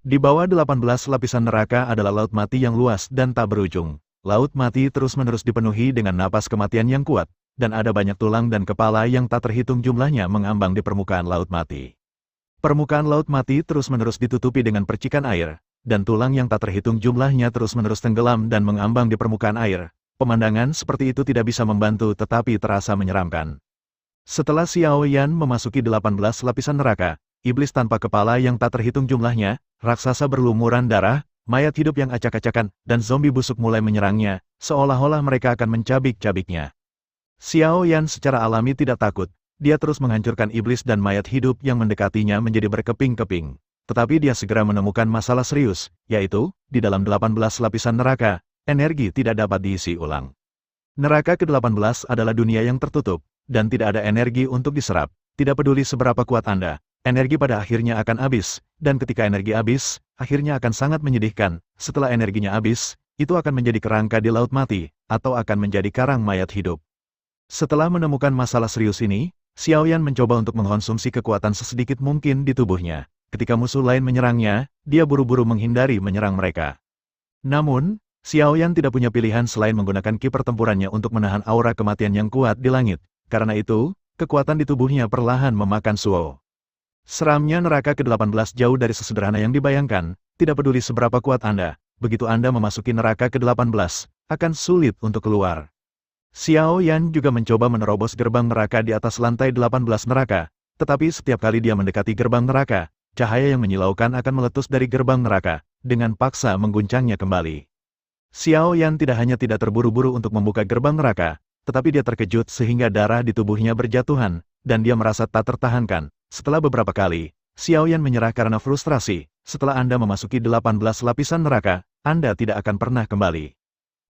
Di bawah 18 lapisan neraka adalah laut mati yang luas dan tak berujung. Laut mati terus-menerus dipenuhi dengan napas kematian yang kuat, dan ada banyak tulang dan kepala yang tak terhitung jumlahnya mengambang di permukaan laut mati. Permukaan laut mati terus-menerus ditutupi dengan percikan air, dan tulang yang tak terhitung jumlahnya terus-menerus tenggelam dan mengambang di permukaan air. Pemandangan seperti itu tidak bisa membantu tetapi terasa menyeramkan. Setelah Xiao Yan memasuki 18 lapisan neraka, iblis tanpa kepala yang tak terhitung jumlahnya, raksasa berlumuran darah, mayat hidup yang acak-acakan, dan zombie busuk mulai menyerangnya, seolah-olah mereka akan mencabik-cabiknya. Xiao Yan secara alami tidak takut, dia terus menghancurkan iblis dan mayat hidup yang mendekatinya menjadi berkeping-keping. Tetapi dia segera menemukan masalah serius, yaitu, di dalam 18 lapisan neraka, energi tidak dapat diisi ulang. Neraka ke-18 adalah dunia yang tertutup, dan tidak ada energi untuk diserap. Tidak peduli seberapa kuat Anda, energi pada akhirnya akan habis, dan ketika energi habis, akhirnya akan sangat menyedihkan. Setelah energinya habis, itu akan menjadi kerangka di laut mati, atau akan menjadi karang mayat hidup. Setelah menemukan masalah serius ini, Xiao Yan mencoba untuk mengkonsumsi kekuatan sesedikit mungkin di tubuhnya. Ketika musuh lain menyerangnya, dia buru-buru menghindari menyerang mereka. Namun, Xiao Yan tidak punya pilihan selain menggunakan ki pertempurannya untuk menahan aura kematian yang kuat di langit. Karena itu, kekuatan di tubuhnya perlahan memakan Suo. Seramnya neraka ke-18 jauh dari sesederhana yang dibayangkan, tidak peduli seberapa kuat Anda, begitu Anda memasuki neraka ke-18, akan sulit untuk keluar. Xiao Yan juga mencoba menerobos gerbang neraka di atas lantai 18 neraka, tetapi setiap kali dia mendekati gerbang neraka, cahaya yang menyilaukan akan meletus dari gerbang neraka, dengan paksa mengguncangnya kembali. Xiao Yan tidak hanya tidak terburu-buru untuk membuka gerbang neraka, tetapi dia terkejut sehingga darah di tubuhnya berjatuhan, dan dia merasa tak tertahankan. Setelah beberapa kali, Xiao Yan menyerah karena frustrasi. Setelah Anda memasuki 18 lapisan neraka, Anda tidak akan pernah kembali.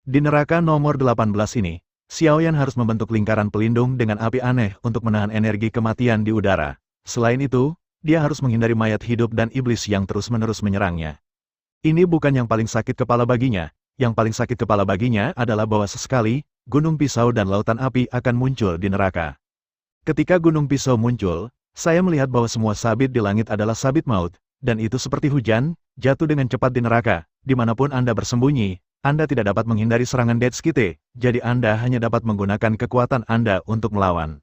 Di neraka nomor 18 ini, Xiao Yan harus membentuk lingkaran pelindung dengan api aneh untuk menahan energi kematian di udara. Selain itu, dia harus menghindari mayat hidup dan iblis yang terus-menerus menyerangnya. Ini bukan yang paling sakit kepala baginya. Yang paling sakit kepala baginya adalah bahwa sesekali, gunung pisau dan lautan api akan muncul di neraka. Ketika gunung pisau muncul, saya melihat bahwa semua sabit di langit adalah sabit maut, dan itu seperti hujan, jatuh dengan cepat di neraka. Dimanapun Anda bersembunyi, Anda tidak dapat menghindari serangan Death Kite, jadi Anda hanya dapat menggunakan kekuatan Anda untuk melawan.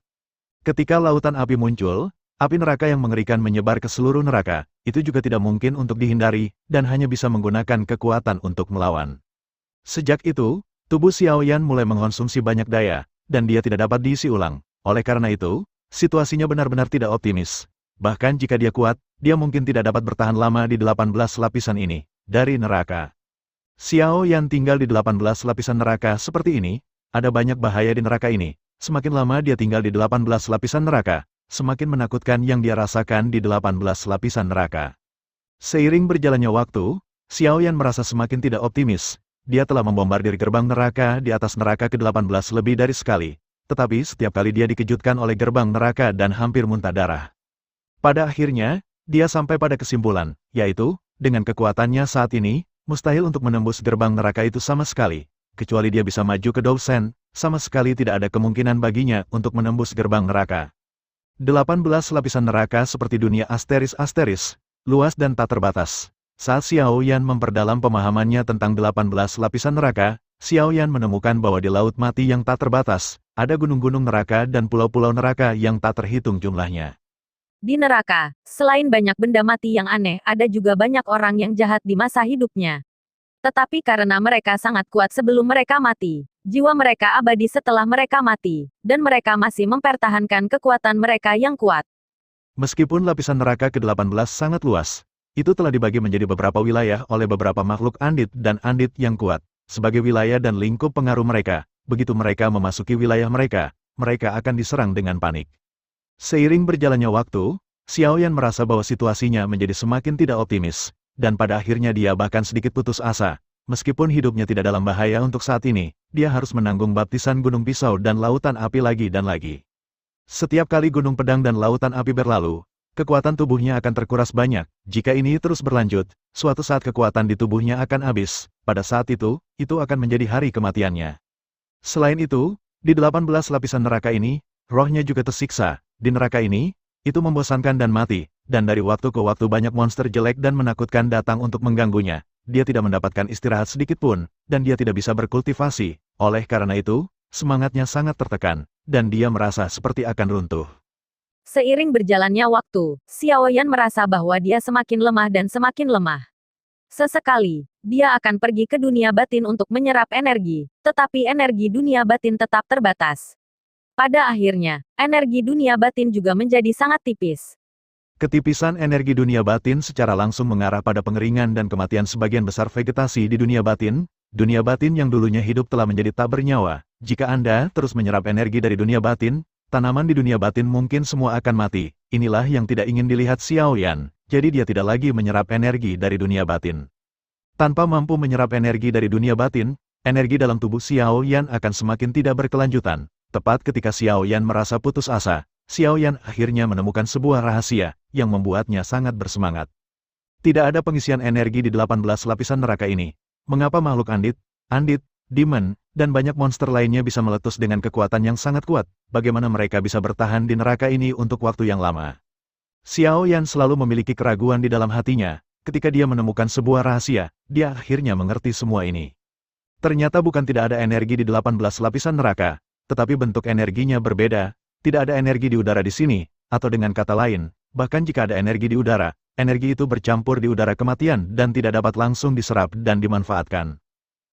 Ketika lautan api muncul, api neraka yang mengerikan menyebar ke seluruh neraka, itu juga tidak mungkin untuk dihindari, dan hanya bisa menggunakan kekuatan untuk melawan. Sejak itu, tubuh Xiao Yan mulai mengkonsumsi banyak daya, dan dia tidak dapat diisi ulang. Oleh karena itu, situasinya benar-benar tidak optimis. Bahkan jika dia kuat, dia mungkin tidak dapat bertahan lama di 18 lapisan ini, dari neraka. Xiao Yan tinggal di 18 lapisan neraka seperti ini, ada banyak bahaya di neraka ini. Semakin lama dia tinggal di 18 lapisan neraka, semakin menakutkan yang dia rasakan di 18 lapisan neraka. Seiring berjalannya waktu, Xiao Yan merasa semakin tidak optimis. Dia telah membombardir gerbang neraka di atas neraka ke-18 lebih dari sekali, tetapi setiap kali dia dikejutkan oleh gerbang neraka dan hampir muntah darah. Pada akhirnya, dia sampai pada kesimpulan, yaitu, dengan kekuatannya saat ini, mustahil untuk menembus gerbang neraka itu sama sekali. Kecuali dia bisa maju ke Dousen, sama sekali tidak ada kemungkinan baginya untuk menembus gerbang neraka. 18 lapisan neraka seperti dunia asteris-asteris, luas dan tak terbatas. Saat Xiao Yan memperdalam pemahamannya tentang 18 lapisan neraka, Xiao Yan menemukan bahwa di laut mati yang tak terbatas, ada gunung-gunung neraka dan pulau-pulau neraka yang tak terhitung jumlahnya. Di neraka, selain banyak benda mati yang aneh, ada juga banyak orang yang jahat di masa hidupnya. Tetapi karena mereka sangat kuat sebelum mereka mati, jiwa mereka abadi setelah mereka mati, dan mereka masih mempertahankan kekuatan mereka yang kuat. Meskipun lapisan neraka ke-18 sangat luas, itu telah dibagi menjadi beberapa wilayah oleh beberapa makhluk andit dan andit yang kuat. Sebagai wilayah dan lingkup pengaruh mereka, begitu mereka memasuki wilayah mereka, mereka akan diserang dengan panik. Seiring berjalannya waktu, Xiao Yan merasa bahwa situasinya menjadi semakin tidak optimis, dan pada akhirnya dia bahkan sedikit putus asa. Meskipun hidupnya tidak dalam bahaya untuk saat ini, dia harus menanggung baptisan gunung pisau dan lautan api lagi dan lagi. Setiap kali gunung pedang dan lautan api berlalu, kekuatan tubuhnya akan terkuras banyak. Jika ini terus berlanjut, suatu saat kekuatan di tubuhnya akan habis. Pada saat itu akan menjadi hari kematiannya. Selain itu, di 18 lapisan neraka ini, rohnya juga tersiksa. Di neraka ini, itu membosankan dan mati, dan dari waktu ke waktu banyak monster jelek dan menakutkan datang untuk mengganggunya. Dia tidak mendapatkan istirahat sedikit pun, dan dia tidak bisa berkultivasi. Oleh karena itu, semangatnya sangat tertekan, dan dia merasa seperti akan runtuh. Seiring berjalannya waktu, Xiao Yan merasa bahwa dia semakin lemah dan semakin lemah. Sesekali, dia akan pergi ke dunia batin untuk menyerap energi, tetapi energi dunia batin tetap terbatas. Pada akhirnya, energi dunia batin juga menjadi sangat tipis. Ketipisan energi dunia batin secara langsung mengarah pada pengeringan dan kematian sebagian besar vegetasi di dunia batin. Dunia batin yang dulunya hidup telah menjadi tak bernyawa. Jika Anda terus menyerap energi dari dunia batin, tanaman di dunia batin mungkin semua akan mati. Inilah yang tidak ingin dilihat Xiao Yan. Jadi dia tidak lagi menyerap energi dari dunia batin. Tanpa mampu menyerap energi dari dunia batin, energi dalam tubuh Xiao Yan akan semakin tidak berkelanjutan. Tepat ketika Xiao Yan merasa putus asa, Xiao Yan akhirnya menemukan sebuah rahasia yang membuatnya sangat bersemangat. Tidak ada pengisian energi di 18 lapisan neraka ini. Mengapa makhluk Andit, Demon, dan banyak monster lainnya bisa meletus dengan kekuatan yang sangat kuat? Bagaimana mereka bisa bertahan di neraka ini untuk waktu yang lama? Xiao Yan selalu memiliki keraguan di dalam hatinya. Ketika dia menemukan sebuah rahasia, dia akhirnya mengerti semua ini. Ternyata bukan tidak ada energi di 18 lapisan neraka, tetapi bentuk energinya berbeda. Tidak ada energi di udara di sini, atau dengan kata lain, bahkan jika ada energi di udara, energi itu bercampur di udara kematian dan tidak dapat langsung diserap dan dimanfaatkan.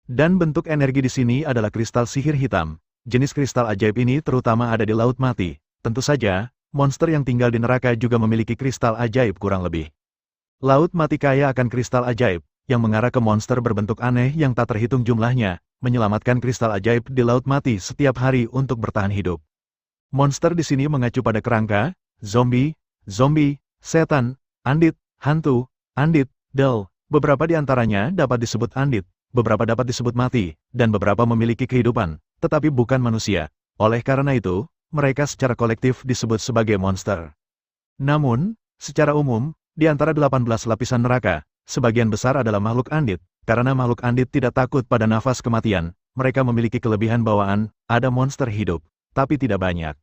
Dan bentuk energi di sini adalah kristal sihir hitam. Jenis kristal ajaib ini terutama ada di Laut Mati. Tentu saja, monster yang tinggal di neraka juga memiliki kristal ajaib kurang lebih. Laut Mati kaya akan kristal ajaib, yang mengarah ke monster berbentuk aneh yang tak terhitung jumlahnya, menyelamatkan kristal ajaib di Laut Mati setiap hari untuk bertahan hidup. Monster di sini mengacu pada kerangka, zombie, setan, andit, hantu, andit, del. Beberapa di antaranya dapat disebut andit, beberapa dapat disebut mati, dan beberapa memiliki kehidupan, tetapi bukan manusia. Oleh karena itu, mereka secara kolektif disebut sebagai monster. Namun, secara umum, di antara 18 lapisan neraka, sebagian besar adalah makhluk andit. Karena makhluk andit tidak takut pada nafas kematian, mereka memiliki kelebihan bawaan, ada monster hidup, tapi tidak banyak.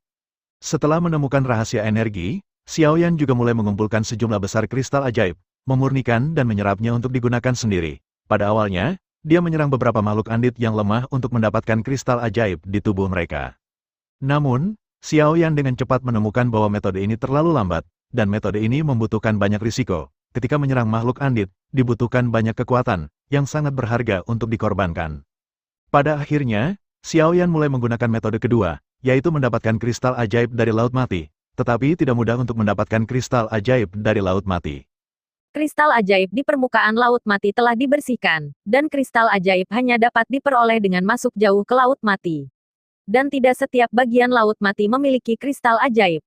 Setelah menemukan rahasia energi, Xiao Yan juga mulai mengumpulkan sejumlah besar kristal ajaib, memurnikan dan menyerapnya untuk digunakan sendiri. Pada awalnya, dia menyerang beberapa makhluk andit yang lemah untuk mendapatkan kristal ajaib di tubuh mereka. Namun, Xiao Yan dengan cepat menemukan bahwa metode ini terlalu lambat, dan metode ini membutuhkan banyak risiko. Ketika menyerang makhluk andit, dibutuhkan banyak kekuatan, yang sangat berharga untuk dikorbankan. Pada akhirnya, Xiao Yan mulai menggunakan metode kedua, yaitu mendapatkan kristal ajaib dari Laut Mati, tetapi tidak mudah untuk mendapatkan kristal ajaib dari Laut Mati. Kristal ajaib di permukaan Laut Mati telah dibersihkan, dan kristal ajaib hanya dapat diperoleh dengan masuk jauh ke Laut Mati. Dan tidak setiap bagian Laut Mati memiliki kristal ajaib.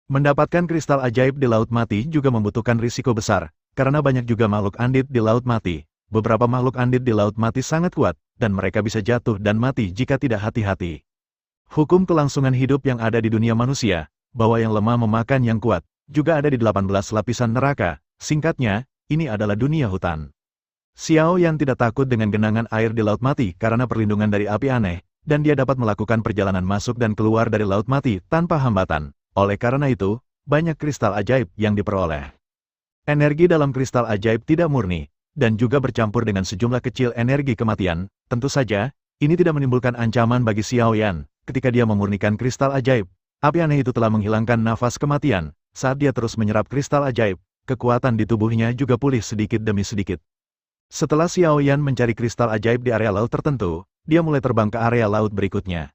Mendapatkan kristal ajaib di Laut Mati juga membutuhkan risiko besar, karena banyak juga makhluk andit di Laut Mati. Beberapa makhluk andit di Laut Mati sangat kuat, dan mereka bisa jatuh dan mati jika tidak hati-hati. Hukum kelangsungan hidup yang ada di dunia manusia, bahwa yang lemah memakan yang kuat, juga ada di 18 lapisan neraka. Singkatnya, ini adalah dunia hutan. Xiao Yan tidak takut dengan genangan air di Laut Mati karena perlindungan dari api aneh, dan dia dapat melakukan perjalanan masuk dan keluar dari Laut Mati tanpa hambatan. Oleh karena itu, banyak kristal ajaib yang diperoleh. Energi dalam kristal ajaib tidak murni, dan juga bercampur dengan sejumlah kecil energi kematian. Tentu saja, ini tidak menimbulkan ancaman bagi Xiao Yan. Ketika dia memurnikan kristal ajaib, api aneh itu telah menghilangkan nafas kematian. Saat dia terus menyerap kristal ajaib, kekuatan di tubuhnya juga pulih sedikit demi sedikit. Setelah Xiao Yan mencari kristal ajaib di area laut tertentu, dia mulai terbang ke area laut berikutnya.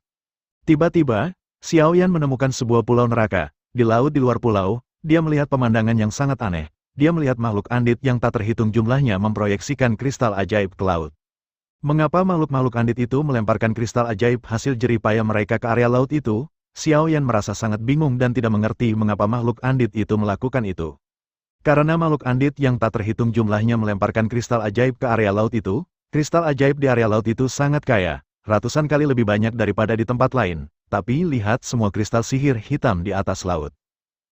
Tiba-tiba, Xiao Yan menemukan sebuah pulau neraka. Di laut di luar pulau, dia melihat pemandangan yang sangat aneh. Dia melihat makhluk andit yang tak terhitung jumlahnya memproyeksikan kristal ajaib ke laut. Mengapa makhluk-makhluk andit itu melemparkan kristal ajaib hasil jerih payah mereka ke area laut itu? Xiao Yan merasa sangat bingung dan tidak mengerti mengapa makhluk andit itu melakukan itu. Karena makhluk andit yang tak terhitung jumlahnya melemparkan kristal ajaib ke area laut itu, kristal ajaib di area laut itu sangat kaya, ratusan kali lebih banyak daripada di tempat lain. Tapi lihat semua kristal sihir hitam di atas laut.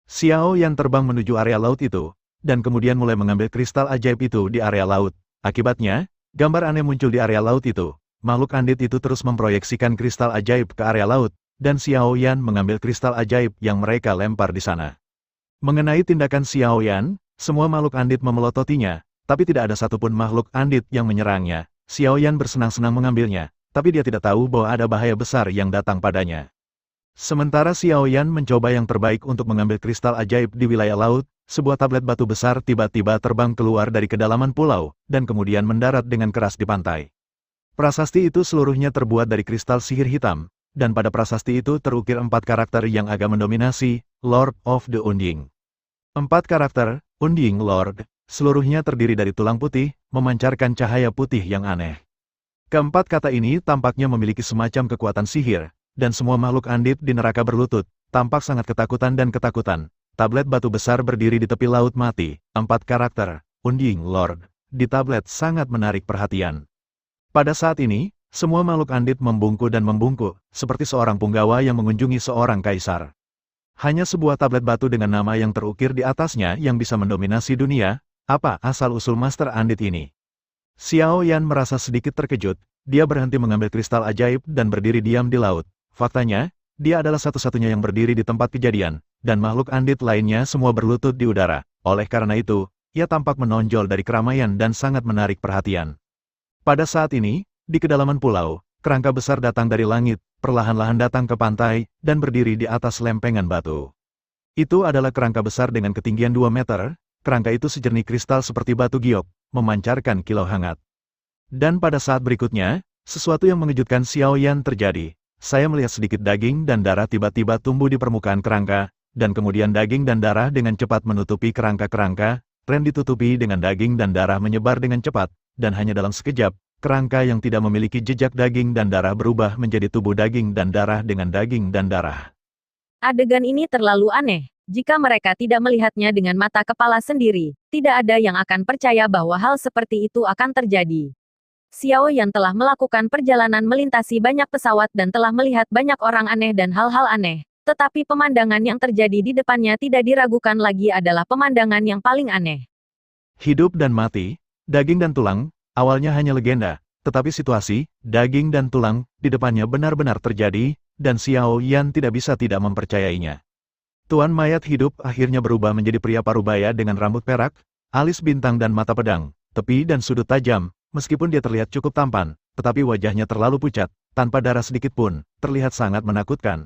Xiao Yan terbang menuju area laut itu, dan kemudian mulai mengambil kristal ajaib itu di area laut. Akibatnya, gambar aneh muncul di area laut itu. Makhluk andit itu terus memproyeksikan kristal ajaib ke area laut, dan Xiao Yan mengambil kristal ajaib yang mereka lempar di sana. Mengenai tindakan Xiao Yan, semua makhluk andit memelototinya, tapi tidak ada satupun makhluk andit yang menyerangnya. Xiao Yan bersenang-senang mengambilnya, tapi dia tidak tahu bahwa ada bahaya besar yang datang padanya. Sementara Xiao Yan mencoba yang terbaik untuk mengambil kristal ajaib di wilayah laut, sebuah tablet batu besar tiba-tiba terbang keluar dari kedalaman pulau, dan kemudian mendarat dengan keras di pantai. Prasasti itu seluruhnya terbuat dari kristal sihir hitam, dan pada prasasti itu terukir 4 karakter yang agak mendominasi, Lord of the Unding. 4 karakter, Unding Lord, seluruhnya terdiri dari tulang putih, memancarkan cahaya putih yang aneh. Keempat kata ini tampaknya memiliki semacam kekuatan sihir, dan semua makhluk andit di neraka berlutut, tampak sangat ketakutan dan ketakutan. Tablet batu besar berdiri di tepi laut mati, 4 karakter, Unding Lord, di tablet sangat menarik perhatian. Pada saat ini, semua makhluk andit membungkuk dan membungkuk, seperti seorang punggawa yang mengunjungi seorang kaisar. Hanya sebuah tablet batu dengan nama yang terukir di atasnya yang bisa mendominasi dunia. Apa asal-usul Master Andit ini? Xiao Yan merasa sedikit terkejut, dia berhenti mengambil kristal ajaib dan berdiri diam di laut. Faktanya, dia adalah satu-satunya yang berdiri di tempat kejadian, dan makhluk andit lainnya semua berlutut di udara. Oleh karena itu, ia tampak menonjol dari keramaian dan sangat menarik perhatian. Pada saat ini, di kedalaman pulau, kerangka besar datang dari langit, perlahan-lahan datang ke pantai, dan berdiri di atas lempengan batu. Itu adalah kerangka besar dengan ketinggian 2 meter, kerangka itu sejernih kristal seperti batu giok, memancarkan kilau hangat. Dan pada saat berikutnya, sesuatu yang mengejutkan Xiao Yan terjadi. Saya melihat sedikit daging dan darah tiba-tiba tumbuh di permukaan kerangka, dan kemudian daging dan darah dengan cepat menutupi kerangka-kerangka, tren ditutupi dengan daging dan darah menyebar dengan cepat, dan hanya dalam sekejap, kerangka yang tidak memiliki jejak daging dan darah berubah menjadi tubuh daging dan darah dengan daging dan darah. Adegan ini terlalu aneh. Jika mereka tidak melihatnya dengan mata kepala sendiri, tidak ada yang akan percaya bahwa hal seperti itu akan terjadi. Xiao Yan telah melakukan perjalanan melintasi banyak pesawat dan telah melihat banyak orang aneh dan hal-hal aneh. Tetapi pemandangan yang terjadi di depannya tidak diragukan lagi adalah pemandangan yang paling aneh. Hidup dan mati, daging dan tulang, awalnya hanya legenda, tetapi situasi, daging dan tulang, di depannya benar-benar terjadi, dan Xiao Yan tidak bisa tidak mempercayainya. Tuan mayat hidup akhirnya berubah menjadi pria parubaya dengan rambut perak, alis bintang dan mata pedang, tepi dan sudut tajam, meskipun dia terlihat cukup tampan, tetapi wajahnya terlalu pucat, tanpa darah sedikit pun, terlihat sangat menakutkan.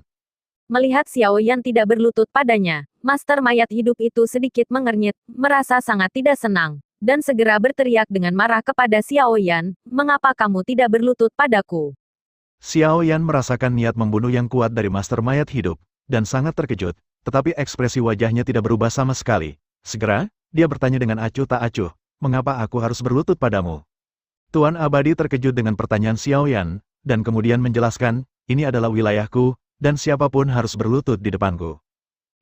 Melihat Xiao Yan tidak berlutut padanya, Master mayat hidup itu sedikit mengernyit, merasa sangat tidak senang, dan segera berteriak dengan marah kepada Xiao Yan, "Mengapa kamu tidak berlutut padaku?" Xiao Yan merasakan niat membunuh yang kuat dari Master mayat hidup, dan sangat terkejut, tetapi ekspresi wajahnya tidak berubah sama sekali. Segera, dia bertanya dengan acuh tak acuh, "Mengapa aku harus berlutut padamu?" Tuan Abadi terkejut dengan pertanyaan Xiao Yan, dan kemudian menjelaskan, "Ini adalah wilayahku, dan siapapun harus berlutut di depanku."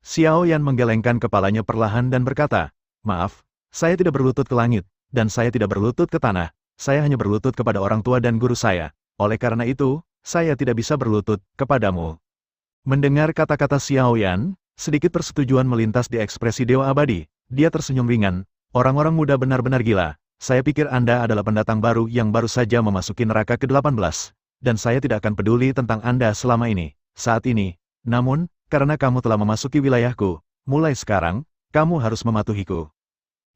Xiao Yan menggelengkan kepalanya perlahan dan berkata, "Maaf, saya tidak berlutut ke langit, dan saya tidak berlutut ke tanah, saya hanya berlutut kepada orang tua dan guru saya. Oleh karena itu, saya tidak bisa berlutut kepadamu." Mendengar kata-kata Xiao Yan, sedikit persetujuan melintas di ekspresi Dewa Abadi. Dia tersenyum ringan, "Orang-orang muda benar-benar gila. Saya pikir Anda adalah pendatang baru yang baru saja memasuki neraka ke-18, dan saya tidak akan peduli tentang Anda selama ini, saat ini. Namun, karena kamu telah memasuki wilayahku, mulai sekarang, kamu harus mematuhiku."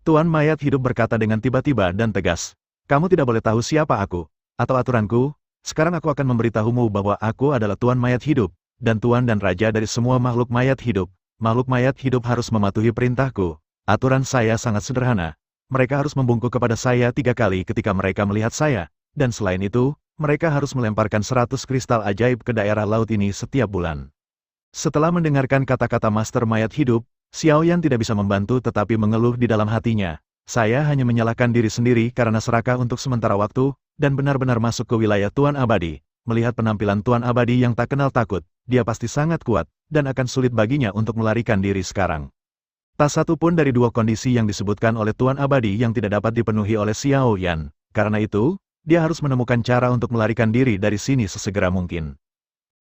Tuan mayat hidup berkata dengan tiba-tiba dan tegas, "Kamu tidak boleh tahu siapa aku, atau aturanku. Sekarang aku akan memberitahumu bahwa aku adalah Tuan mayat hidup, dan Tuan dan Raja dari semua makhluk mayat hidup. Makhluk mayat hidup harus mematuhi perintahku. Aturan saya sangat sederhana. Mereka harus membungkuk kepada saya 3 kali ketika mereka melihat saya, dan selain itu, mereka harus melemparkan 100 kristal ajaib ke daerah laut ini setiap bulan." Setelah mendengarkan kata-kata Master mayat hidup, Xiao Yan tidak bisa membantu tetapi mengeluh di dalam hatinya. "Saya hanya menyalahkan diri sendiri karena serakah untuk sementara waktu, dan benar-benar masuk ke wilayah Tuan Abadi. Melihat penampilan Tuan Abadi yang tak kenal takut, dia pasti sangat kuat, dan akan sulit baginya untuk melarikan diri sekarang." Tak satu pun dari 2 kondisi yang disebutkan oleh Tuan Abadi yang tidak dapat dipenuhi oleh Xiao Yan. Karena itu, dia harus menemukan cara untuk melarikan diri dari sini sesegera mungkin.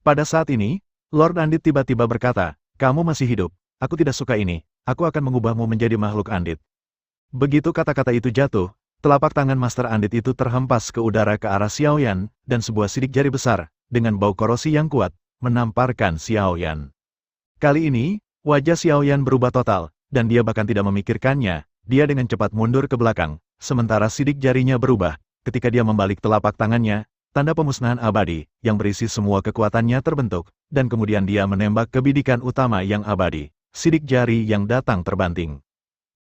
Pada saat ini, Lord Andit tiba-tiba berkata, "Kamu masih hidup. Aku tidak suka ini. Aku akan mengubahmu menjadi makhluk Andit." Begitu kata-kata itu jatuh, telapak tangan Master Andit itu terhempas ke udara ke arah Xiao Yan, dan sebuah sidik jari besar, dengan bau korosi yang kuat, menamparkan Xiao Yan. Kali ini, wajah Xiao Yan berubah total. dan dia bahkan tidak memikirkannya. Dia dengan cepat mundur ke belakang, sementara sidik jarinya berubah. Ketika dia membalik telapak tangannya, tanda pemusnahan abadi, yang berisi semua kekuatannya terbentuk, dan kemudian dia menembak ke bidikan utama yang abadi. Sidik jari yang datang terbanting.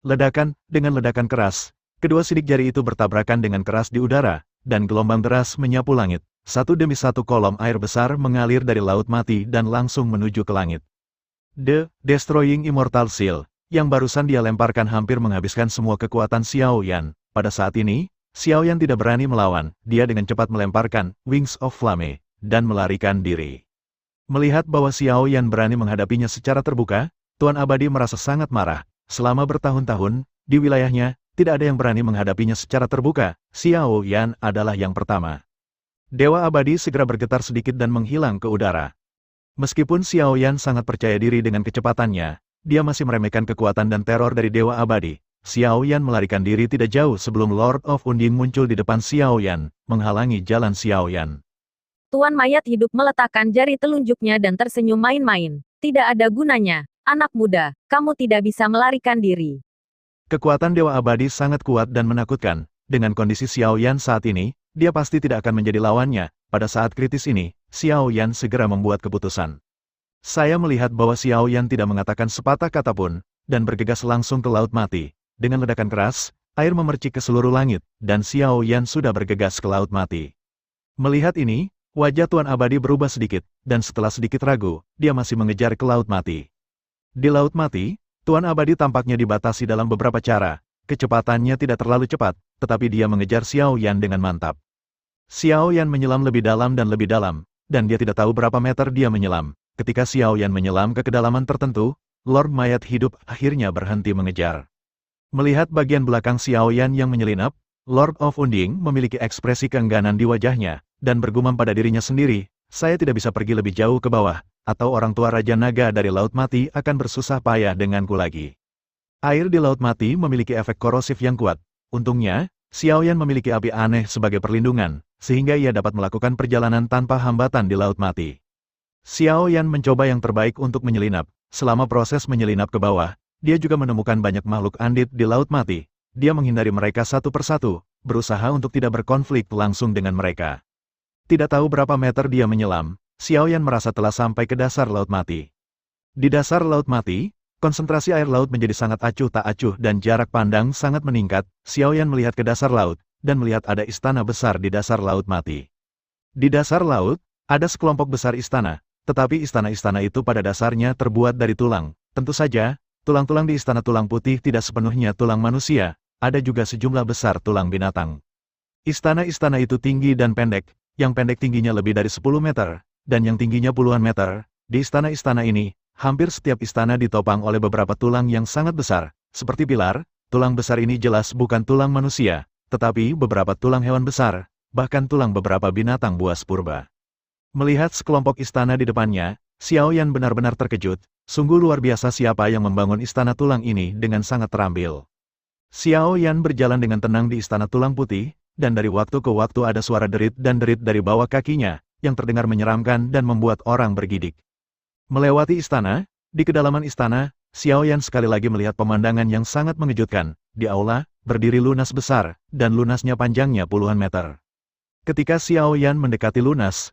Ledakan, dengan ledakan keras, kedua sidik jari itu bertabrakan dengan keras di udara, dan gelombang deras menyapu langit. Satu demi satu kolom air besar mengalir dari Laut Mati dan langsung menuju ke langit. The Destroying Immortal Seal, yang barusan dia lemparkan hampir menghabiskan semua kekuatan Xiao Yan. Pada saat ini, Xiao Yan tidak berani melawan, dia dengan cepat melemparkan Wings of Flame, dan melarikan diri. Melihat bahwa Xiao Yan berani menghadapinya secara terbuka, Tuan Abadi merasa sangat marah. Selama bertahun-tahun, di wilayahnya, tidak ada yang berani menghadapinya secara terbuka. Xiao Yan adalah yang pertama. Dewa Abadi segera bergetar sedikit dan menghilang ke udara. Meskipun Xiao Yan sangat percaya diri dengan kecepatannya, dia masih meremehkan kekuatan dan teror dari Dewa Abadi. Xiao Yan melarikan diri tidak jauh sebelum Lord of Unding muncul di depan Xiao Yan, menghalangi jalan Xiao Yan. Tuan mayat hidup meletakkan jari telunjuknya dan tersenyum main-main. Tidak ada gunanya. Anak muda, kamu tidak bisa melarikan diri. Kekuatan Dewa Abadi sangat kuat dan menakutkan. Dengan kondisi Xiao Yan saat ini, dia pasti tidak akan menjadi lawannya. Pada saat kritis ini, Xiao Yan segera membuat keputusan. Saya melihat bahwa Xiao Yan tidak mengatakan sepatah kata pun, dan bergegas langsung ke Laut Mati. Dengan ledakan keras, air memercik ke seluruh langit, dan Xiao Yan sudah bergegas ke Laut Mati. Melihat ini, wajah Tuan Abadi berubah sedikit, dan setelah sedikit ragu, dia masih mengejar ke Laut Mati. Di Laut Mati, Tuan Abadi tampaknya dibatasi dalam beberapa cara. Kecepatannya tidak terlalu cepat, tetapi dia mengejar Xiao Yan dengan mantap. Xiao Yan menyelam lebih dalam, dan dia tidak tahu berapa meter dia menyelam. Ketika Xiao Yan menyelam ke kedalaman tertentu, Lord Mayat hidup akhirnya berhenti mengejar. Melihat bagian belakang Xiao Yan yang menyelinap, Lord of Unding memiliki ekspresi keengganan di wajahnya, dan bergumam pada dirinya sendiri, saya tidak bisa pergi lebih jauh ke bawah, atau orang tua Raja Naga dari Laut Mati akan bersusah payah denganku lagi. Air di Laut Mati memiliki efek korosif yang kuat. Untungnya, Xiao Yan memiliki api aneh sebagai perlindungan, sehingga ia dapat melakukan perjalanan tanpa hambatan di Laut Mati. Xiao Yan mencoba yang terbaik untuk menyelinap. Selama proses menyelinap ke bawah, dia juga menemukan banyak makhluk andit di Laut Mati. Dia menghindari mereka satu persatu, berusaha untuk tidak berkonflik langsung dengan mereka. Tidak tahu berapa meter dia menyelam, Xiao Yan merasa telah sampai ke dasar Laut Mati. Di dasar Laut Mati, konsentrasi air laut menjadi sangat acuh tak acuh dan jarak pandang sangat meningkat. Xiao Yan melihat ke dasar laut, dan melihat ada istana besar di dasar Laut Mati. Di dasar laut, ada sekelompok besar istana, tetapi istana-istana itu pada dasarnya terbuat dari tulang. Tentu saja, tulang-tulang di istana tulang putih tidak sepenuhnya tulang manusia, ada juga sejumlah besar tulang binatang. Istana-istana itu tinggi dan pendek, yang pendek tingginya lebih dari 10 meter, dan yang tingginya puluhan meter. Di istana-istana ini, hampir setiap istana ditopang oleh beberapa tulang yang sangat besar, seperti pilar. Tulang besar ini jelas bukan tulang manusia, tetapi beberapa tulang hewan besar, bahkan tulang beberapa binatang buas purba. Melihat sekelompok istana di depannya, Xiao Yan benar-benar terkejut. Sungguh luar biasa siapa yang membangun istana tulang ini dengan sangat terampil. Xiao Yan berjalan dengan tenang di istana tulang putih, dan dari waktu ke waktu ada suara derit dan derit dari bawah kakinya, yang terdengar menyeramkan dan membuat orang bergidik. Melewati istana, di kedalaman istana, Xiao Yan sekali lagi melihat pemandangan yang sangat mengejutkan. Di aula, berdiri lunas besar, dan lunasnya panjangnya puluhan meter. Ketika Xiao Yan mendekati lunas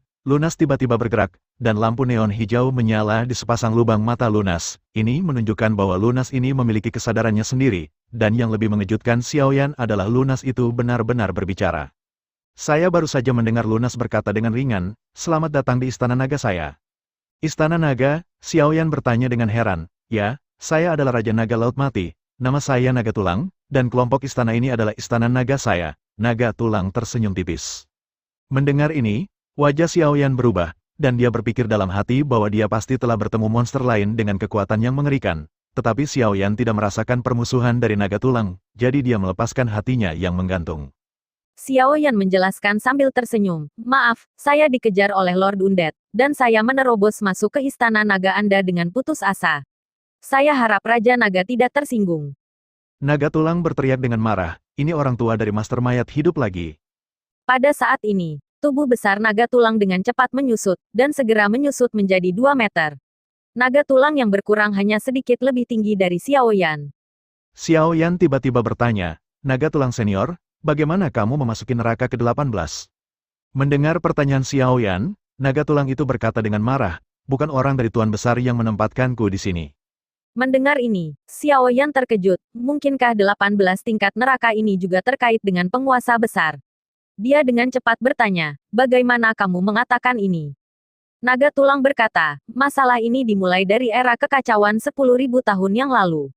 tiba-tiba bergerak, dan lampu neon hijau menyala di sepasang lubang mata lunas. Ini menunjukkan bahwa lunas ini memiliki kesadarannya sendiri, dan yang lebih mengejutkan Xiao Yan adalah lunas itu benar-benar berbicara. Saya baru saja mendengar lunas berkata dengan ringan, "Selamat datang di Istana Naga saya." Istana Naga, Xiao Yan bertanya dengan heran. "Ya, saya adalah Raja Naga Laut Mati, nama saya Naga Tulang, dan kelompok istana ini adalah Istana Naga saya." Naga Tulang tersenyum tipis. Mendengar ini, wajah Xiao Yan berubah, dan dia berpikir dalam hati bahwa dia pasti telah bertemu monster lain dengan kekuatan yang mengerikan. Tetapi Xiao Yan tidak merasakan permusuhan dari Naga Tulang, jadi dia melepaskan hatinya yang menggantung. Xiao Yan menjelaskan sambil tersenyum, "Maaf, saya dikejar oleh Lord Undead, dan saya menerobos masuk ke Istana Naga Anda dengan putus asa. Saya harap Raja Naga tidak tersinggung." Naga Tulang berteriak dengan marah, "Ini orang tua dari Master Mayat hidup lagi." Pada saat ini, tubuh besar Naga Tulang dengan cepat menyusut, dan segera menyusut menjadi 2 meter. Naga tulang yang berkurang hanya sedikit lebih tinggi dari Xiao Yan. Xiao Yan tiba-tiba bertanya, naga tulang senior, bagaimana kamu memasuki neraka ke-18? Mendengar pertanyaan Xiao Yan, naga tulang itu berkata dengan marah, bukan orang dari Tuan Besar yang menempatkanku di sini. Mendengar ini, Xiao Yan terkejut, mungkinkah 18 tingkat neraka ini juga terkait dengan penguasa besar? Dia dengan cepat bertanya, bagaimana kamu mengatakan ini? Naga tulang berkata, masalah ini dimulai dari era kekacauan 10.000 tahun yang lalu.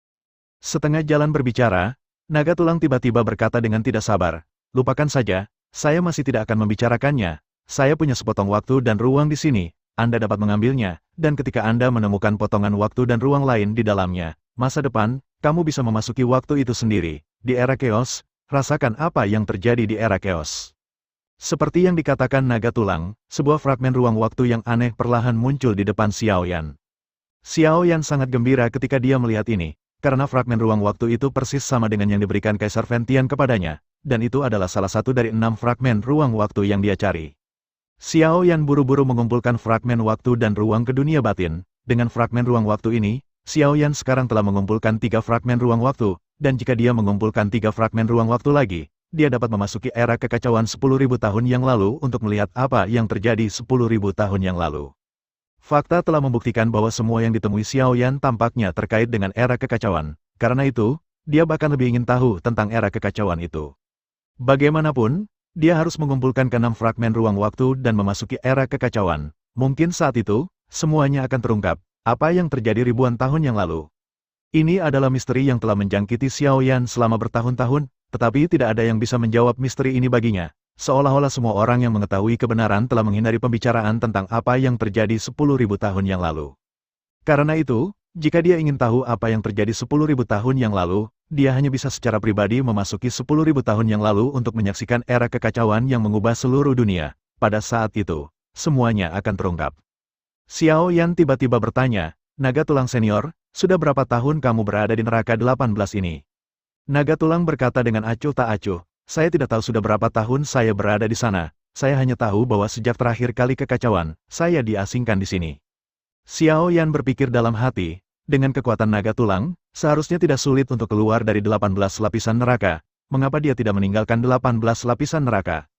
Setengah jalan berbicara, naga tulang tiba-tiba berkata dengan tidak sabar, lupakan saja, saya masih tidak akan membicarakannya, saya punya sepotong waktu dan ruang di sini, Anda dapat mengambilnya, dan ketika Anda menemukan potongan waktu dan ruang lain di dalamnya, masa depan, kamu bisa memasuki waktu itu sendiri. Di era Chaos, rasakan apa yang terjadi di era Chaos. Seperti yang dikatakan naga tulang, sebuah fragmen ruang waktu yang aneh perlahan muncul di depan Xiao Yan. Xiao Yan sangat gembira ketika dia melihat ini, karena fragmen ruang waktu itu persis sama dengan yang diberikan Kaisar Ventian kepadanya, dan itu adalah salah satu dari 6 fragmen ruang waktu yang dia cari. Xiao Yan buru-buru mengumpulkan fragmen waktu dan ruang ke dunia batin. Dengan fragmen ruang waktu ini, Xiao Yan sekarang telah mengumpulkan 3 fragmen ruang waktu, dan jika dia mengumpulkan 3 fragmen ruang waktu lagi, dia dapat memasuki era kekacauan 10.000 tahun yang lalu untuk melihat apa yang terjadi 10.000 tahun yang lalu. Fakta telah membuktikan bahwa semua yang ditemui Xiao Yan tampaknya terkait dengan era kekacauan. Karena itu, dia bahkan lebih ingin tahu tentang era kekacauan itu. Bagaimanapun, dia harus mengumpulkan ke-6 fragmen ruang waktu dan memasuki era kekacauan. Mungkin saat itu, semuanya akan terungkap, apa yang terjadi ribuan tahun yang lalu. Ini adalah misteri yang telah menjangkiti Xiao Yan selama bertahun-tahun, tetapi tidak ada yang bisa menjawab misteri ini baginya. Seolah-olah semua orang yang mengetahui kebenaran telah menghindari pembicaraan tentang apa yang terjadi 10.000 tahun yang lalu. Karena itu, jika dia ingin tahu apa yang terjadi 10.000 tahun yang lalu, dia hanya bisa secara pribadi memasuki 10.000 tahun yang lalu untuk menyaksikan era kekacauan yang mengubah seluruh dunia. Pada saat itu, semuanya akan terungkap. Xiao Yan tiba-tiba bertanya, naga tulang senior, sudah berapa tahun kamu berada di neraka 18 ini? Naga tulang berkata dengan acuh tak acuh, saya tidak tahu sudah berapa tahun saya berada di sana, saya hanya tahu bahwa sejak terakhir kali kekacauan, saya diasingkan di sini. Xiao Yan berpikir dalam hati, dengan kekuatan naga tulang, seharusnya tidak sulit untuk keluar dari 18 lapisan neraka, mengapa dia tidak meninggalkan 18 lapisan neraka?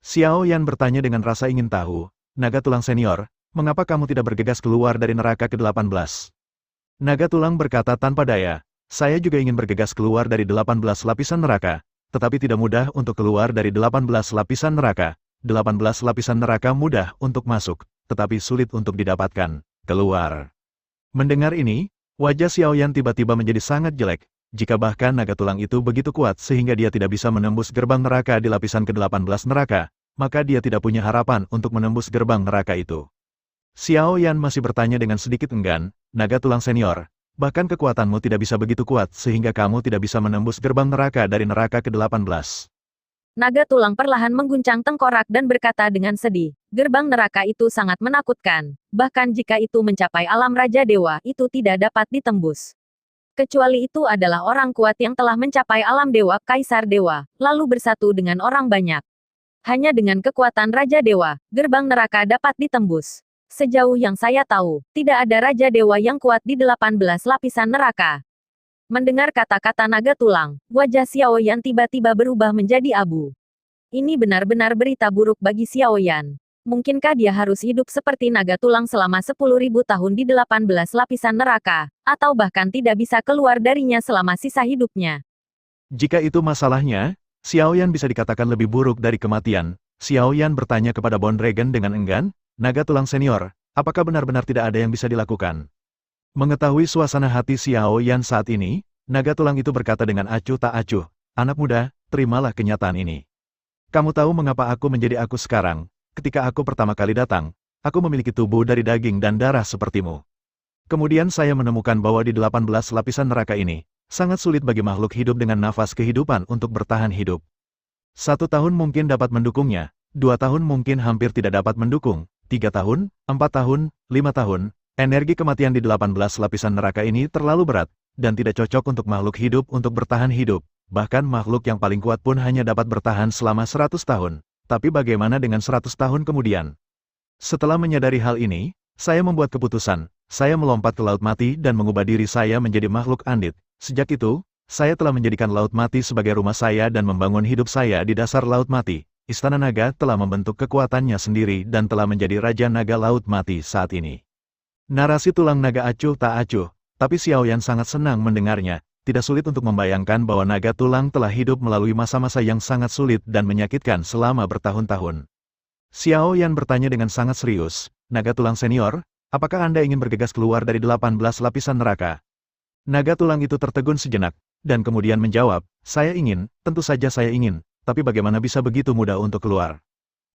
Xiao Yan bertanya dengan rasa ingin tahu, naga tulang senior, mengapa kamu tidak bergegas keluar dari neraka ke-18? Naga tulang berkata tanpa daya, saya juga ingin bergegas keluar dari 18 lapisan neraka, tetapi tidak mudah untuk keluar dari 18 lapisan neraka. 18 lapisan neraka mudah untuk masuk, tetapi sulit untuk didapatkan. Keluar. Mendengar ini, wajah Xiao Yan tiba-tiba menjadi sangat jelek, jika bahkan naga tulang itu begitu kuat sehingga dia tidak bisa menembus gerbang neraka di lapisan ke-18 neraka, maka dia tidak punya harapan untuk menembus gerbang neraka itu. Xiao Yan masih bertanya dengan sedikit enggan, naga tulang senior, bahkan kekuatanmu tidak bisa begitu kuat sehingga kamu tidak bisa menembus gerbang neraka dari neraka ke-18. Naga tulang perlahan mengguncang tengkorak dan berkata dengan sedih, gerbang neraka itu sangat menakutkan, bahkan jika itu mencapai alam Raja Dewa, itu tidak dapat ditembus. Kecuali itu adalah orang kuat yang telah mencapai alam Dewa, Kaisar Dewa, lalu bersatu dengan orang banyak. Hanya dengan kekuatan Raja Dewa, gerbang neraka dapat ditembus. Sejauh yang saya tahu, tidak ada Raja Dewa yang kuat di 18 lapisan neraka. Mendengar kata-kata naga tulang, wajah Xiao Yan tiba-tiba berubah menjadi abu. Ini benar-benar berita buruk bagi Xiao Yan. Mungkinkah dia harus hidup seperti naga tulang selama 10.000 tahun di 18 lapisan neraka, atau bahkan tidak bisa keluar darinya selama sisa hidupnya? Jika itu masalahnya, Xiao Yan bisa dikatakan lebih buruk dari kematian. Xiao Yan bertanya kepada Bond Dragon dengan enggan, naga tulang senior, apakah benar-benar tidak ada yang bisa dilakukan? Mengetahui suasana hati Xiao Yan saat ini, naga tulang itu berkata dengan acuh tak acuh, anak muda, terimalah kenyataan ini. Kamu tahu mengapa aku menjadi aku sekarang? Ketika aku pertama kali datang, aku memiliki tubuh dari daging dan darah sepertimu. Kemudian saya menemukan bahwa di 18 lapisan neraka ini, sangat sulit bagi makhluk hidup dengan nafas kehidupan untuk bertahan hidup. 1 tahun mungkin dapat mendukungnya, 2 tahun mungkin hampir tidak dapat mendukung, 3 tahun, 4 tahun, 5 tahun, energi kematian di 18 lapisan neraka ini terlalu berat, dan tidak cocok untuk makhluk hidup untuk bertahan hidup. Bahkan makhluk yang paling kuat pun hanya dapat bertahan selama 100 tahun. Tapi bagaimana dengan 100 tahun kemudian? Setelah menyadari hal ini, saya membuat keputusan. saya melompat ke Laut Mati dan mengubah diri saya menjadi makhluk andit. Sejak itu, saya telah menjadikan Laut Mati sebagai rumah saya dan membangun hidup saya di dasar Laut Mati. Istana Naga telah membentuk kekuatannya sendiri dan telah menjadi Raja Naga Laut Mati saat ini. Narasi tulang naga acuh tak acuh, tapi Xiaoyan sangat senang mendengarnya. Tidak sulit untuk membayangkan bahwa naga tulang telah hidup melalui masa-masa yang sangat sulit dan menyakitkan selama bertahun-tahun. Xiaoyan bertanya dengan sangat serius, "Naga tulang senior, apakah Anda ingin bergegas keluar dari 18 lapisan neraka?" Naga tulang itu tertegun sejenak, dan kemudian menjawab, "Saya ingin, tentu saja saya ingin, tapi bagaimana bisa begitu mudah untuk keluar?"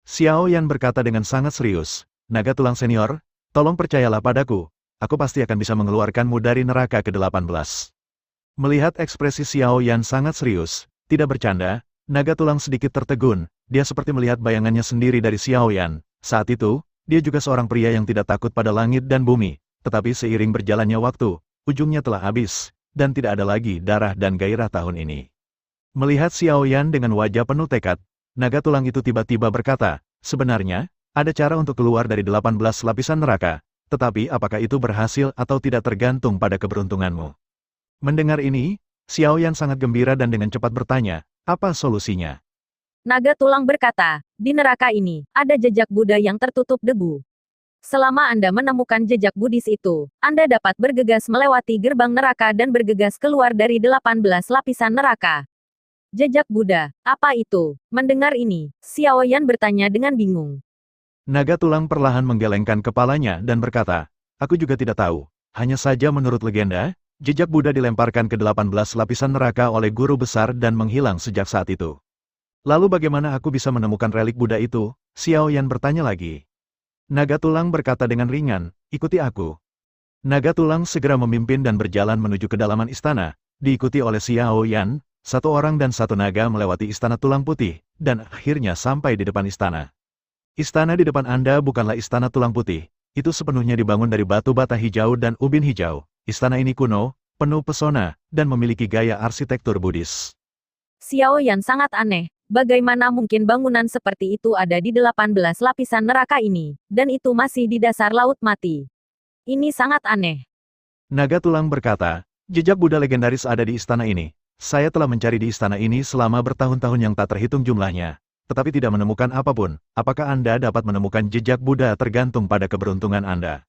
Xiaoyan berkata dengan sangat serius, "Naga tulang senior, tolong percayalah padaku, aku pasti akan bisa mengeluarkanmu dari neraka ke-18. Melihat ekspresi Xiaoyan sangat serius, tidak bercanda, naga tulang sedikit tertegun, dia seperti melihat bayangannya sendiri dari Xiaoyan. Saat itu, dia juga seorang pria yang tidak takut pada langit dan bumi, tetapi seiring berjalannya waktu, ujungnya telah habis, dan tidak ada lagi darah dan gairah tahun ini. Melihat Xiaoyan dengan wajah penuh tekad, naga tulang itu tiba-tiba berkata, "Sebenarnya, ada cara untuk keluar dari 18 lapisan neraka, tetapi apakah itu berhasil atau tidak tergantung pada keberuntunganmu." Mendengar ini, Xiaoyan sangat gembira dan dengan cepat bertanya, "Apa solusinya?" Naga tulang berkata, "Di neraka ini, ada jejak Buddha yang tertutup debu. Selama Anda menemukan jejak Buddhis itu, Anda dapat bergegas melewati gerbang neraka dan bergegas keluar dari 18 lapisan neraka." Jejak Buddha, apa itu? Mendengar ini, Xiaoyan bertanya dengan bingung. Naga tulang perlahan menggelengkan kepalanya dan berkata, "Aku juga tidak tahu. Hanya saja menurut legenda, jejak Buddha dilemparkan ke 18 lapisan neraka oleh guru besar dan menghilang sejak saat itu." "Lalu bagaimana aku bisa menemukan relik Buddha itu?" Xiaoyan bertanya lagi. Naga tulang berkata dengan ringan, "Ikuti aku." Naga tulang segera memimpin dan berjalan menuju kedalaman istana, diikuti oleh Xiaoyan, satu orang dan satu naga melewati istana tulang putih, dan akhirnya sampai di depan istana. Istana di depan Anda bukanlah istana tulang putih, itu sepenuhnya dibangun dari batu bata hijau dan ubin hijau. Istana ini kuno, penuh pesona, dan memiliki gaya arsitektur Buddhis. Xiaoyan sangat aneh, bagaimana mungkin bangunan seperti itu ada di 18 lapisan neraka ini, dan itu masih di dasar Laut Mati. Ini sangat aneh. Naga tulang berkata, "Jejak Buddha legendaris ada di istana ini. Saya telah mencari di istana ini selama bertahun-tahun yang tak terhitung jumlahnya, tetapi tidak menemukan apapun. Apakah Anda dapat menemukan jejak Buddha tergantung pada keberuntungan Anda?"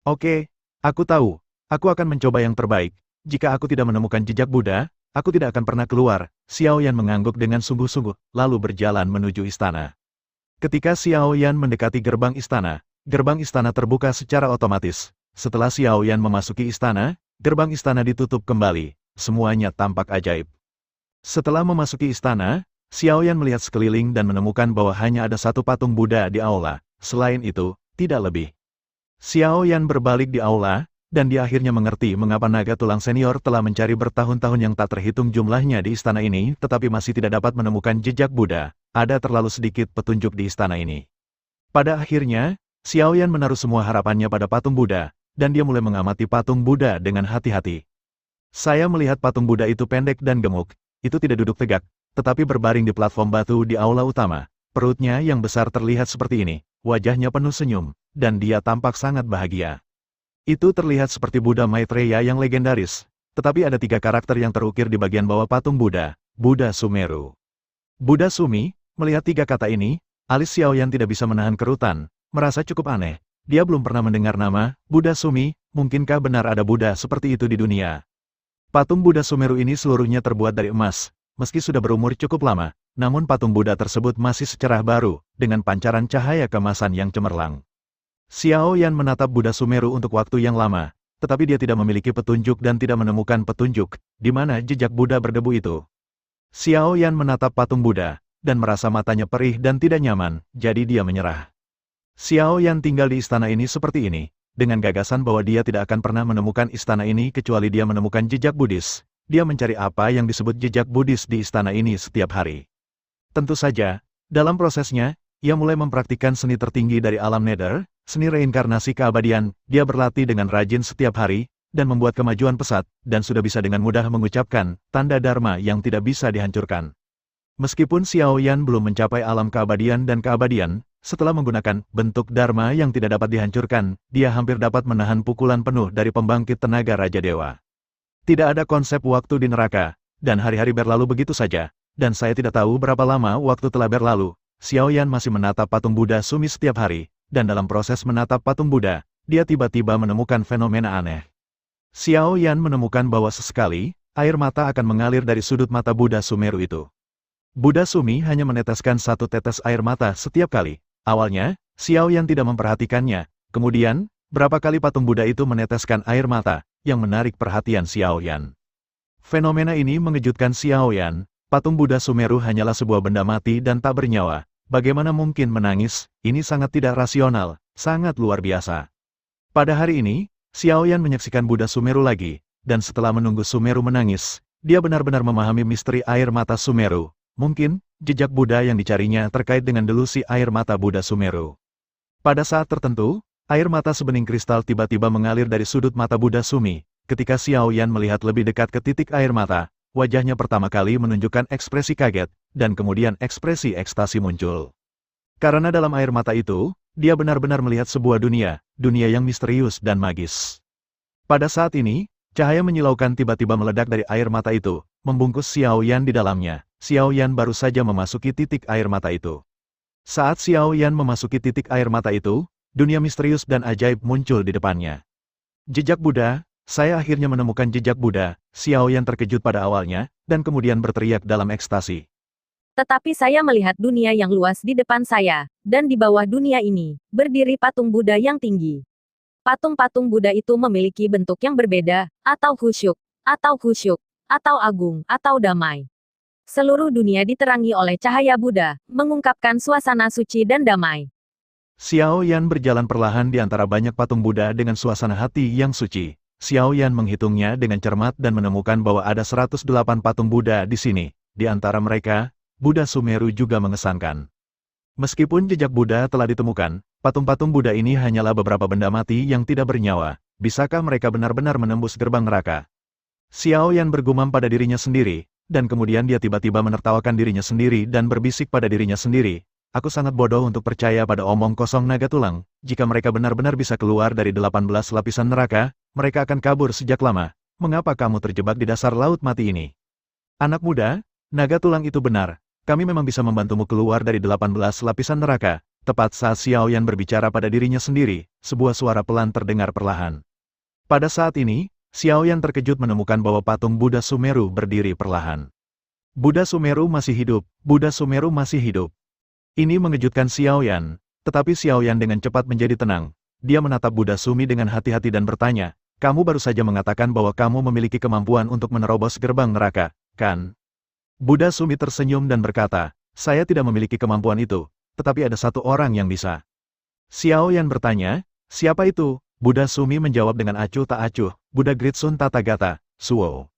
"Oke, aku tahu. Aku akan mencoba yang terbaik. Jika aku tidak menemukan jejak Buddha, aku tidak akan pernah keluar." Xiaoyan mengangguk dengan sungguh-sungguh, lalu berjalan menuju istana. Ketika Xiaoyan mendekati gerbang istana terbuka secara otomatis. Setelah Xiaoyan memasuki istana, gerbang istana ditutup kembali. Semuanya tampak ajaib. Setelah memasuki istana, Xiaoyan melihat sekeliling dan menemukan bahwa hanya ada satu patung Buddha di aula. Selain itu, tidak lebih. Xiaoyan berbalik di aula, dan dia akhirnya mengerti mengapa naga tulang senior telah mencari bertahun-tahun yang tak terhitung jumlahnya di istana ini, tetapi masih tidak dapat menemukan jejak Buddha. Ada terlalu sedikit petunjuk di istana ini. Pada akhirnya, Xiaoyan menaruh semua harapannya pada patung Buddha, dan dia mulai mengamati patung Buddha dengan hati-hati. Saya melihat patung Buddha itu pendek dan gemuk, itu tidak duduk tegak, tetapi berbaring di platform batu di aula utama. Perutnya yang besar terlihat seperti ini, wajahnya penuh senyum, dan dia tampak sangat bahagia. Itu terlihat seperti Buddha Maitreya yang legendaris, tetapi ada 3 karakter yang terukir di bagian bawah patung Buddha, Buddha Sumeru. Buddha Sumi, melihat 3 kata ini, alis Xiaoyan tidak bisa menahan kerutan, merasa cukup aneh. Dia belum pernah mendengar nama, Buddha Sumi, mungkinkah benar ada Buddha seperti itu di dunia? Patung Buddha Sumeru ini seluruhnya terbuat dari emas, meski sudah berumur cukup lama, namun patung Buddha tersebut masih secerah baru, dengan pancaran cahaya keemasan yang cemerlang. Xiaoyan menatap Buddha Sumeru untuk waktu yang lama, tetapi dia tidak memiliki petunjuk dan tidak menemukan petunjuk, di mana jejak Buddha berdebu itu. Xiaoyan menatap patung Buddha, dan merasa matanya perih dan tidak nyaman, jadi dia menyerah. Xiaoyan tinggal di istana ini seperti ini, dengan gagasan bahwa dia tidak akan pernah menemukan istana ini kecuali dia menemukan jejak Buddhis. Dia mencari apa yang disebut jejak Buddhis di istana ini setiap hari. Tentu saja, dalam prosesnya, ia mulai mempraktikkan seni tertinggi dari alam Nether, seni reinkarnasi keabadian. Dia berlatih dengan rajin setiap hari, dan membuat kemajuan pesat, dan sudah bisa dengan mudah mengucapkan tanda Dharma yang tidak bisa dihancurkan. Meskipun Xiaoyan belum mencapai alam keabadian dan keabadian, setelah menggunakan bentuk Dharma yang tidak dapat dihancurkan, dia hampir dapat menahan pukulan penuh dari pembangkit tenaga Raja Dewa. Tidak ada konsep waktu di neraka, dan hari-hari berlalu begitu saja, dan saya tidak tahu berapa lama waktu telah berlalu. Xiao Yan masih menatap patung Buddha Sumi setiap hari, dan dalam proses menatap patung Buddha, dia tiba-tiba menemukan fenomena aneh. Xiao Yan menemukan bahwa sesekali, air mata akan mengalir dari sudut mata Buddha Sumeru itu. Buddha Sumi hanya meneteskan satu tetes air mata setiap kali. Awalnya, Xiao Yan tidak memperhatikannya. Kemudian, berapa kali patung Buddha itu meneteskan air mata, yang menarik perhatian Xiao Yan. Fenomena ini mengejutkan Xiao Yan. Patung Buddha Sumeru hanyalah sebuah benda mati dan tak bernyawa. Bagaimana mungkin menangis? Ini sangat tidak rasional, sangat luar biasa. Pada hari ini, Xiao Yan menyaksikan Buddha Sumeru lagi, dan setelah menunggu Sumeru menangis, dia benar-benar memahami misteri air mata Sumeru. Mungkin, jejak Buddha yang dicarinya terkait dengan delusi air mata Buddha Sumeru. Pada saat tertentu, air mata sebening kristal tiba-tiba mengalir dari sudut mata Buddha Sumi. Ketika Xiao Yan melihat lebih dekat ke titik air mata, wajahnya pertama kali menunjukkan ekspresi kaget, dan kemudian ekspresi ekstasi muncul. Karena dalam air mata itu, dia benar-benar melihat sebuah dunia yang misterius dan magis. Pada saat ini, cahaya menyilaukan tiba-tiba meledak dari air mata itu, membungkus Xiao Yan di dalamnya. Xiao Yan baru saja memasuki titik air mata itu. Saat Xiao Yan memasuki titik air mata itu, dunia misterius dan ajaib muncul di depannya. Jejak Buddha, saya akhirnya menemukan jejak Buddha. Xiao Yan terkejut pada awalnya, dan kemudian berteriak dalam ekstasi. Tetapi saya melihat dunia yang luas di depan saya, dan di bawah dunia ini, berdiri patung Buddha yang tinggi. Patung-patung Buddha itu memiliki bentuk yang berbeda, atau khusyuk, atau agung, atau damai. Seluruh dunia diterangi oleh cahaya Buddha, mengungkapkan suasana suci dan damai. Xiao Yan berjalan perlahan di antara banyak patung Buddha dengan suasana hati yang suci. Xiao Yan menghitungnya dengan cermat dan menemukan bahwa ada 108 patung Buddha di sini. Di antara mereka, Buddha Sumeru juga mengesankan. Meskipun jejak Buddha telah ditemukan, patung-patung Buddha ini hanyalah beberapa benda mati yang tidak bernyawa. Bisakah mereka benar-benar menembus gerbang neraka? Xiao Yan bergumam pada dirinya sendiri, dan kemudian dia tiba-tiba menertawakan dirinya sendiri dan berbisik pada dirinya sendiri. Aku sangat bodoh untuk percaya pada omong kosong naga tulang. Jika mereka benar-benar bisa keluar dari 18 lapisan neraka, mereka akan kabur sejak lama. Mengapa kamu terjebak di dasar laut mati ini? Anak muda, naga tulang itu benar. Kami memang bisa membantumu keluar dari 18 lapisan neraka. Tepat saat Xiao Yan berbicara pada dirinya sendiri, sebuah suara pelan terdengar perlahan. Pada saat ini, Xiao Yan terkejut menemukan bahwa patung Buddha Sumeru berdiri perlahan. Buddha Sumeru masih hidup, Buddha Sumeru masih hidup. Ini mengejutkan Xiao Yan, tetapi Xiao Yan dengan cepat menjadi tenang. Dia menatap Buddha Sumi dengan hati-hati dan bertanya, kamu baru saja mengatakan bahwa kamu memiliki kemampuan untuk menerobos gerbang neraka, kan? Buddha Sumi tersenyum dan berkata, saya tidak memiliki kemampuan itu, tetapi ada satu orang yang bisa. Xiao Yan bertanya, siapa itu? Buddha Sumi menjawab dengan acuh tak acuh, Buddha Gritsun Tathagata, Suo.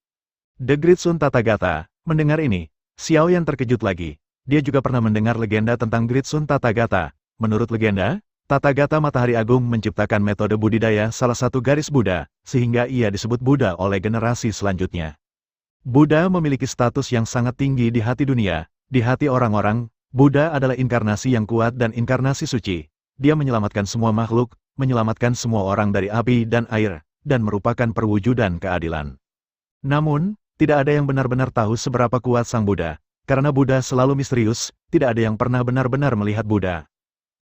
The Gritsun Tathagata. Mendengar ini, Xiao Yan terkejut lagi. Dia juga pernah mendengar legenda tentang Gritsun Tathagata. Menurut legenda, Tathagata Matahari Agung menciptakan metode budidaya salah satu garis Buddha, sehingga ia disebut Buddha oleh generasi selanjutnya. Buddha memiliki status yang sangat tinggi di hati dunia. Di hati orang-orang, Buddha adalah inkarnasi yang kuat dan inkarnasi suci. Dia menyelamatkan semua makhluk, menyelamatkan semua orang dari api dan air, dan merupakan perwujudan keadilan. Namun, tidak ada yang benar-benar tahu seberapa kuat Sang Buddha. Karena Buddha selalu misterius, tidak ada yang pernah benar-benar melihat Buddha.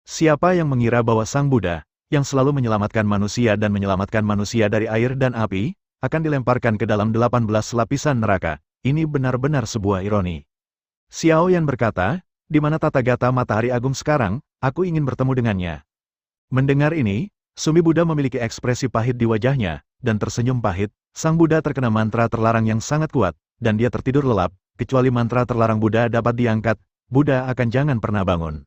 Siapa yang mengira bahwa Sang Buddha, yang selalu menyelamatkan manusia dan menyelamatkan manusia dari air dan api, akan dilemparkan ke dalam 18 lapisan neraka? Ini benar-benar sebuah ironi. Xiao Yan berkata, di mana Tathagata Matahari Agung sekarang? Aku ingin bertemu dengannya. Mendengar ini, Sumi Buddha memiliki ekspresi pahit di wajahnya, dan tersenyum pahit. Sang Buddha terkena mantra terlarang yang sangat kuat, dan dia tertidur lelap. Kecuali mantra terlarang Buddha dapat diangkat, Buddha akan jangan pernah bangun.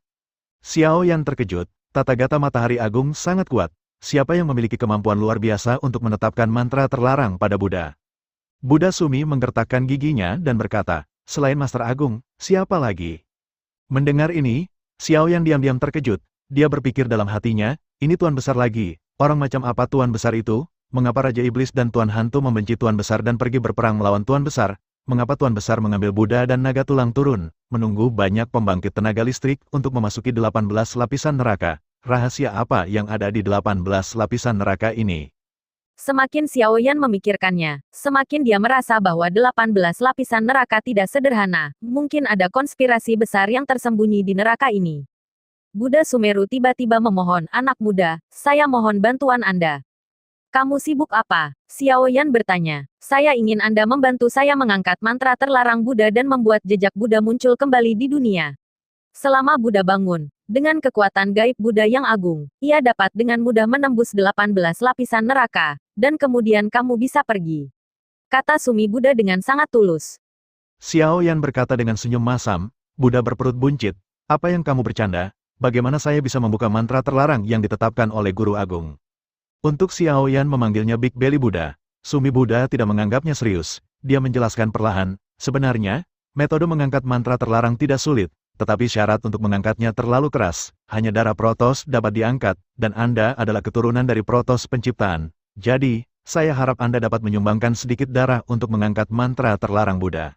Xiao Yan terkejut, Tathagata Matahari Agung sangat kuat. Siapa yang memiliki kemampuan luar biasa untuk menetapkan mantra terlarang pada Buddha? Buddha Sumi menggertakkan giginya dan berkata, selain Master Agung, siapa lagi? Mendengar ini, Xiao Yan diam-diam terkejut. Dia berpikir dalam hatinya, ini Tuan Besar lagi. Orang macam apa Tuan Besar itu? Mengapa Raja Iblis dan Tuan Hantu membenci Tuan Besar dan pergi berperang melawan Tuan Besar? mengapa Tuan Besar mengambil Buddha dan naga tulang turun, menunggu banyak pembangkit tenaga listrik untuk memasuki 18 lapisan neraka? Rahasia apa yang ada di 18 lapisan neraka ini? Semakin Xiaoyan memikirkannya, semakin dia merasa bahwa 18 lapisan neraka tidak sederhana. Mungkin ada konspirasi besar yang tersembunyi di neraka ini. Buddha Sumeru tiba-tiba memohon, anak muda, saya mohon bantuan Anda. Kamu sibuk apa? Xiaoyan bertanya. Saya ingin Anda membantu saya mengangkat mantra terlarang Buddha dan membuat jejak Buddha muncul kembali di dunia. Selama Buddha bangun, dengan kekuatan gaib Buddha yang agung, ia dapat dengan mudah menembus 18 lapisan neraka, dan kemudian kamu bisa pergi. Kata Sumi Buddha dengan sangat tulus. Xiaoyan berkata dengan senyum masam, Buddha berperut buncit, apa yang kamu bercanda? Bagaimana saya bisa membuka mantra terlarang yang ditetapkan oleh Guru Agung? Untuk Xiaoyan memanggilnya Big Belly Buddha, Sumi Buddha tidak menganggapnya serius. Dia menjelaskan perlahan, sebenarnya, metode mengangkat mantra terlarang tidak sulit, tetapi syarat untuk mengangkatnya terlalu keras. Hanya darah Protos dapat diangkat, dan Anda adalah keturunan dari Protos penciptaan. Jadi, saya harap Anda dapat menyumbangkan sedikit darah untuk mengangkat mantra terlarang Buddha.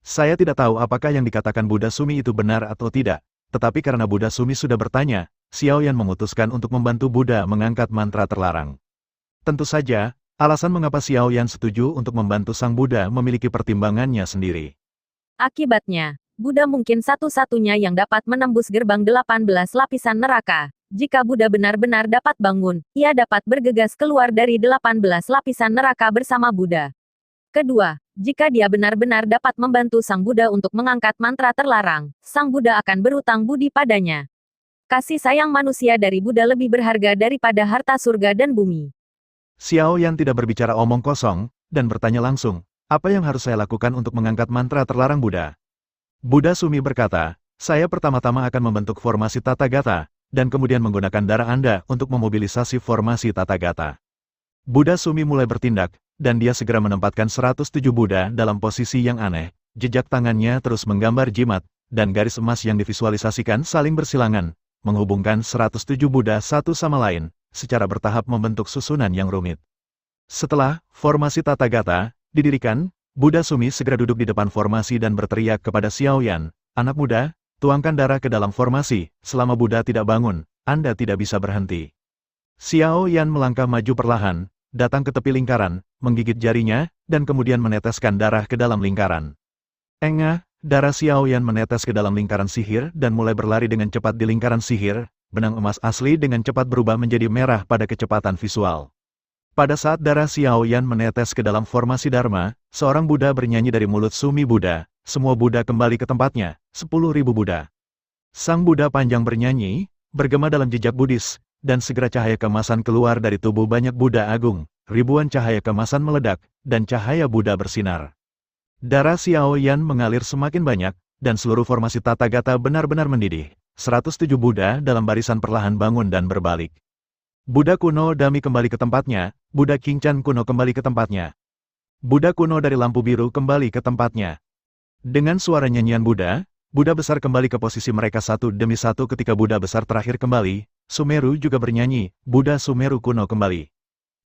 Saya tidak tahu apakah yang dikatakan Buddha Sumi itu benar atau tidak, tetapi karena Buddha Sumi sudah bertanya, Xiaoyan memutuskan untuk membantu Buddha mengangkat mantra terlarang. Tentu saja, alasan mengapa Xiaoyan setuju untuk membantu Sang Buddha memiliki pertimbangannya sendiri. Akibatnya, Buddha mungkin satu-satunya yang dapat menembus gerbang 18 lapisan neraka. Jika Buddha benar-benar dapat bangun, ia dapat bergegas keluar dari 18 lapisan neraka bersama Buddha. Kedua, jika dia benar-benar dapat membantu Sang Buddha untuk mengangkat mantra terlarang, Sang Buddha akan berutang budi padanya. Kasih sayang manusia dari Buddha lebih berharga daripada harta surga dan bumi. Xiaoyan tidak berbicara omong kosong, dan bertanya langsung, apa yang harus saya lakukan untuk mengangkat mantra terlarang Buddha? Buddha Sumi berkata, saya pertama-tama akan membentuk formasi Tathagata, dan kemudian menggunakan darah Anda untuk memobilisasi formasi Tathagata. Buddha Sumi mulai bertindak, dan dia segera menempatkan 107 Buddha dalam posisi yang aneh. Jejak tangannya terus menggambar jimat, dan garis emas yang divisualisasikan saling bersilangan, menghubungkan 107 Buddha satu sama lain, secara bertahap membentuk susunan yang rumit. Setelah formasi Tathagata didirikan, Buddha Sumi segera duduk di depan formasi dan berteriak kepada Xiaoyan, anak muda, tuangkan darah ke dalam formasi, selama Buddha tidak bangun, Anda tidak bisa berhenti. Xiaoyan melangkah maju perlahan, datang ke tepi lingkaran, menggigit jarinya, dan kemudian meneteskan darah ke dalam lingkaran. Engah, darah Xiaoyan menetes ke dalam lingkaran sihir dan mulai berlari dengan cepat di lingkaran sihir, benang emas asli dengan cepat berubah menjadi merah pada kecepatan visual. Pada saat darah Xiaoyan menetes ke dalam formasi Dharma, seorang Buddha bernyanyi dari mulut Sumi Buddha, semua Buddha kembali ke tempatnya, 10.000 Buddha. Sang Buddha panjang bernyanyi, bergema dalam jejak Buddhis, dan segera cahaya keemasan keluar dari tubuh banyak Buddha agung, ribuan cahaya keemasan meledak, dan cahaya Buddha bersinar. Darah Xiaoyan mengalir semakin banyak, dan seluruh formasi Tathagata benar-benar mendidih. 107 Buddha dalam barisan perlahan bangun dan berbalik. Buddha kuno Dami kembali ke tempatnya, Buddha Qingcan kuno kembali ke tempatnya. Buddha kuno dari lampu biru kembali ke tempatnya. Dengan suara nyanyian Buddha, Buddha besar kembali ke posisi mereka satu demi satu ketika Buddha besar terakhir kembali, Sumeru juga bernyanyi, Buddha Sumeru kuno kembali.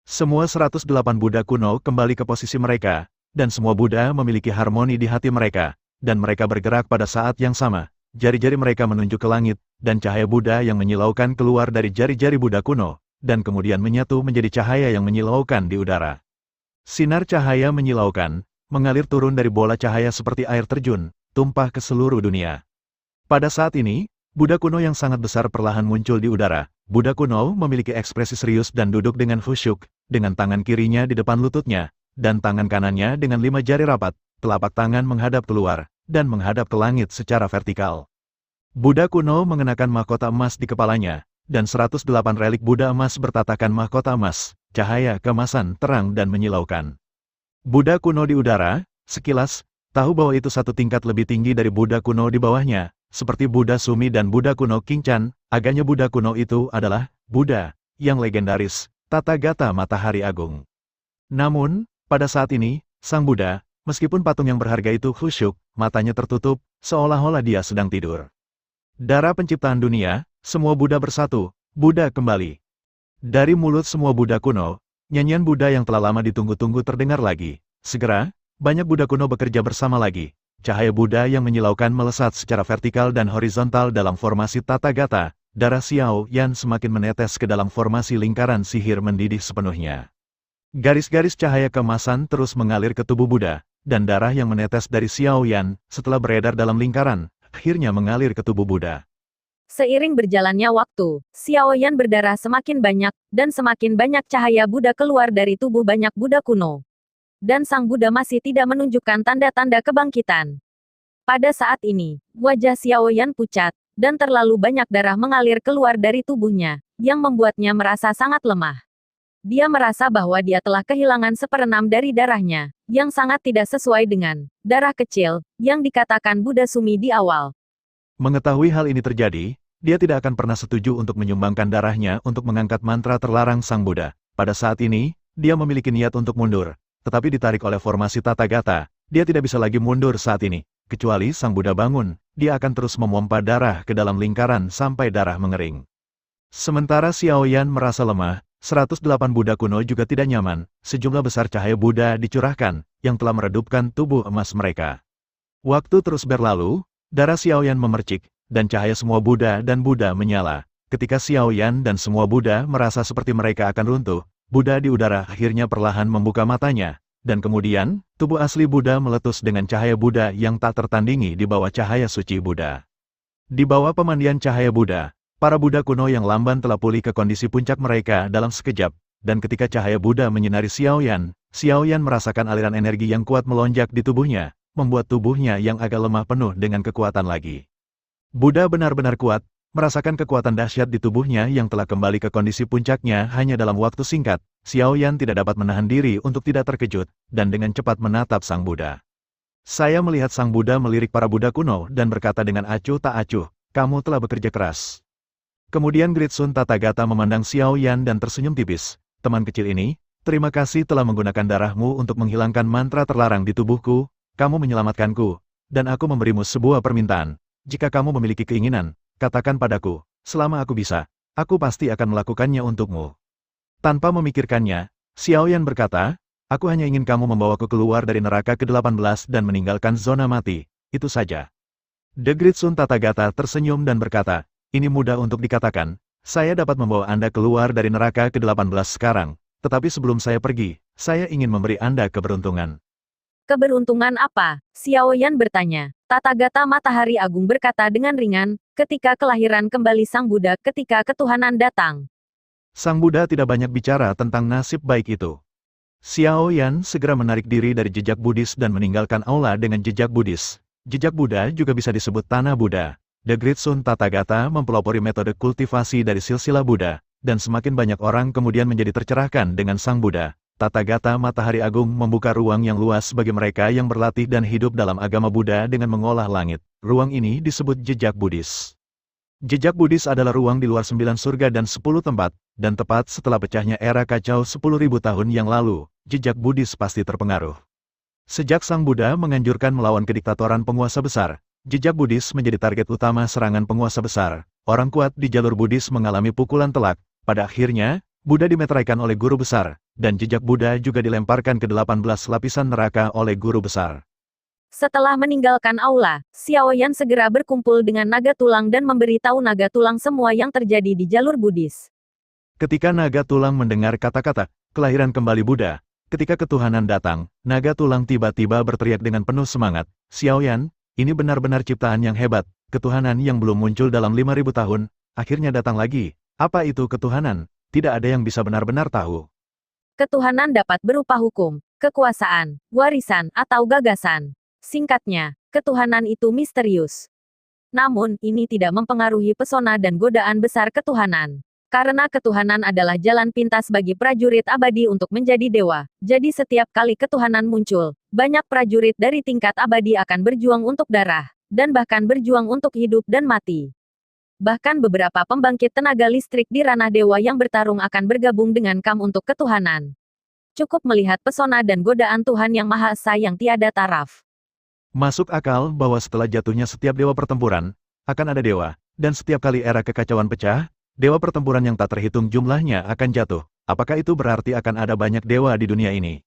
Semua 108 Buddha kuno kembali ke posisi mereka, dan semua Buddha memiliki harmoni di hati mereka, dan mereka bergerak pada saat yang sama. Jari-jari mereka menunjuk ke langit, dan cahaya Buddha yang menyilaukan keluar dari jari-jari Buddha kuno, dan kemudian menyatu menjadi cahaya yang menyilaukan di udara. Sinar cahaya menyilaukan, mengalir turun dari bola cahaya seperti air terjun, tumpah ke seluruh dunia. Pada saat ini, Buddha kuno yang sangat besar perlahan muncul di udara. Buddha kuno memiliki ekspresi serius dan duduk dengan khusyuk, dengan tangan kirinya di depan lututnya, dan tangan kanannya dengan 5 jari rapat, telapak tangan menghadap keluar, dan menghadap ke langit secara vertikal. Buddha kuno mengenakan mahkota emas di kepalanya, dan 108 relik Buddha emas bertatakan mahkota emas, cahaya keemasan terang dan menyilaukan. Buddha kuno di udara, sekilas, tahu bahwa itu satu tingkat lebih tinggi dari Buddha kuno di bawahnya, seperti Buddha Sumi dan Buddha kuno Qingcan, agaknya Buddha kuno itu adalah Buddha yang legendaris, Tathagata Matahari Agung. Namun, pada saat ini, Sang Buddha, meskipun patung yang berharga itu khusyuk, matanya tertutup, seolah-olah dia sedang tidur. Darah penciptaan dunia, semua Buddha bersatu, Buddha kembali. Dari mulut semua Buddha kuno, nyanyian Buddha yang telah lama ditunggu-tunggu terdengar lagi. Segera, banyak Buddha kuno bekerja bersama lagi. Cahaya Buddha yang menyilaukan melesat secara vertikal dan horizontal dalam formasi Tathagata. Darah Xiao Yan semakin menetes ke dalam formasi lingkaran sihir mendidih sepenuhnya. Garis-garis cahaya keemasan terus mengalir ke tubuh Buddha, dan darah yang menetes dari Xiao Yan, setelah beredar dalam lingkaran, akhirnya mengalir ke tubuh Buddha. Seiring berjalannya waktu, Xiao Yan berdarah semakin banyak, dan semakin banyak cahaya Buddha keluar dari tubuh banyak Buddha kuno. Dan Sang Buddha masih tidak menunjukkan tanda-tanda kebangkitan. Pada saat ini, wajah Xiao Yan pucat, dan terlalu banyak darah mengalir keluar dari tubuhnya, yang membuatnya merasa sangat lemah. Dia merasa bahwa dia telah kehilangan seperenam dari darahnya, yang sangat tidak sesuai dengan darah kecil, yang dikatakan Buddha Sumi di awal. Mengetahui hal ini terjadi, dia tidak akan pernah setuju untuk menyumbangkan darahnya untuk mengangkat mantra terlarang Sang Buddha. Pada saat ini, dia memiliki niat untuk mundur, tetapi ditarik oleh formasi Tathagata, dia tidak bisa lagi mundur saat ini. Kecuali Sang Buddha bangun, dia akan terus memompa darah ke dalam lingkaran sampai darah mengering. Sementara Xiao Yan merasa lemah, 108 Buddha kuno juga tidak nyaman, sejumlah besar cahaya Buddha dicurahkan, yang telah meredupkan tubuh emas mereka. Waktu terus berlalu, darah Xiao Yan memercik, dan cahaya semua Buddha dan Buddha menyala. Ketika Xiao Yan dan semua Buddha merasa seperti mereka akan runtuh, Buddha di udara akhirnya perlahan membuka matanya. Dan kemudian, tubuh asli Buddha meletus dengan cahaya Buddha yang tak tertandingi di bawah cahaya suci Buddha. Di bawah pemandian cahaya Buddha, para Buddha kuno yang lamban telah pulih ke kondisi puncak mereka dalam sekejap, dan ketika cahaya Buddha menyinari Xiao Yan merasakan aliran energi yang kuat melonjak di tubuhnya, membuat tubuhnya yang agak lemah penuh dengan kekuatan lagi. Buddha benar-benar kuat, merasakan kekuatan dahsyat di tubuhnya yang telah kembali ke kondisi puncaknya hanya dalam waktu singkat. Xiao Yan tidak dapat menahan diri untuk tidak terkejut, dan dengan cepat menatap Sang Buddha. Saya melihat Sang Buddha melirik para Buddha kuno dan berkata dengan acuh tak acuh, kamu telah bekerja keras. Kemudian Gritsun Tathagata memandang Xiao Yan dan tersenyum tipis. Teman kecil ini, terima kasih telah menggunakan darahmu untuk menghilangkan mantra terlarang di tubuhku, kamu menyelamatkanku, dan aku memberimu sebuah permintaan. Jika kamu memiliki keinginan, katakan padaku, selama aku bisa, aku pasti akan melakukannya untukmu. Tanpa memikirkannya, Xiao Yan berkata, aku hanya ingin kamu membawaku keluar dari neraka ke-18 dan meninggalkan zona mati, itu saja. The Gritsun Tathagata tersenyum dan berkata, ini mudah untuk dikatakan, saya dapat membawa Anda keluar dari neraka ke-18 sekarang, tetapi sebelum saya pergi, saya ingin memberi Anda keberuntungan. Keberuntungan apa? Xiao Yan bertanya. Tathagata Matahari Agung berkata dengan ringan, ketika kelahiran kembali Sang Buddha ketika ketuhanan datang. Sang Buddha tidak banyak bicara tentang nasib baik itu. Xiao Yan segera menarik diri dari jejak Buddhis dan meninggalkan aula dengan jejak Buddhis. Jejak Buddha juga bisa disebut tanah Buddha. The Gritsun Tathagata mempelopori metode kultivasi dari silsilah Buddha, dan semakin banyak orang kemudian menjadi tercerahkan dengan Sang Buddha. Tathagata Matahari Agung membuka ruang yang luas bagi mereka yang berlatih dan hidup dalam agama Buddha dengan mengolah langit. Ruang ini disebut jejak Buddhis. Jejak Buddhis adalah ruang di luar 9 surga dan 10 tempat, dan tepat setelah pecahnya era kacau 10.000 tahun yang lalu, jejak Buddhis pasti terpengaruh. Sejak Sang Buddha menganjurkan melawan kediktatoran penguasa besar, jejak Buddhis menjadi target utama serangan penguasa besar. Orang kuat di jalur Buddhis mengalami pukulan telak. Pada akhirnya, Buddha dimeteraikan oleh guru besar, dan jejak Buddha juga dilemparkan ke 18 lapisan neraka oleh guru besar. Setelah meninggalkan aula, Xiao Yan segera berkumpul dengan naga tulang dan memberitahu naga tulang semua yang terjadi di jalur Buddhis. Ketika naga tulang mendengar kata-kata, kelahiran kembali Buddha, ketika ketuhanan datang, naga tulang tiba-tiba berteriak dengan penuh semangat, Xiao Yan, ini benar-benar ciptaan yang hebat, ketuhanan yang belum muncul dalam 5.000 tahun, akhirnya datang lagi. Apa itu ketuhanan? Tidak ada yang bisa benar-benar tahu. Ketuhanan dapat berupa hukum, kekuasaan, warisan, atau gagasan. Singkatnya, ketuhanan itu misterius. Namun, ini tidak mempengaruhi pesona dan godaan besar ketuhanan. Karena ketuhanan adalah jalan pintas bagi prajurit abadi untuk menjadi dewa. Jadi setiap kali ketuhanan muncul, banyak prajurit dari tingkat abadi akan berjuang untuk darah, dan bahkan berjuang untuk hidup dan mati. Bahkan beberapa pembangkit tenaga listrik di ranah dewa yang bertarung akan bergabung dengan Kam untuk ketuhanan. Cukup melihat pesona dan godaan Tuhan Yang Maha Esa yang tiada taraf. Masuk akal bahwa setelah jatuhnya setiap dewa pertempuran, akan ada dewa, dan setiap kali era kekacauan pecah, dewa pertempuran yang tak terhitung jumlahnya akan jatuh. Apakah itu berarti akan ada banyak dewa di dunia ini?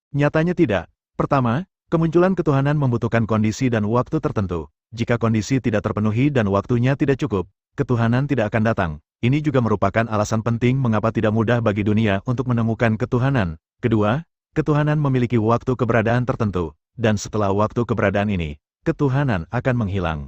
Nyatanya tidak. Pertama, Kemunculan ketuhanan membutuhkan kondisi dan waktu tertentu. Jika kondisi tidak terpenuhi dan waktunya tidak cukup, ketuhanan tidak akan datang. Ini juga merupakan alasan penting mengapa tidak mudah bagi dunia untuk menemukan ketuhanan. Kedua, ketuhanan memiliki waktu keberadaan tertentu, dan setelah waktu keberadaan ini, ketuhanan akan menghilang.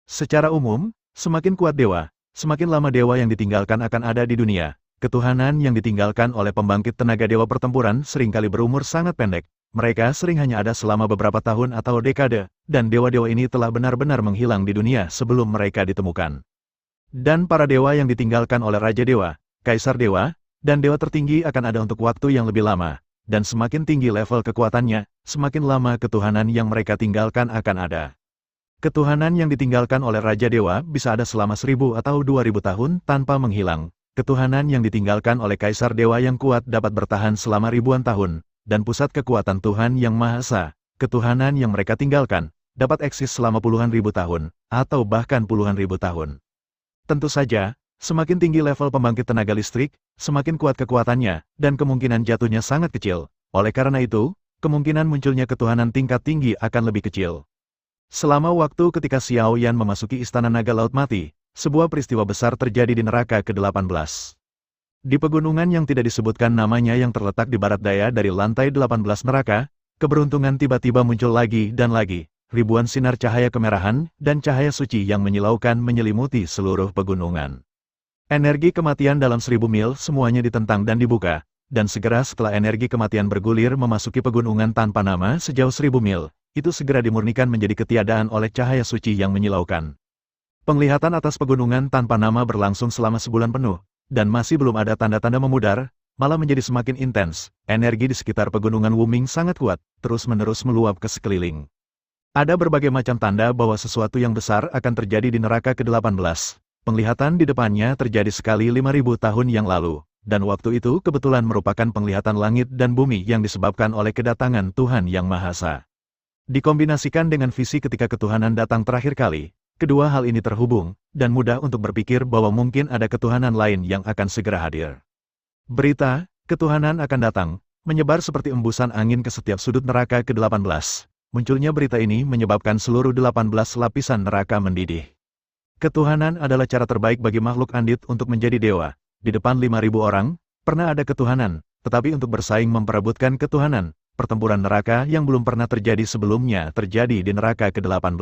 Secara umum, semakin kuat dewa, semakin lama dewa yang ditinggalkan akan ada di dunia. Ketuhanan yang ditinggalkan oleh pembangkit tenaga dewa pertempuran seringkali berumur sangat pendek. Mereka sering hanya ada selama beberapa tahun atau dekade, dan dewa-dewa ini telah benar-benar menghilang di dunia sebelum mereka ditemukan. Dan para dewa yang ditinggalkan oleh Raja Dewa, Kaisar Dewa, dan Dewa tertinggi akan ada untuk waktu yang lebih lama. Dan semakin tinggi level kekuatannya, semakin lama ketuhanan yang mereka tinggalkan akan ada. Ketuhanan yang ditinggalkan oleh Raja Dewa bisa ada selama 1000 atau 2000 tahun tanpa menghilang. Ketuhanan yang ditinggalkan oleh Kaisar Dewa yang kuat dapat bertahan selama ribuan tahun, dan pusat kekuatan Tuhan Yang Maha Esa, ketuhanan yang mereka tinggalkan, dapat eksis selama puluhan ribu tahun, atau bahkan puluhan ribu tahun. Tentu saja, semakin tinggi level pembangkit tenaga listrik, semakin kuat kekuatannya, dan kemungkinan jatuhnya sangat kecil. Oleh karena itu, kemungkinan munculnya ketuhanan tingkat tinggi akan lebih kecil. Selama waktu ketika Xiao Yan memasuki Istana Naga Laut Mati, sebuah peristiwa besar terjadi di neraka ke-18. Di pegunungan yang tidak disebutkan namanya yang terletak di barat daya dari lantai 18 neraka, keberuntungan tiba-tiba muncul lagi dan lagi. Ribuan sinar cahaya kemerahan dan cahaya suci yang menyilaukan menyelimuti seluruh pegunungan. Energi kematian dalam 1000 mil semuanya ditentang dan dibuka, dan segera setelah energi kematian bergulir memasuki pegunungan tanpa nama sejauh 1000 mil, itu segera dimurnikan menjadi ketiadaan oleh cahaya suci yang menyilaukan. Penglihatan atas pegunungan tanpa nama berlangsung selama sebulan penuh, dan masih belum ada tanda-tanda memudar, malah menjadi semakin intens. Energi di sekitar pegunungan Wuming sangat kuat, terus-menerus meluap ke sekeliling. Ada berbagai macam tanda bahwa sesuatu yang besar akan terjadi di neraka ke-18. Penglihatan di depannya terjadi sekali 5000 tahun yang lalu, dan waktu itu kebetulan merupakan penglihatan langit dan bumi yang disebabkan oleh kedatangan Tuhan Yang Maha Esa. Dikombinasikan dengan visi ketika ketuhanan datang terakhir kali, kedua hal ini terhubung, dan mudah untuk berpikir bahwa mungkin ada ketuhanan lain yang akan segera hadir. Berita, ketuhanan akan datang, menyebar seperti embusan angin ke setiap sudut neraka ke-18. Munculnya berita ini menyebabkan seluruh 18 lapisan neraka mendidih. Ketuhanan adalah cara terbaik bagi makhluk andit untuk menjadi dewa. Di depan 5000 orang, pernah ada ketuhanan, tetapi untuk bersaing memperebutkan ketuhanan, pertempuran neraka yang belum pernah terjadi sebelumnya terjadi di neraka ke-18.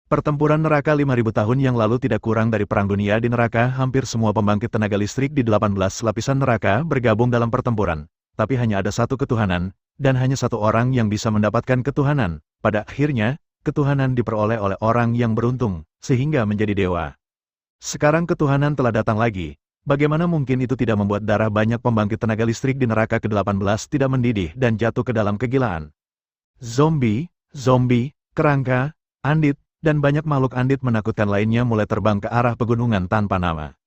Pertempuran neraka 5000 tahun yang lalu tidak kurang dari perang dunia di neraka. Hampir semua pembangkit tenaga listrik di 18 lapisan neraka bergabung dalam pertempuran. Tapi hanya ada satu ketuhanan, dan hanya satu orang yang bisa mendapatkan ketuhanan. Pada akhirnya, ketuhanan diperoleh oleh orang yang beruntung, sehingga menjadi dewa. Sekarang ketuhanan telah datang lagi. Bagaimana mungkin itu tidak membuat darah banyak pembangkit tenaga listrik di neraka ke-18 tidak mendidih dan jatuh ke dalam kegilaan? Zombie, kerangka, andit, dan banyak makhluk andit menakutkan lainnya mulai terbang ke arah pegunungan tanpa nama.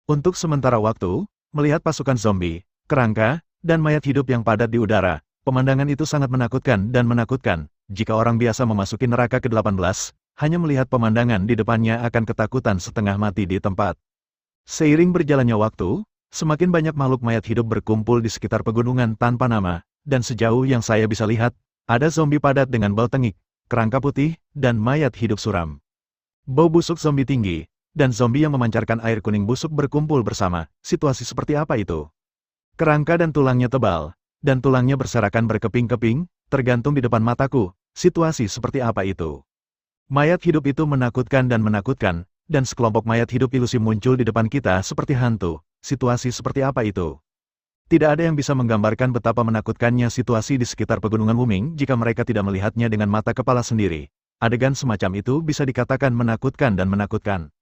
Untuk sementara waktu, melihat pasukan zombie, kerangka, dan mayat hidup yang padat di udara, pemandangan itu sangat menakutkan dan menakutkan. Jika orang biasa memasuki neraka ke-18, hanya melihat pemandangan di depannya akan ketakutan setengah mati di tempat. Seiring berjalannya waktu, semakin banyak makhluk mayat hidup berkumpul di sekitar pegunungan tanpa nama, dan sejauh yang saya bisa lihat, ada zombie padat dengan bau tengik, kerangka putih, dan mayat hidup suram. Bau busuk zombie tinggi, dan zombie yang memancarkan air kuning busuk berkumpul bersama. Situasi seperti apa itu? Kerangka dan tulangnya tebal, dan tulangnya berserakan berkeping-keping, tergantung di depan mataku. Situasi seperti apa itu? Mayat hidup itu menakutkan, dan sekelompok mayat hidup ilusi muncul di depan kita seperti hantu. Situasi seperti apa itu? Tidak ada yang bisa menggambarkan betapa menakutkannya situasi di sekitar pegunungan Wuming jika mereka tidak melihatnya dengan mata kepala sendiri. Adegan semacam itu bisa dikatakan menakutkan dan menakutkan.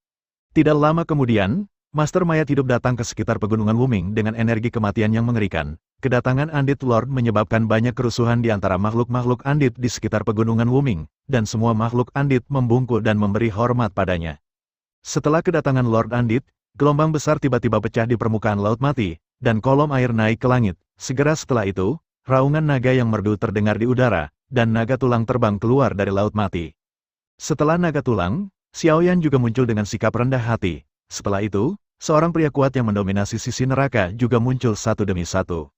Tidak lama kemudian, Master Mayat Hidup datang ke sekitar pegunungan Wuming dengan energi kematian yang mengerikan. Kedatangan Andit Lord menyebabkan banyak kerusuhan di antara makhluk-makhluk Andit di sekitar pegunungan Wuming, dan semua makhluk Andit membungkuk dan memberi hormat padanya. Setelah kedatangan Lord Andit, gelombang besar tiba-tiba pecah di permukaan Laut Mati, dan kolom air naik ke langit. Segera setelah itu, raungan naga yang merdu terdengar di udara, dan naga tulang terbang keluar dari Laut Mati. Setelah naga tulang, Xiao Yan juga muncul dengan sikap rendah hati. Setelah itu, seorang pria kuat yang mendominasi sisi neraka juga muncul satu demi satu.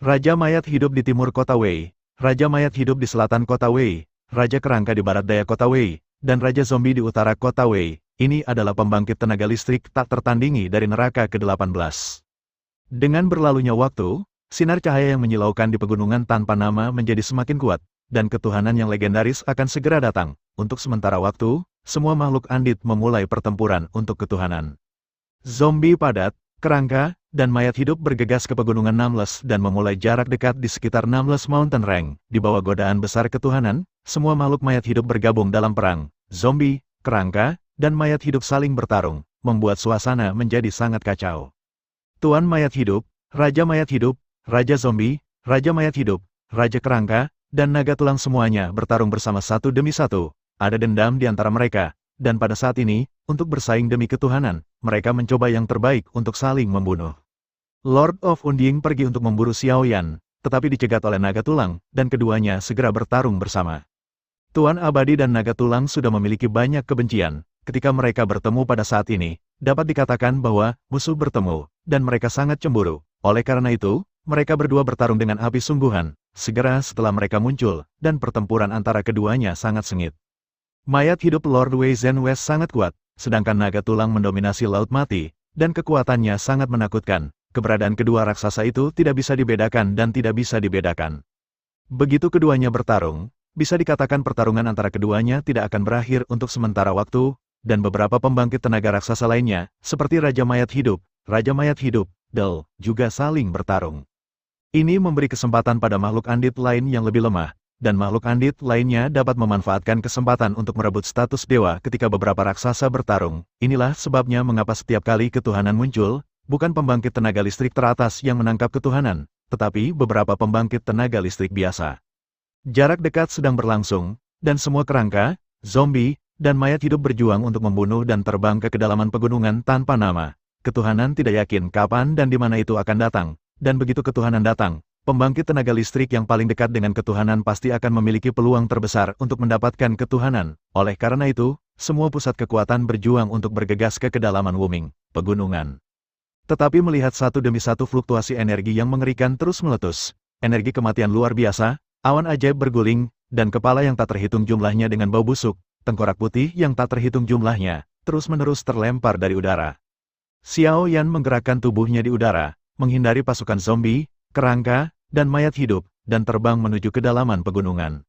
Raja mayat hidup di timur kota Wei, Raja Mayat hidup di selatan kota Wei, Raja Kerangka di barat daya kota Wei, dan Raja Zombie di utara kota Wei. Ini adalah pembangkit tenaga listrik tak tertandingi dari neraka ke-18. Dengan berlalunya waktu, sinar cahaya yang menyilaukan di pegunungan tanpa nama menjadi semakin kuat, dan ketuhanan yang legendaris akan segera datang. Untuk sementara waktu, semua makhluk andit memulai pertempuran untuk ketuhanan. Zombie padat, kerangka, dan mayat hidup bergegas ke pegunungan Nameless dan memulai jarak dekat di sekitar Nameless Mountain Range. Di bawah godaan besar ketuhanan, semua makhluk mayat hidup bergabung dalam perang. Zombie, kerangka, dan mayat hidup saling bertarung, membuat suasana menjadi sangat kacau. Tuan mayat hidup, Raja mayat hidup, Raja zombie, Raja mayat hidup, Raja kerangka, dan naga tulang semuanya bertarung bersama satu demi satu. Ada dendam di antara mereka, dan pada saat ini, untuk bersaing demi ketuhanan, mereka mencoba yang terbaik untuk saling membunuh. Lord of Unding pergi untuk memburu Xiao Yan, tetapi dicegat oleh naga tulang, dan keduanya segera bertarung bersama. Tuan Abadi dan naga tulang sudah memiliki banyak kebencian. Ketika mereka bertemu pada saat ini, dapat dikatakan bahwa musuh bertemu, dan mereka sangat cemburu. Oleh karena itu, mereka berdua bertarung dengan api sungguhan, segera setelah mereka muncul, dan pertempuran antara keduanya sangat sengit. Mayat hidup Lord Wei Zhen West sangat kuat, sedangkan naga tulang mendominasi Laut Mati, dan kekuatannya sangat menakutkan. Keberadaan kedua raksasa itu tidak bisa dibedakan dan tidak bisa dibedakan. Begitu keduanya bertarung, bisa dikatakan pertarungan antara keduanya tidak akan berakhir untuk sementara waktu, dan beberapa pembangkit tenaga raksasa lainnya, seperti Raja Mayat Hidup, Del, juga saling bertarung. Ini memberi kesempatan pada makhluk andit lain yang lebih lemah, dan makhluk andit lainnya dapat memanfaatkan kesempatan untuk merebut status dewa ketika beberapa raksasa bertarung. Inilah sebabnya mengapa setiap kali ketuhanan muncul, bukan pembangkit tenaga listrik teratas yang menangkap ketuhanan, tetapi beberapa pembangkit tenaga listrik biasa. Jarak dekat sedang berlangsung, dan semua kerangka, zombie, dan mayat hidup berjuang untuk membunuh dan terbang ke kedalaman pegunungan tanpa nama. Ketuhanan tidak yakin kapan dan di mana itu akan datang, dan begitu ketuhanan datang, pembangkit tenaga listrik yang paling dekat dengan ketuhanan pasti akan memiliki peluang terbesar untuk mendapatkan ketuhanan. Oleh karena itu, semua pusat kekuatan berjuang untuk bergegas ke kedalaman Wuming, pegunungan. Tetapi melihat satu demi satu fluktuasi energi yang mengerikan terus meletus, energi kematian luar biasa, awan ajaib berguling, dan kepala yang tak terhitung jumlahnya dengan bau busuk, tengkorak putih yang tak terhitung jumlahnya, terus-menerus terlempar dari udara. Xiao Yan menggerakkan tubuhnya di udara, menghindari pasukan zombie, kerangka, dan mayat hidup, dan terbang menuju kedalaman pegunungan.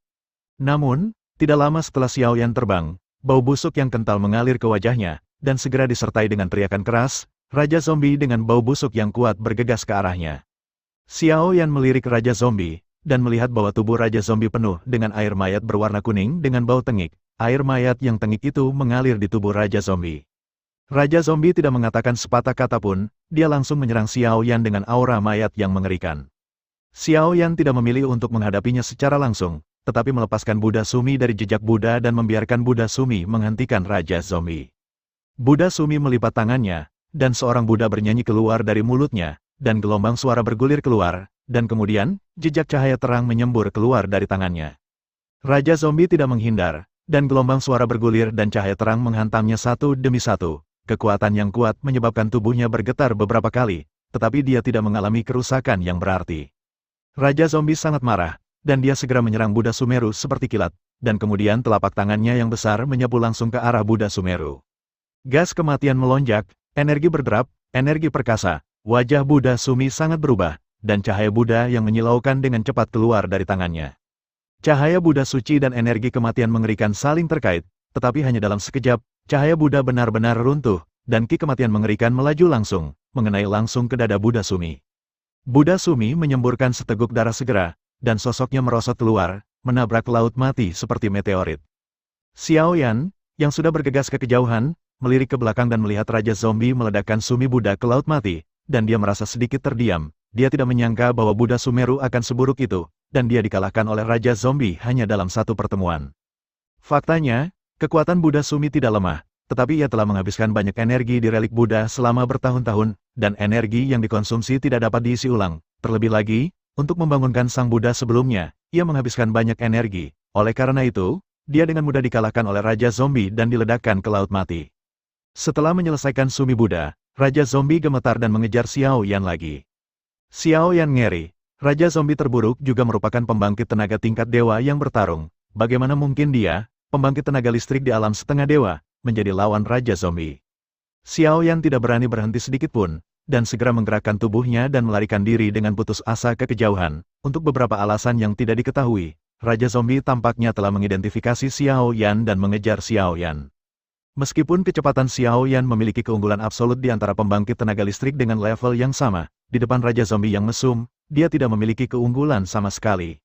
Namun, tidak lama setelah Xiao Yan terbang, bau busuk yang kental mengalir ke wajahnya, dan segera disertai dengan teriakan keras, Raja Zombie dengan bau busuk yang kuat bergegas ke arahnya. Xiao Yan melirik Raja Zombie, dan melihat bahwa tubuh Raja Zombie penuh dengan air mayat berwarna kuning dengan bau tengik. Air mayat yang tengik itu mengalir di tubuh Raja Zombie. Raja Zombie tidak mengatakan sepatah kata pun, dia langsung menyerang Xiao Yan dengan aura mayat yang mengerikan. Xiao Yan tidak memilih untuk menghadapinya secara langsung, tetapi melepaskan Buddha Sumi dari jejak Buddha dan membiarkan Buddha Sumi menghentikan Raja Zombie. Buddha Sumi melipat tangannya, dan seorang Buddha bernyanyi keluar dari mulutnya, dan gelombang suara bergulir keluar, dan kemudian, jejak cahaya terang menyembur keluar dari tangannya. Raja Zombie tidak menghindar, dan gelombang suara bergulir dan cahaya terang menghantamnya satu demi satu. Kekuatan yang kuat menyebabkan tubuhnya bergetar beberapa kali, tetapi dia tidak mengalami kerusakan yang berarti. Raja Zombie sangat marah, dan dia segera menyerang Buddha Sumeru seperti kilat, dan kemudian telapak tangannya yang besar menyapu langsung ke arah Buddha Sumeru. Gas kematian melonjak, energi berderap, energi perkasa, wajah Buddha Sumi sangat berubah, dan cahaya Buddha yang menyilaukan dengan cepat keluar dari tangannya. Cahaya Buddha suci dan energi kematian mengerikan saling terkait, tetapi hanya dalam sekejap, cahaya Buddha benar-benar runtuh, dan ki kematian mengerikan melaju langsung, mengenai langsung ke dada Buddha Sumi. Buddha Sumi menyemburkan seteguk darah segera, dan sosoknya merosot keluar, menabrak Laut Mati seperti meteorit. Xiao Yan, yang sudah bergegas ke kejauhan, melirik ke belakang dan melihat Raja Zombie meledakkan Sumi Buddha ke Laut Mati, dan dia merasa sedikit terdiam. Dia tidak menyangka bahwa Buddha Sumeru akan seburuk itu, dan dia dikalahkan oleh Raja Zombie hanya dalam satu pertemuan. Faktanya, kekuatan Buddha Sumi tidak lemah, tetapi ia telah menghabiskan banyak energi di relik Buddha selama bertahun-tahun, dan energi yang dikonsumsi tidak dapat diisi ulang. Terlebih lagi, untuk membangunkan sang Buddha sebelumnya, ia menghabiskan banyak energi. Oleh karena itu, dia dengan mudah dikalahkan oleh Raja Zombie dan diledakkan ke Laut Mati. Setelah menyelesaikan Sumi Buddha, Raja Zombie gemetar dan mengejar Xiao Yan lagi. Xiao Yan ngeri, Raja Zombie terburuk juga merupakan pembangkit tenaga tingkat dewa yang bertarung. Bagaimana mungkin dia, pembangkit tenaga listrik di alam setengah dewa, menjadi lawan Raja Zombie? Xiao Yan tidak berani berhenti sedikit pun, dan segera menggerakkan tubuhnya dan melarikan diri dengan putus asa ke kejauhan. Untuk beberapa alasan yang tidak diketahui, Raja Zombie tampaknya telah mengidentifikasi Xiao Yan dan mengejar Xiao Yan. Meskipun kecepatan Xiao Yan memiliki keunggulan absolut di antara pembangkit tenaga listrik dengan level yang sama, di depan Raja Zombie yang mesum, dia tidak memiliki keunggulan sama sekali.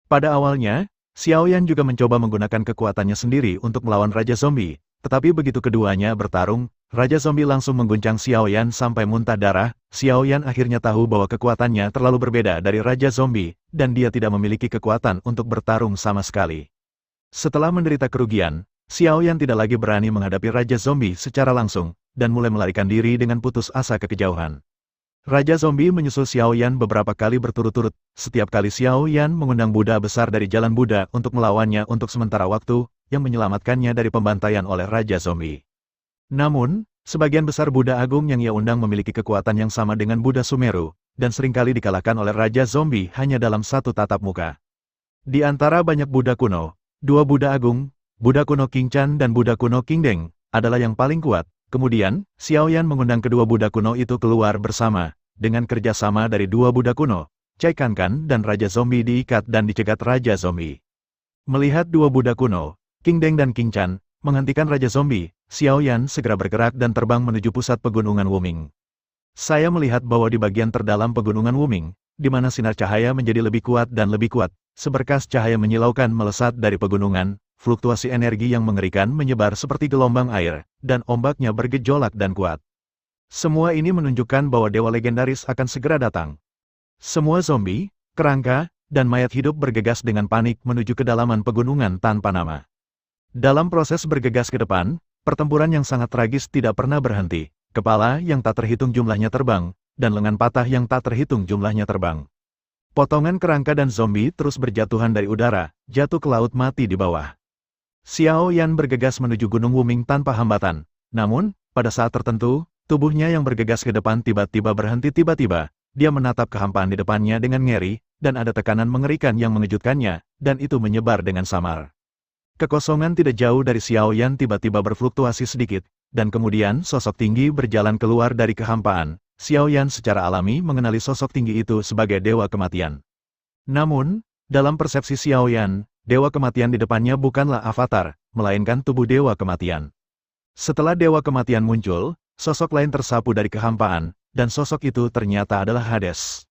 Pada awalnya, Xiao Yan juga mencoba menggunakan kekuatannya sendiri untuk melawan Raja Zombie, tetapi begitu keduanya bertarung, Raja Zombie langsung mengguncang Xiao Yan sampai muntah darah. Xiao Yan akhirnya tahu bahwa kekuatannya terlalu berbeda dari Raja Zombie, dan dia tidak memiliki kekuatan untuk bertarung sama sekali. Setelah menderita kerugian, Xiao Yan tidak lagi berani menghadapi Raja Zombie secara langsung, dan mulai melarikan diri dengan putus asa ke kejauhan. Raja Zombie menyusul Xiao Yan beberapa kali berturut-turut. Setiap kali Xiao Yan mengundang Buddha besar dari Jalan Buddha untuk melawannya untuk sementara waktu, yang menyelamatkannya dari pembantaian oleh Raja Zombie. Namun, sebagian besar Buddha Agung yang ia undang memiliki kekuatan yang sama dengan Buddha Sumeru, dan seringkali dikalahkan oleh Raja Zombie hanya dalam satu tatap muka. Di antara banyak Buddha kuno, dua Buddha Agung, Buddha kuno King Chan dan Buddha kuno King Deng, adalah yang paling kuat. Kemudian, Xiao Yan mengundang kedua Buddha kuno itu keluar bersama, dengan kerjasama dari dua Buddha kuno, Cai Kankan dan Raja Zombie diikat dan dicegat Raja Zombie. Melihat dua Buddha kuno, King Deng dan King Chan, menghentikan Raja Zombie, Xiao Yan segera bergerak dan terbang menuju pusat pegunungan Wuming. Saya melihat bahwa di bagian terdalam pegunungan Wuming, di mana sinar cahaya menjadi lebih kuat dan lebih kuat, seberkas cahaya menyilaukan melesat dari pegunungan, fluktuasi energi yang mengerikan menyebar seperti gelombang air, dan ombaknya bergejolak dan kuat. Semua ini menunjukkan bahwa dewa legendaris akan segera datang. Semua zombie, kerangka, dan mayat hidup bergegas dengan panik menuju kedalaman pegunungan tanpa nama. Dalam proses bergegas ke depan, pertempuran yang sangat tragis tidak pernah berhenti. Kepala yang tak terhitung jumlahnya terbang, dan lengan patah yang tak terhitung jumlahnya terbang. Potongan kerangka dan zombie terus berjatuhan dari udara, jatuh ke laut mati di bawah. Xiao Yan bergegas menuju Gunung Wuming tanpa hambatan. Namun, pada saat tertentu, tubuhnya yang bergegas ke depan tiba-tiba berhenti tiba-tiba. Dia menatap kehampaan di depannya dengan ngeri, dan ada tekanan mengerikan yang mengejutkannya, dan itu menyebar dengan samar. Kekosongan tidak jauh dari Xiao Yan tiba-tiba berfluktuasi sedikit, dan kemudian sosok tinggi berjalan keluar dari kehampaan. Xiao Yan secara alami mengenali sosok tinggi itu sebagai Dewa Kematian. Namun, dalam persepsi Xiao Yan, Dewa Kematian di depannya bukanlah avatar, melainkan tubuh Dewa Kematian. Setelah Dewa Kematian muncul, sosok lain tersapu dari kehampaan, dan sosok itu ternyata adalah Hades.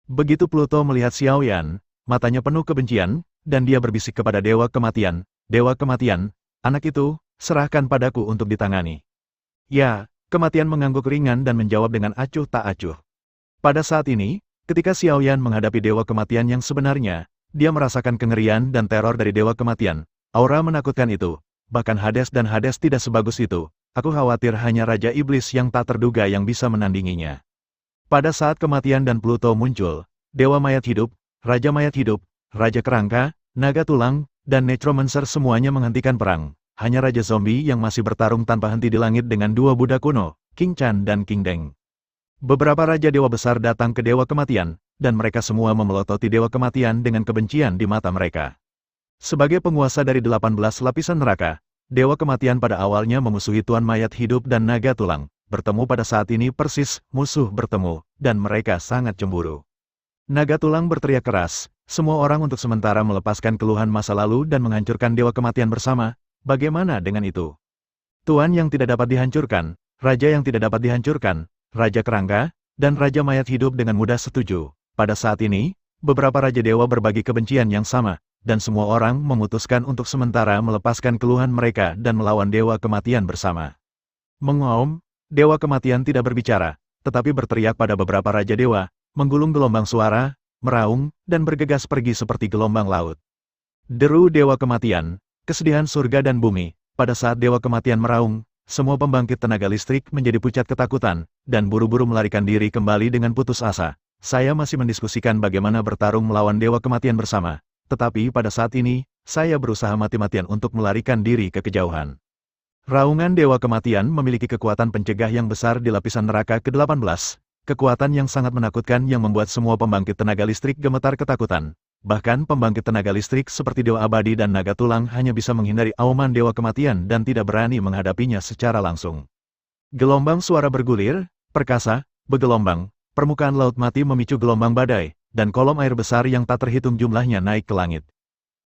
Begitu Pluto melihat Xiao Yan, matanya penuh kebencian, dan dia berbisik kepada Dewa Kematian, "Dewa Kematian, anak itu, serahkan padaku untuk ditangani." Ya, Kematian mengangguk ringan dan menjawab dengan acuh tak acuh. Pada saat ini, ketika Xiao Yan menghadapi Dewa Kematian yang sebenarnya, dia merasakan kengerian dan teror dari Dewa Kematian. Aura menakutkan itu. Bahkan Hades dan Hades tidak sebagus itu. Aku khawatir hanya Raja Iblis yang tak terduga yang bisa menandinginya. Pada saat Kematian dan Pluto muncul, Dewa Mayat Hidup, Raja Mayat Hidup, Raja Kerangka, Naga Tulang, dan Necromancer semuanya menghentikan perang. Hanya Raja Zombie yang masih bertarung tanpa henti di langit dengan dua Buddha kuno, King Chan dan King Deng. Beberapa Raja Dewa besar datang ke Dewa Kematian, dan mereka semua memelototi Dewa Kematian dengan kebencian di mata mereka. Sebagai penguasa dari 18 lapisan neraka, Dewa Kematian pada awalnya memusuhi Tuan Mayat Hidup dan Naga Tulang. Bertemu pada saat ini persis, musuh bertemu, dan mereka sangat cemburu. Naga Tulang berteriak keras, semua orang untuk sementara melepaskan keluhan masa lalu dan menghancurkan Dewa Kematian bersama. Bagaimana dengan itu? Tuan yang tidak dapat dihancurkan, Raja yang tidak dapat dihancurkan, Raja Kerangka, dan Raja Mayat Hidup dengan mudah setuju. Pada saat ini, beberapa Raja Dewa berbagi kebencian yang sama, dan semua orang memutuskan untuk sementara melepaskan keluhan mereka dan melawan Dewa Kematian bersama. Mengaum, Dewa Kematian tidak berbicara, tetapi berteriak pada beberapa Raja Dewa, menggulung gelombang suara, meraung, dan bergegas pergi seperti gelombang laut. Deru Dewa Kematian, kesedihan surga dan bumi. Pada saat Dewa Kematian meraung, semua pembangkit tenaga listrik menjadi pucat ketakutan, dan buru-buru melarikan diri kembali dengan putus asa. Saya masih mendiskusikan bagaimana bertarung melawan Dewa Kematian bersama, tetapi pada saat ini, saya berusaha mati-matian untuk melarikan diri ke kejauhan. Raungan Dewa Kematian memiliki kekuatan pencegah yang besar di lapisan neraka ke-18, kekuatan yang sangat menakutkan yang membuat semua pembangkit tenaga listrik gemetar ketakutan. Bahkan pembangkit tenaga listrik seperti Dewa Abadi dan Naga Tulang hanya bisa menghindari auman Dewa Kematian dan tidak berani menghadapinya secara langsung. Gelombang suara bergulir, perkasa, bergelombang, permukaan laut mati memicu gelombang badai, dan kolom air besar yang tak terhitung jumlahnya naik ke langit.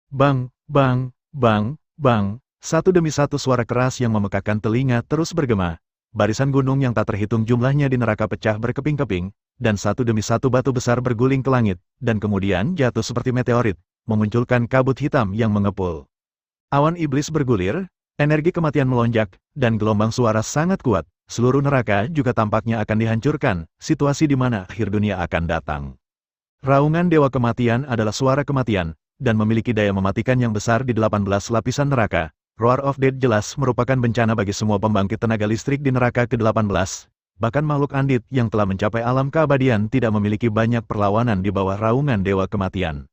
Bang, bang, bang, bang, satu demi satu suara keras yang memekakkan telinga terus bergema. Barisan gunung yang tak terhitung jumlahnya di neraka pecah berkeping-keping, dan satu demi satu batu besar berguling ke langit, dan kemudian jatuh seperti meteorit, memunculkan kabut hitam yang mengepul. Awan iblis bergulir, energi kematian melonjak, dan gelombang suara sangat kuat. Seluruh neraka juga tampaknya akan dihancurkan, situasi di mana akhir dunia akan datang. Raungan Dewa Kematian adalah suara kematian, dan memiliki daya mematikan yang besar di 18 lapisan neraka. Roar of Death jelas merupakan bencana bagi semua pembangkit tenaga listrik di neraka ke-18. Bahkan makhluk andit yang telah mencapai alam keabadian tidak memiliki banyak perlawanan di bawah raungan Dewa Kematian.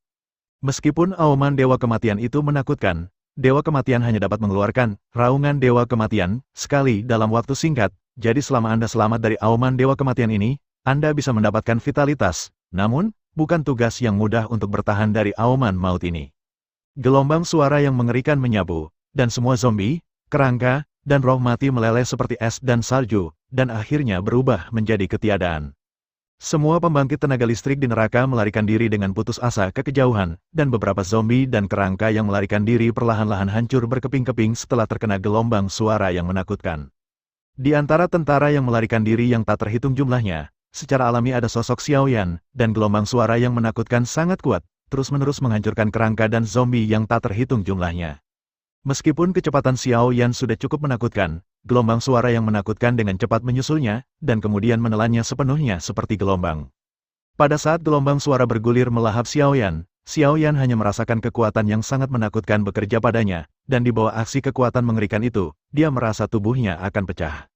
Meskipun auman Dewa Kematian itu menakutkan, Dewa Kematian hanya dapat mengeluarkan raungan Dewa Kematian sekali dalam waktu singkat, jadi selama Anda selamat dari auman Dewa Kematian ini, Anda bisa mendapatkan vitalitas, namun, bukan tugas yang mudah untuk bertahan dari auman maut ini. Gelombang suara yang mengerikan menyapu, dan semua zombie, kerangka, dan roh mati meleleh seperti es dan salju, dan akhirnya berubah menjadi ketiadaan. Semua pembangkit tenaga listrik di neraka melarikan diri dengan putus asa ke kejauhan, dan beberapa zombie dan kerangka yang melarikan diri perlahan-lahan hancur berkeping-keping setelah terkena gelombang suara yang menakutkan. Di antara tentara yang melarikan diri yang tak terhitung jumlahnya, secara alami ada sosok Xiaoyan, dan gelombang suara yang menakutkan sangat kuat, terus-menerus menghancurkan kerangka dan zombie yang tak terhitung jumlahnya. Meskipun kecepatan Xiaoyan sudah cukup menakutkan, gelombang suara yang menakutkan dengan cepat menyusulnya, dan kemudian menelannya sepenuhnya seperti gelombang. Pada saat gelombang suara bergulir melahap Xiaoyan, Xiaoyan hanya merasakan kekuatan yang sangat menakutkan bekerja padanya, dan di bawah aksi kekuatan mengerikan itu, dia merasa tubuhnya akan pecah.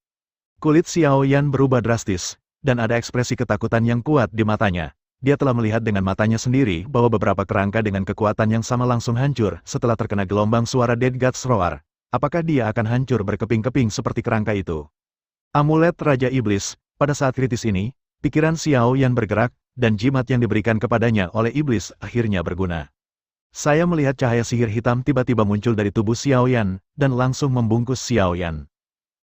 Kulit Xiaoyan berubah drastis, dan ada ekspresi ketakutan yang kuat di matanya. Dia telah melihat dengan matanya sendiri bahwa beberapa kerangka dengan kekuatan yang sama langsung hancur setelah terkena gelombang suara Dead God's Roar. Apakah dia akan hancur berkeping-keping seperti kerangka itu? Amulet Raja Iblis, pada saat kritis ini, pikiran Xiaoyan bergerak, dan jimat yang diberikan kepadanya oleh iblis akhirnya berguna. Saya melihat cahaya sihir hitam tiba-tiba muncul dari tubuh Xiaoyan, dan langsung membungkus Xiaoyan.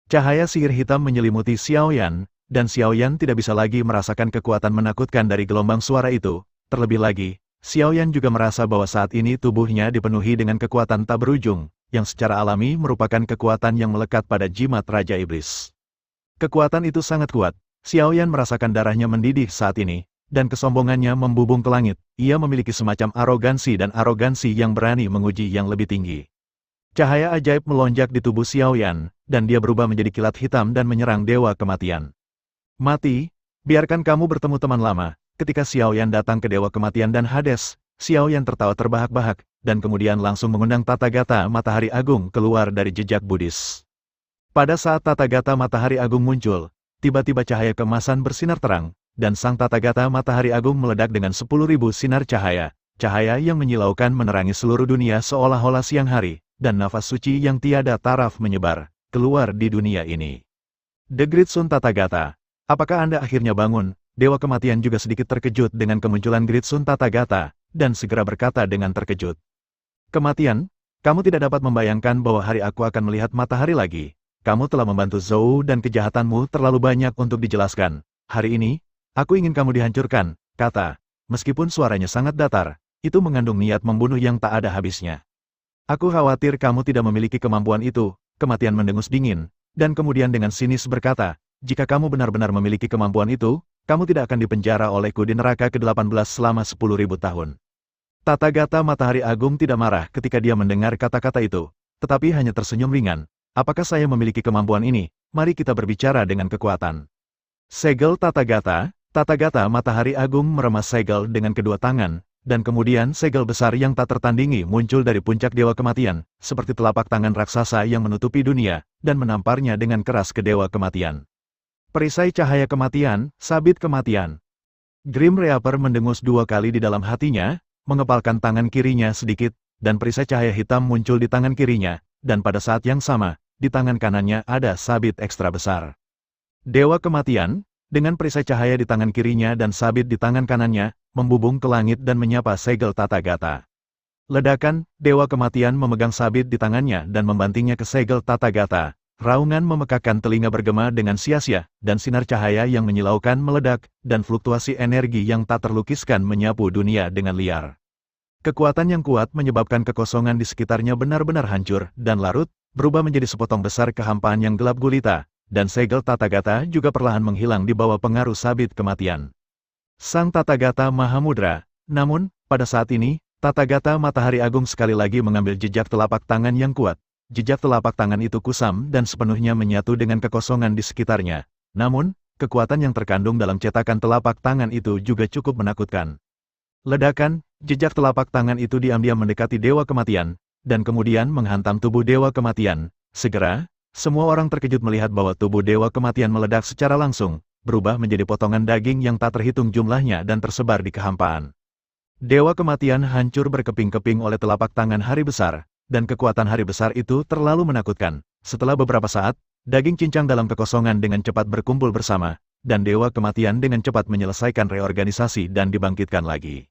Cahaya sihir hitam menyelimuti Xiaoyan, dan Xiaoyan tidak bisa lagi merasakan kekuatan menakutkan dari gelombang suara itu. Terlebih lagi, Xiaoyan juga merasa bahwa saat ini tubuhnya dipenuhi dengan kekuatan tak berujung, yang secara alami merupakan kekuatan yang melekat pada jimat Raja Iblis. Kekuatan itu sangat kuat, Xiaoyan merasakan darahnya mendidih saat ini, dan kesombongannya membubung ke langit. Ia memiliki semacam arogansi dan arogansi yang berani menguji yang lebih tinggi. Cahaya ajaib melonjak di tubuh Xiaoyan, dan dia berubah menjadi kilat hitam dan menyerang Dewa Kematian. Mati, biarkan kamu bertemu teman lama. Ketika Xiaoyan datang ke Dewa Kematian dan Hades, Xiaoyan tertawa terbahak-bahak, dan kemudian langsung mengundang Tathagata Matahari Agung keluar dari jejak Buddhis. Pada saat Tathagata Matahari Agung muncul, tiba-tiba cahaya keemasan bersinar terang, dan sang Tathagata Matahari Agung meledak dengan 10.000 sinar cahaya, cahaya yang menyilaukan menerangi seluruh dunia seolah-olah siang hari, dan nafas suci yang tiada taraf menyebar keluar di dunia ini. The Great Sun Tathagata. Apakah Anda akhirnya bangun? Dewa Kematian juga sedikit terkejut dengan kemunculan Great Sun Tathagata, dan segera berkata dengan terkejut. Kematian, kamu tidak dapat membayangkan bahwa hari aku akan melihat matahari lagi. Kamu telah membantu Zhou dan kejahatanmu terlalu banyak untuk dijelaskan. Hari ini, aku ingin kamu dihancurkan, kata. Meskipun suaranya sangat datar, itu mengandung niat membunuh yang tak ada habisnya. Aku khawatir kamu tidak memiliki kemampuan itu. Kematian mendengus dingin, dan kemudian dengan sinis berkata, jika kamu benar-benar memiliki kemampuan itu, kamu tidak akan dipenjara olehku di neraka ke-18 selama 10.000 tahun. Tathagata Matahari Agung tidak marah ketika dia mendengar kata-kata itu, tetapi hanya tersenyum ringan. Apakah saya memiliki kemampuan ini? Mari kita berbicara dengan kekuatan. Segel Tathagata Matahari Agung meremas segel dengan kedua tangan, dan kemudian segel besar yang tak tertandingi muncul dari puncak Dewa Kematian, seperti telapak tangan raksasa yang menutupi dunia, dan menamparnya dengan keras ke Dewa Kematian. Perisai cahaya kematian, sabit kematian. Grim Reaper mendengus 2 kali di dalam hatinya, mengepalkan tangan kirinya sedikit, dan perisai cahaya hitam muncul di tangan kirinya, dan pada saat yang sama, di tangan kanannya ada sabit ekstra besar. Dewa Kematian, Dengan perisai cahaya di tangan kirinya dan sabit di tangan kanannya, membubung ke langit dan menyapa segel Tathagata. Ledakan, Dewa Kematian memegang sabit di tangannya dan membantingnya ke segel Tathagata. Raungan memekakkan telinga bergema dengan sia-sia, dan sinar cahaya yang menyilaukan meledak, dan fluktuasi energi yang tak terlukiskan menyapu dunia dengan liar. Kekuatan yang kuat menyebabkan kekosongan di sekitarnya benar-benar hancur dan larut, berubah menjadi sepotong besar kehampaan yang gelap gulita, dan segel Tathagata juga perlahan menghilang di bawah pengaruh sabit kematian. Sang Tathagata Mahamudra. Namun, pada saat ini, Tathagata Matahari Agung sekali lagi mengambil jejak telapak tangan yang kuat. Jejak telapak tangan itu kusam dan sepenuhnya menyatu dengan kekosongan di sekitarnya. Namun, kekuatan yang terkandung dalam cetakan telapak tangan itu juga cukup menakutkan. Ledakan, jejak telapak tangan itu diam-diam mendekati Dewa Kematian, dan kemudian menghantam tubuh Dewa Kematian. Segera, semua orang terkejut melihat bahwa tubuh Dewa Kematian meledak secara langsung, berubah menjadi potongan daging yang tak terhitung jumlahnya dan tersebar di kehampaan. Dewa Kematian hancur berkeping-keping oleh telapak tangan hari besar, dan kekuatan hari besar itu terlalu menakutkan. Setelah beberapa saat, daging cincang dalam kekosongan dengan cepat berkumpul bersama, dan Dewa Kematian dengan cepat menyelesaikan reorganisasi dan dibangkitkan lagi.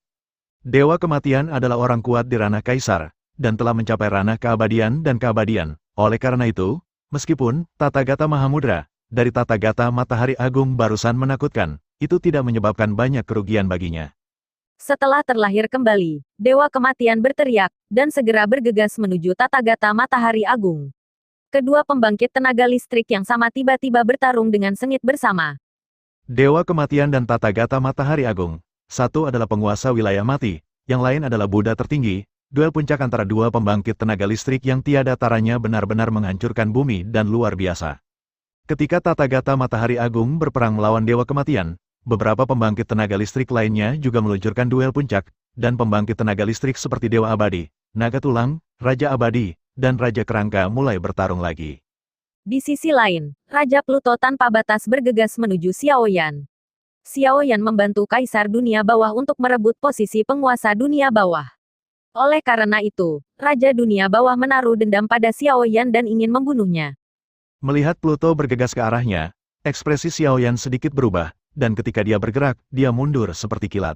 Dewa Kematian adalah orang kuat di ranah Kaisar, dan telah mencapai ranah keabadian dan keabadian. Oleh karena itu, meskipun Tathagata Mahamudra dari Tathagata Matahari Agung barusan menakutkan, itu tidak menyebabkan banyak kerugian baginya. Setelah terlahir kembali, Dewa Kematian berteriak, dan segera bergegas menuju Tathagata Matahari Agung. Kedua pembangkit tenaga listrik yang sama tiba-tiba bertarung dengan sengit bersama. Dewa Kematian dan Tathagata Matahari Agung. Satu adalah penguasa wilayah mati, yang lain adalah Buddha tertinggi. Duel puncak antara dua pembangkit tenaga listrik yang tiada taranya benar-benar menghancurkan bumi dan luar biasa. Ketika Tathagata Matahari Agung berperang melawan Dewa Kematian, beberapa pembangkit tenaga listrik lainnya juga meluncurkan duel puncak, dan pembangkit tenaga listrik seperti Dewa Abadi, Naga Tulang, Raja Abadi, dan Raja Kerangka mulai bertarung lagi. Di sisi lain, Raja Pluto tanpa batas bergegas menuju Xiaoyan. Xiaoyan membantu Kaisar Dunia Bawah untuk merebut posisi penguasa Dunia Bawah. Oleh karena itu, Raja Dunia Bawah menaruh dendam pada Xiaoyan dan ingin membunuhnya. Melihat Pluto bergegas ke arahnya, ekspresi Xiaoyan sedikit berubah, dan ketika dia bergerak, dia mundur seperti kilat.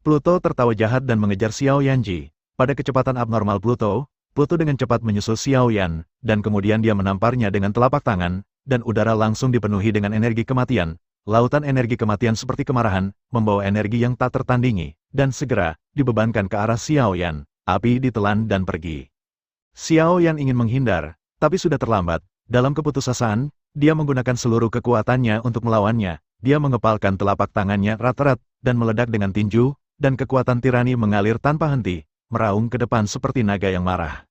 Pluto tertawa jahat dan mengejar Xiaoyan Ji. Pada kecepatan abnormal Pluto dengan cepat menyusul Xiaoyan, dan kemudian dia menamparnya dengan telapak tangan, dan udara langsung dipenuhi dengan energi kematian. Lautan energi kematian seperti kemarahan, membawa energi yang tak tertandingi, dan segera, dibebankan ke arah Xiaoyan. Api ditelan dan pergi. Xiaoyan ingin menghindar, tapi sudah terlambat. Dalam keputusasaan, dia menggunakan seluruh kekuatannya untuk melawannya. Dia mengepalkan telapak tangannya erat-erat, dan meledak dengan tinju, dan kekuatan tirani mengalir tanpa henti, meraung ke depan seperti naga yang marah.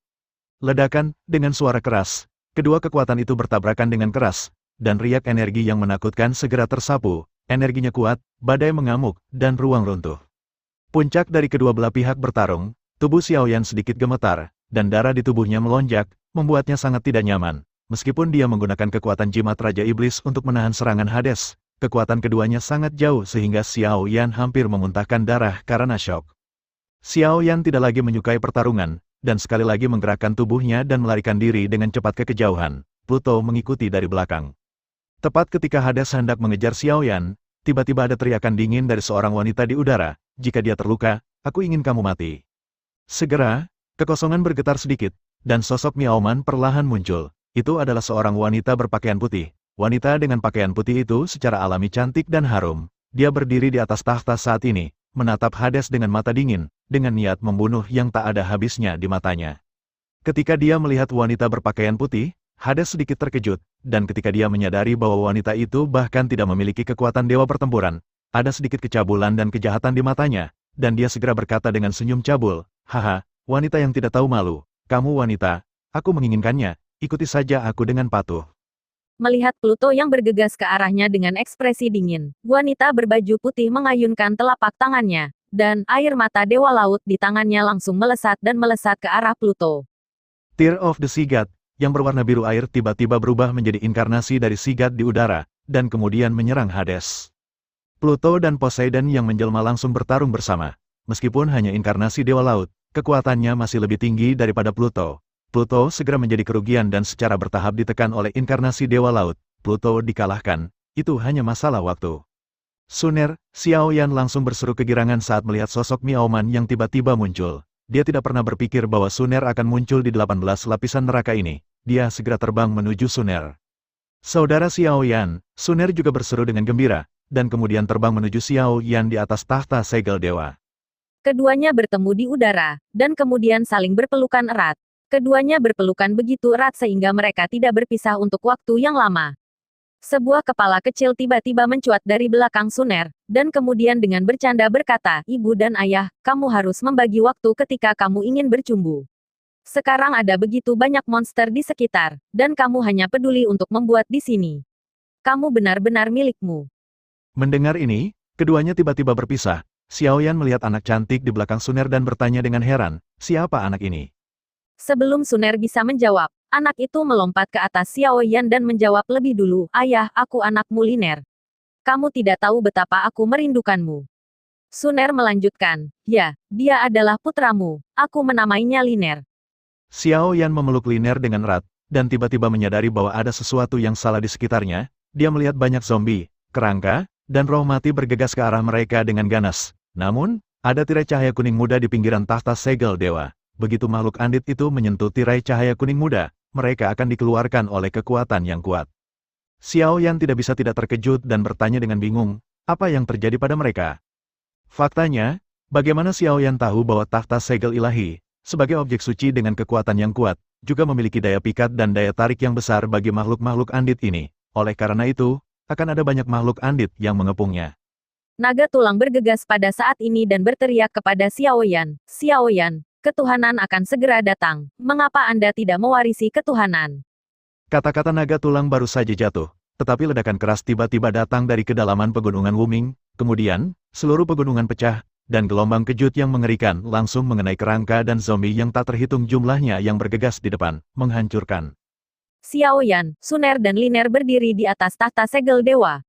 Ledakan, dengan suara keras, kedua kekuatan itu bertabrakan dengan keras, dan riak energi yang menakutkan segera tersapu, energinya kuat, badai mengamuk, dan ruang runtuh. Puncak dari kedua belah pihak bertarung, tubuh Xiaoyan sedikit gemetar, dan darah di tubuhnya melonjak, membuatnya sangat tidak nyaman. Meskipun dia menggunakan kekuatan jimat Raja Iblis untuk menahan serangan Hades, kekuatan keduanya sangat jauh sehingga Xiaoyan hampir memuntahkan darah karena syok. Xiaoyan tidak lagi menyukai pertarungan, dan sekali lagi menggerakkan tubuhnya dan melarikan diri dengan cepat ke kejauhan. Pluto mengikuti dari belakang. Tepat ketika Hades hendak mengejar Xiaoyan, tiba-tiba ada teriakan dingin dari seorang wanita di udara, "Jika dia terluka, aku ingin kamu mati." Segera, kekosongan bergetar sedikit, dan sosok Miaoman perlahan muncul. Itu adalah seorang wanita berpakaian putih. Wanita dengan pakaian putih itu secara alami cantik dan harum. Dia berdiri di atas tahta saat ini, menatap Hades dengan mata dingin, dengan niat membunuh yang tak ada habisnya di matanya. Ketika dia melihat wanita berpakaian putih, Hades sedikit terkejut, dan ketika dia menyadari bahwa wanita itu bahkan tidak memiliki kekuatan dewa pertempuran, ada sedikit kecabulan dan kejahatan di matanya, dan dia segera berkata dengan senyum cabul, "Haha, wanita yang tidak tahu malu, kamu wanita, aku menginginkannya, ikuti saja aku dengan patuh." Melihat Pluto yang bergegas ke arahnya dengan ekspresi dingin, wanita berbaju putih mengayunkan telapak tangannya, dan air mata Dewa Laut di tangannya langsung melesat dan melesat ke arah Pluto. Tear of the Sea God, yang berwarna biru air tiba-tiba berubah menjadi inkarnasi dari Sea God di udara, dan kemudian menyerang Hades. Pluto dan Poseidon yang menjelma langsung bertarung bersama. Meskipun hanya inkarnasi Dewa Laut, kekuatannya masih lebih tinggi daripada Pluto. Pluto segera menjadi kerugian dan secara bertahap ditekan oleh inkarnasi Dewa Laut. Pluto dikalahkan, itu hanya masalah waktu. Suner, Xiao Yan langsung berseru kegirangan saat melihat sosok Miao Man yang tiba-tiba muncul. Dia tidak pernah berpikir bahwa Suner akan muncul di 18 lapisan neraka ini. Dia segera terbang menuju Suner. Saudara Xiao Yan, Suner juga berseru dengan gembira, dan kemudian terbang menuju Xiao Yan di atas tahta segel dewa. Keduanya bertemu di udara, dan kemudian saling berpelukan erat. Keduanya berpelukan begitu erat sehingga mereka tidak berpisah untuk waktu yang lama. Sebuah kepala kecil tiba-tiba mencuat dari belakang Suner, dan kemudian dengan bercanda berkata, "Ibu dan ayah, kamu harus membagi waktu ketika kamu ingin bercumbu. Sekarang ada begitu banyak monster di sekitar, dan kamu hanya peduli untuk membuat di sini. Kamu benar-benar milikmu." Mendengar ini, keduanya tiba-tiba berpisah. Xiao Yan melihat anak cantik di belakang Suner dan bertanya dengan heran, siapa anak ini? Sebelum Suner bisa menjawab, anak itu melompat ke atas Xiao Yan dan menjawab lebih dulu, "Ayah, aku anakmu Liner. Kamu tidak tahu betapa aku merindukanmu." Suner melanjutkan, "Ya, dia adalah putramu. Aku menamainya Liner." Xiao Yan memeluk Liner dengan erat, dan tiba-tiba menyadari bahwa ada sesuatu yang salah di sekitarnya. Dia melihat banyak zombie, kerangka, dan roh mati bergegas ke arah mereka dengan ganas. Namun, ada tirai cahaya kuning muda di pinggiran tahta segel dewa. Begitu makhluk andit itu menyentuh tirai cahaya kuning muda, mereka akan dikeluarkan oleh kekuatan yang kuat. Xiao Yan tidak bisa tidak terkejut dan bertanya dengan bingung, apa yang terjadi pada mereka? Faktanya, bagaimana Xiao Yan tahu bahwa tahta segel ilahi, sebagai objek suci dengan kekuatan yang kuat, juga memiliki daya pikat dan daya tarik yang besar bagi makhluk-makhluk andit ini. Oleh karena itu, akan ada banyak makhluk andit yang mengepungnya. Naga tulang bergegas pada saat ini dan berteriak kepada Xiao Yan, "Xiao Yan, ketuhanan akan segera datang. Mengapa Anda tidak mewarisi ketuhanan?" Kata-kata naga tulang baru saja jatuh, tetapi ledakan keras tiba-tiba datang dari kedalaman pegunungan Wuming, kemudian, seluruh pegunungan pecah, dan gelombang kejut yang mengerikan langsung mengenai kerangka dan zombie yang tak terhitung jumlahnya yang bergegas di depan, menghancurkan. Xiao Yan, Suner dan Liner berdiri di atas tahta segel dewa.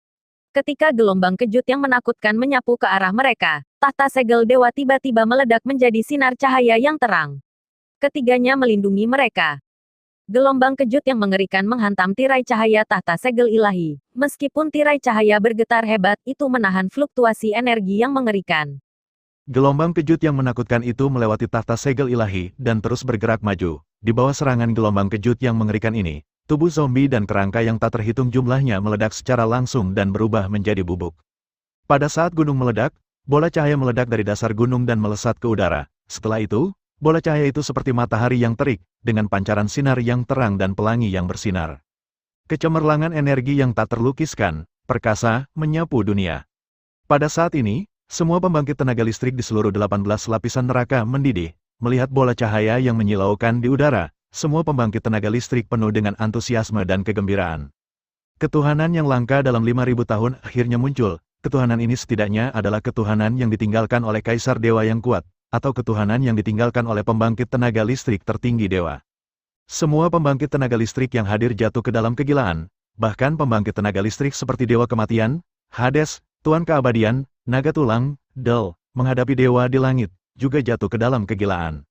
Ketika gelombang kejut yang menakutkan menyapu ke arah mereka, tahta segel dewa tiba-tiba meledak menjadi sinar cahaya yang terang. Ketiganya melindungi mereka. Gelombang kejut yang mengerikan menghantam tirai cahaya tahta segel ilahi. Meskipun tirai cahaya bergetar hebat, itu menahan fluktuasi energi yang mengerikan. Gelombang kejut yang menakutkan itu melewati tahta segel ilahi dan terus bergerak maju. Di bawah serangan gelombang kejut yang mengerikan ini, tubuh zombie dan kerangka yang tak terhitung jumlahnya meledak secara langsung dan berubah menjadi bubuk. Pada saat gunung meledak, bola cahaya meledak dari dasar gunung dan melesat ke udara. Setelah itu, bola cahaya itu seperti matahari yang terik, dengan pancaran sinar yang terang dan pelangi yang bersinar. Kecemerlangan energi yang tak terlukiskan, perkasa, menyapu dunia. Pada saat ini, semua pembangkit tenaga listrik di seluruh 18 lapisan neraka mendidih. Melihat bola cahaya yang menyilaukan di udara, semua pembangkit tenaga listrik penuh dengan antusiasme dan kegembiraan. Ketuhanan yang langka dalam 5.000 tahun akhirnya muncul. Ketuhanan ini setidaknya adalah ketuhanan yang ditinggalkan oleh kaisar dewa yang kuat, atau ketuhanan yang ditinggalkan oleh pembangkit tenaga listrik tertinggi dewa. Semua pembangkit tenaga listrik yang hadir jatuh ke dalam kegilaan, bahkan pembangkit tenaga listrik seperti Dewa Kematian, Hades, Tuan Keabadian, Naga Tulang, Del, menghadapi dewa di langit, juga jatuh ke dalam kegilaan.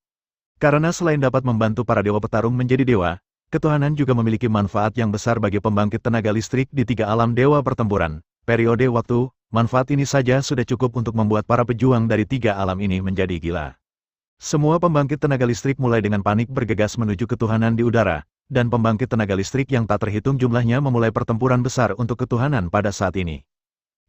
Karena selain dapat membantu para dewa petarung menjadi dewa, ketuhanan juga memiliki manfaat yang besar bagi pembangkit tenaga listrik di 3 alam dewa pertempuran. Periode waktu, manfaat ini saja sudah cukup untuk membuat para pejuang dari 3 alam ini menjadi gila. Semua pembangkit tenaga listrik mulai dengan panik bergegas menuju ketuhanan di udara, dan pembangkit tenaga listrik yang tak terhitung jumlahnya memulai pertempuran besar untuk ketuhanan pada saat ini.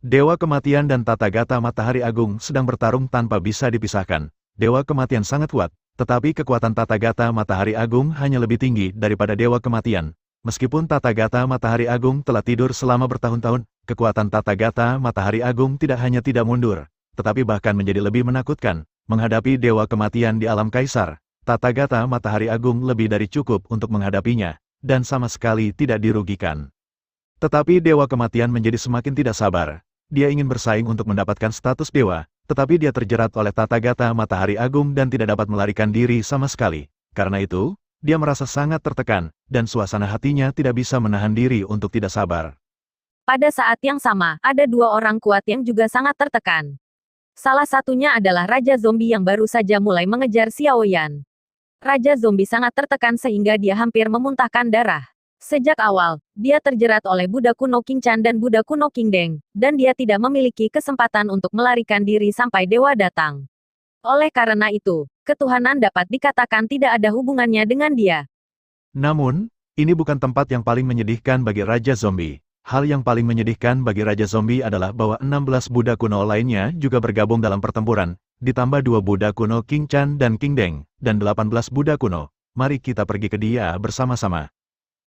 Dewa Kematian dan Tathagata Matahari Agung sedang bertarung tanpa bisa dipisahkan. Dewa Kematian sangat kuat, tetapi kekuatan Tathagata Matahari Agung hanya lebih tinggi daripada Dewa Kematian. Meskipun Tathagata Matahari Agung telah tidur selama bertahun-tahun, kekuatan Tathagata Matahari Agung tidak hanya tidak mundur, tetapi bahkan menjadi lebih menakutkan. Menghadapi Dewa Kematian di alam kaisar, Tathagata Matahari Agung lebih dari cukup untuk menghadapinya, dan sama sekali tidak dirugikan. Tetapi Dewa Kematian menjadi semakin tidak sabar. Dia ingin bersaing untuk mendapatkan status dewa, tetapi dia terjerat oleh Tathagata Matahari Agung dan tidak dapat melarikan diri sama sekali. Karena itu, dia merasa sangat tertekan, dan suasana hatinya tidak bisa menahan diri untuk tidak sabar. Pada saat yang sama, ada 2 orang kuat yang juga sangat tertekan. Salah satunya adalah Raja Zombie yang baru saja mulai mengejar Xiao Yan. Raja Zombie sangat tertekan sehingga dia hampir memuntahkan darah. Sejak awal, dia terjerat oleh Buddha kuno King Chan dan Buddha kuno King Deng, dan dia tidak memiliki kesempatan untuk melarikan diri sampai dewa datang. Oleh karena itu, ketuhanan dapat dikatakan tidak ada hubungannya dengan dia. Namun, ini bukan tempat yang paling menyedihkan bagi Raja Zombie. Hal yang paling menyedihkan bagi Raja Zombie adalah bahwa 16 Buddha kuno lainnya juga bergabung dalam pertempuran, ditambah 2 Buddha kuno King Chan dan King Deng, dan 18 Buddha kuno. Mari kita pergi ke dia bersama-sama.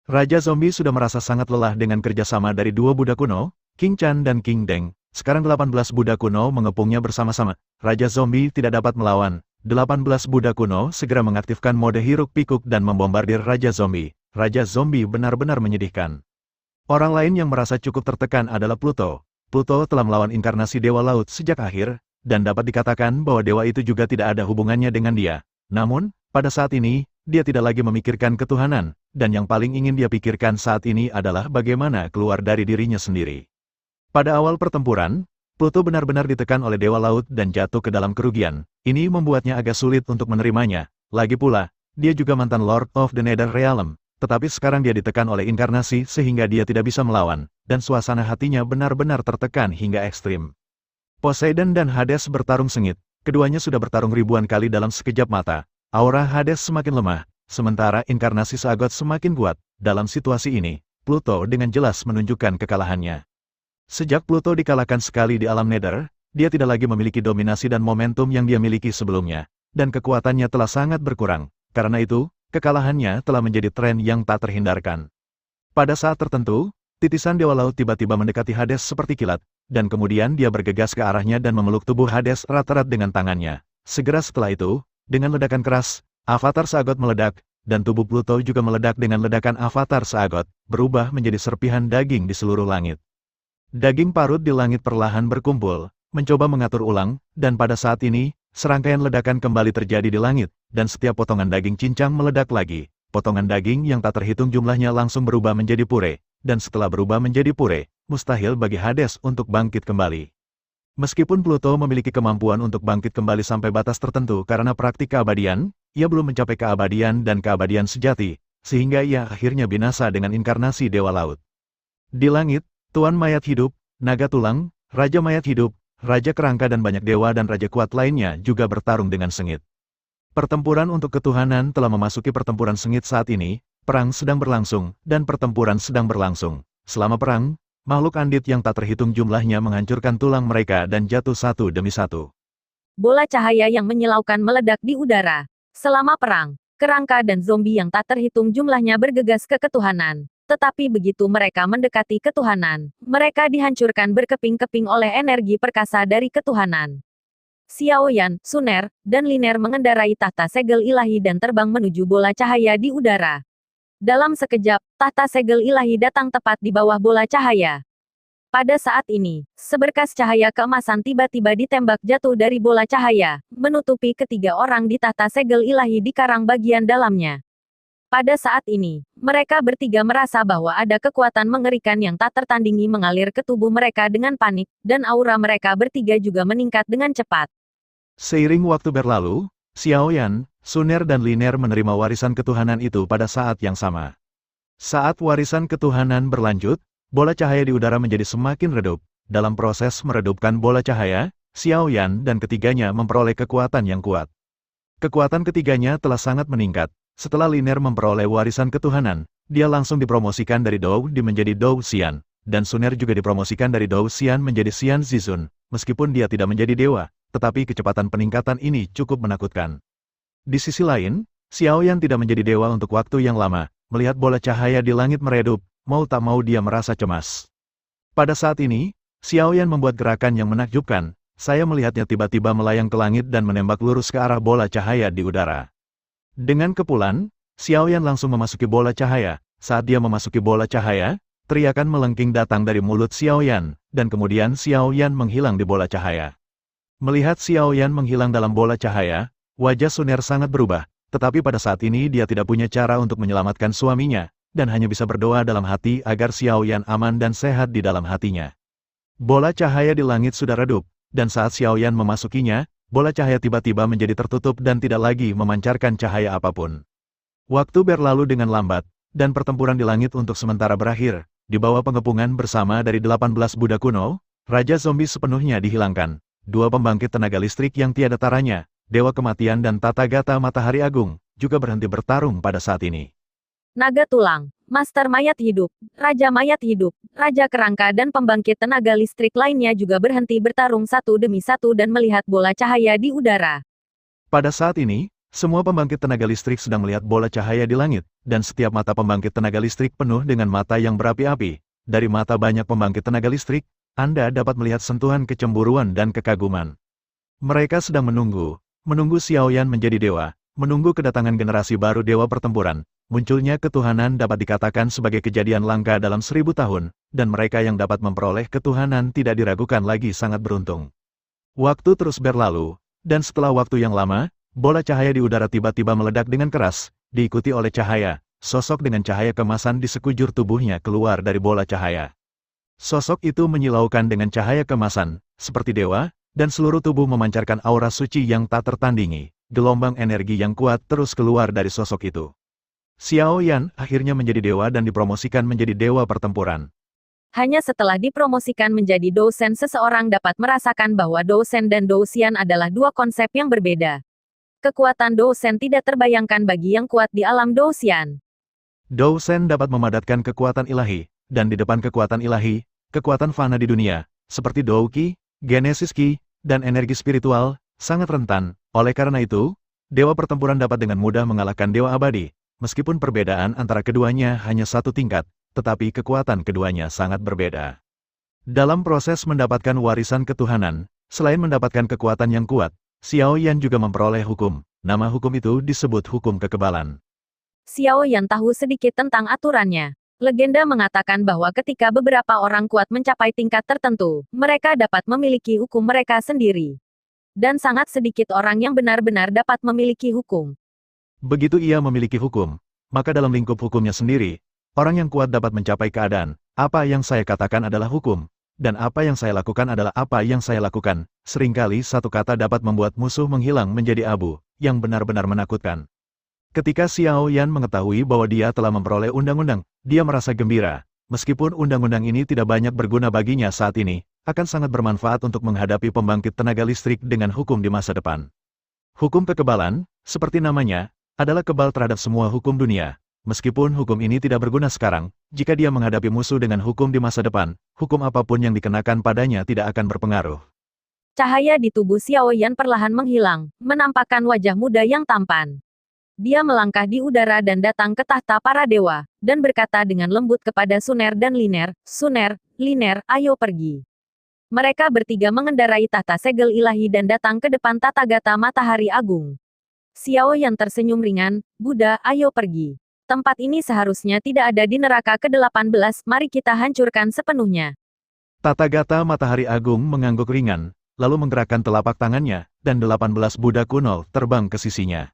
Raja Zombie sudah merasa sangat lelah dengan kerjasama dari 2 Buddha kuno, King Chan dan King Deng. Sekarang 18 Buddha kuno mengepungnya bersama-sama. Raja Zombie tidak dapat melawan. 18 Buddha kuno segera mengaktifkan mode hiruk-pikuk dan membombardir Raja Zombie. Raja Zombie benar-benar menyedihkan. Orang lain yang merasa cukup tertekan adalah Pluto. Pluto telah melawan inkarnasi Dewa Laut sejak akhir, dan dapat dikatakan bahwa dewa itu juga tidak ada hubungannya dengan dia. Namun, pada saat ini, dia tidak lagi memikirkan ketuhanan, dan yang paling ingin dia pikirkan saat ini adalah bagaimana keluar dari dirinya sendiri. Pada awal pertempuran, Pluto benar-benar ditekan oleh Dewa Laut dan jatuh ke dalam kerugian. Ini membuatnya agak sulit untuk menerimanya. Lagi pula, dia juga mantan Lord of the Nether Realm. Tetapi sekarang dia ditekan oleh inkarnasi sehingga dia tidak bisa melawan, dan suasana hatinya benar-benar tertekan hingga ekstrim. Poseidon dan Hades bertarung sengit, keduanya sudah bertarung ribuan kali dalam sekejap mata. Aura Hades semakin lemah, sementara inkarnasi Sagot semakin kuat. Dalam situasi ini, Pluto dengan jelas menunjukkan kekalahannya. Sejak Pluto dikalahkan sekali di alam Nether, dia tidak lagi memiliki dominasi dan momentum yang dia miliki sebelumnya, dan kekuatannya telah sangat berkurang. Karena itu, kekalahannya telah menjadi tren yang tak terhindarkan. Pada saat tertentu, titisan Dewa Laut tiba-tiba mendekati Hades seperti kilat, dan kemudian dia bergegas ke arahnya dan memeluk tubuh Hades erat-erat dengan tangannya. Segera setelah itu, dengan ledakan keras, avatar Sagot meledak, dan tubuh Pluto juga meledak dengan ledakan avatar Sagot, berubah menjadi serpihan daging di seluruh langit. Daging parut di langit perlahan berkumpul, mencoba mengatur ulang, dan pada saat ini, serangkaian ledakan kembali terjadi di langit, dan setiap potongan daging cincang meledak lagi. Potongan daging yang tak terhitung jumlahnya langsung berubah menjadi pure, dan setelah berubah menjadi pure, mustahil bagi Hades untuk bangkit kembali. Meskipun Pluto memiliki kemampuan untuk bangkit kembali sampai batas tertentu karena praktik keabadian, ia belum mencapai keabadian dan keabadian sejati, sehingga ia akhirnya binasa dengan inkarnasi Dewa Laut. Di langit, Tuan Mayat Hidup, Naga Tulang, Raja Mayat Hidup, Raja Kerangka dan banyak dewa dan raja kuat lainnya juga bertarung dengan sengit. Pertempuran untuk ketuhanan telah memasuki pertempuran sengit saat ini, perang sedang berlangsung, dan pertempuran sedang berlangsung. Selama perang, makhluk andit yang tak terhitung jumlahnya menghancurkan tulang mereka dan jatuh satu demi satu. Bola cahaya yang menyilaukan meledak di udara. Selama perang, kerangka dan zombie yang tak terhitung jumlahnya bergegas ke ketuhanan. Tetapi begitu mereka mendekati ketuhanan, mereka dihancurkan berkeping-keping oleh energi perkasa dari ketuhanan. Xiao Yan, Suner, dan Liner mengendarai tahta segel ilahi dan terbang menuju bola cahaya di udara. Dalam sekejap, tahta segel ilahi datang tepat di bawah bola cahaya. Pada saat ini, seberkas cahaya keemasan tiba-tiba ditembak jatuh dari bola cahaya, menutupi ketiga orang di tahta segel ilahi di karang bagian dalamnya. Pada saat ini, mereka bertiga merasa bahwa ada kekuatan mengerikan yang tak tertandingi mengalir ke tubuh mereka dengan panik, dan aura mereka bertiga juga meningkat dengan cepat. Seiring waktu berlalu, Xiao Yan, Suner dan Liner menerima warisan ketuhanan itu pada saat yang sama. Saat warisan ketuhanan berlanjut, bola cahaya di udara menjadi semakin redup. Dalam proses meredupkan bola cahaya, Xiao Yan dan ketiganya memperoleh kekuatan yang kuat. Kekuatan ketiganya telah sangat meningkat. Setelah Liner memperoleh warisan ketuhanan, dia langsung dipromosikan dari Dou Di menjadi Dou Xian, dan Suner juga dipromosikan dari Dou Xian menjadi Xian Zizun. Meskipun dia tidak menjadi dewa, tetapi kecepatan peningkatan ini cukup menakutkan. Di sisi lain, Xiao Yan tidak menjadi dewa untuk waktu yang lama, melihat bola cahaya di langit meredup, mau tak mau dia merasa cemas. Pada saat ini, Xiao Yan membuat gerakan yang menakjubkan, saya melihatnya tiba-tiba melayang ke langit dan menembak lurus ke arah bola cahaya di udara. Dengan kepulan, Xiao Yan langsung memasuki bola cahaya. Saat dia memasuki bola cahaya, teriakan melengking datang dari mulut Xiao Yan, dan kemudian Xiao Yan menghilang di bola cahaya. Melihat Xiao Yan menghilang dalam bola cahaya, wajah Suner sangat berubah, tetapi pada saat ini dia tidak punya cara untuk menyelamatkan suaminya, dan hanya bisa berdoa dalam hati agar Xiao Yan aman dan sehat di dalam hatinya. Bola cahaya di langit sudah redup, dan saat Xiao Yan memasukinya, bola cahaya tiba-tiba menjadi tertutup dan tidak lagi memancarkan cahaya apapun. Waktu berlalu dengan lambat, dan pertempuran di langit untuk sementara berakhir. Di bawah pengepungan bersama dari 18 Buddha kuno, Raja Zombie sepenuhnya dihilangkan. Dua pembangkit tenaga listrik yang tiada taranya, Dewa Kematian dan Tathagata Matahari Agung, juga berhenti bertarung pada saat ini. Naga tulang, Master Mayat Hidup, Raja Mayat Hidup, Raja Kerangka dan pembangkit tenaga listrik lainnya juga berhenti bertarung satu demi satu dan melihat bola cahaya di udara. Pada saat ini, semua pembangkit tenaga listrik sedang melihat bola cahaya di langit, dan setiap mata pembangkit tenaga listrik penuh dengan mata yang berapi-api. Dari mata banyak pembangkit tenaga listrik, Anda dapat melihat sentuhan kecemburuan dan kekaguman. Mereka sedang menunggu Xiaoyan menjadi dewa, menunggu kedatangan generasi baru dewa pertempuran. Munculnya ketuhanan dapat dikatakan sebagai kejadian langka dalam 1000 tahun, dan mereka yang dapat memperoleh ketuhanan tidak diragukan lagi sangat beruntung. Waktu terus berlalu, dan setelah waktu yang lama, bola cahaya di udara tiba-tiba meledak dengan keras, diikuti oleh cahaya. Sosok dengan cahaya kemasan di sekujur tubuhnya keluar dari bola cahaya. Sosok itu menyilaukan dengan cahaya kemasan, seperti dewa, dan seluruh tubuh memancarkan aura suci yang tak tertandingi. Gelombang energi yang kuat terus keluar dari sosok itu. Xiaoyan akhirnya menjadi dewa dan dipromosikan menjadi dewa pertempuran. Hanya setelah dipromosikan menjadi Dousen, seseorang dapat merasakan bahwa Dousen dan Dousian adalah dua konsep yang berbeda. Kekuatan Dousen tidak terbayangkan bagi yang kuat di alam Dousian. Dousen dapat memadatkan kekuatan ilahi, dan di depan kekuatan ilahi, kekuatan fana di dunia, seperti Douki, Genesis Ki, dan energi spiritual, sangat rentan. Oleh karena itu, dewa pertempuran dapat dengan mudah mengalahkan dewa abadi. Meskipun perbedaan antara keduanya hanya satu tingkat, tetapi kekuatan keduanya sangat berbeda. Dalam proses mendapatkan warisan ketuhanan, selain mendapatkan kekuatan yang kuat, Xiaoyan juga memperoleh hukum. Nama hukum itu disebut hukum kekebalan. Xiaoyan tahu sedikit tentang aturannya. Legenda mengatakan bahwa ketika beberapa orang kuat mencapai tingkat tertentu, mereka dapat memiliki hukum mereka sendiri. Dan sangat sedikit orang yang benar-benar dapat memiliki hukum. Begitu ia memiliki hukum, maka dalam lingkup hukumnya sendiri, orang yang kuat dapat mencapai keadaan. Apa yang saya katakan adalah hukum, dan apa yang saya lakukan adalah apa yang saya lakukan. Seringkali satu kata dapat membuat musuh menghilang menjadi abu, yang benar-benar menakutkan. Ketika Xiaoyan mengetahui bahwa dia telah memperoleh undang-undang, dia merasa gembira. Meskipun undang-undang ini tidak banyak berguna baginya saat ini, akan sangat bermanfaat untuk menghadapi pembangkit tenaga listrik dengan hukum di masa depan. Hukum kekebalan, seperti namanya, adalah kebal terhadap semua hukum dunia. Meskipun hukum ini tidak berguna sekarang, jika dia menghadapi musuh dengan hukum di masa depan, hukum apapun yang dikenakan padanya tidak akan berpengaruh. Cahaya di tubuh Xiaoyan perlahan menghilang, menampakkan wajah muda yang tampan. Dia melangkah di udara dan datang ke tahta para dewa, dan berkata dengan lembut kepada Suner dan Liner, "Suner, Liner, ayo pergi." Mereka bertiga mengendarai tahta segel ilahi dan datang ke depan Tathagata Matahari Agung. Xiaoyan tersenyum ringan, "Buddha, ayo pergi. Tempat ini seharusnya tidak ada di neraka ke-18, mari kita hancurkan sepenuhnya." Tathagata Matahari Agung mengangguk ringan, lalu menggerakkan telapak tangannya, dan 18 Buddha kuno terbang ke sisinya.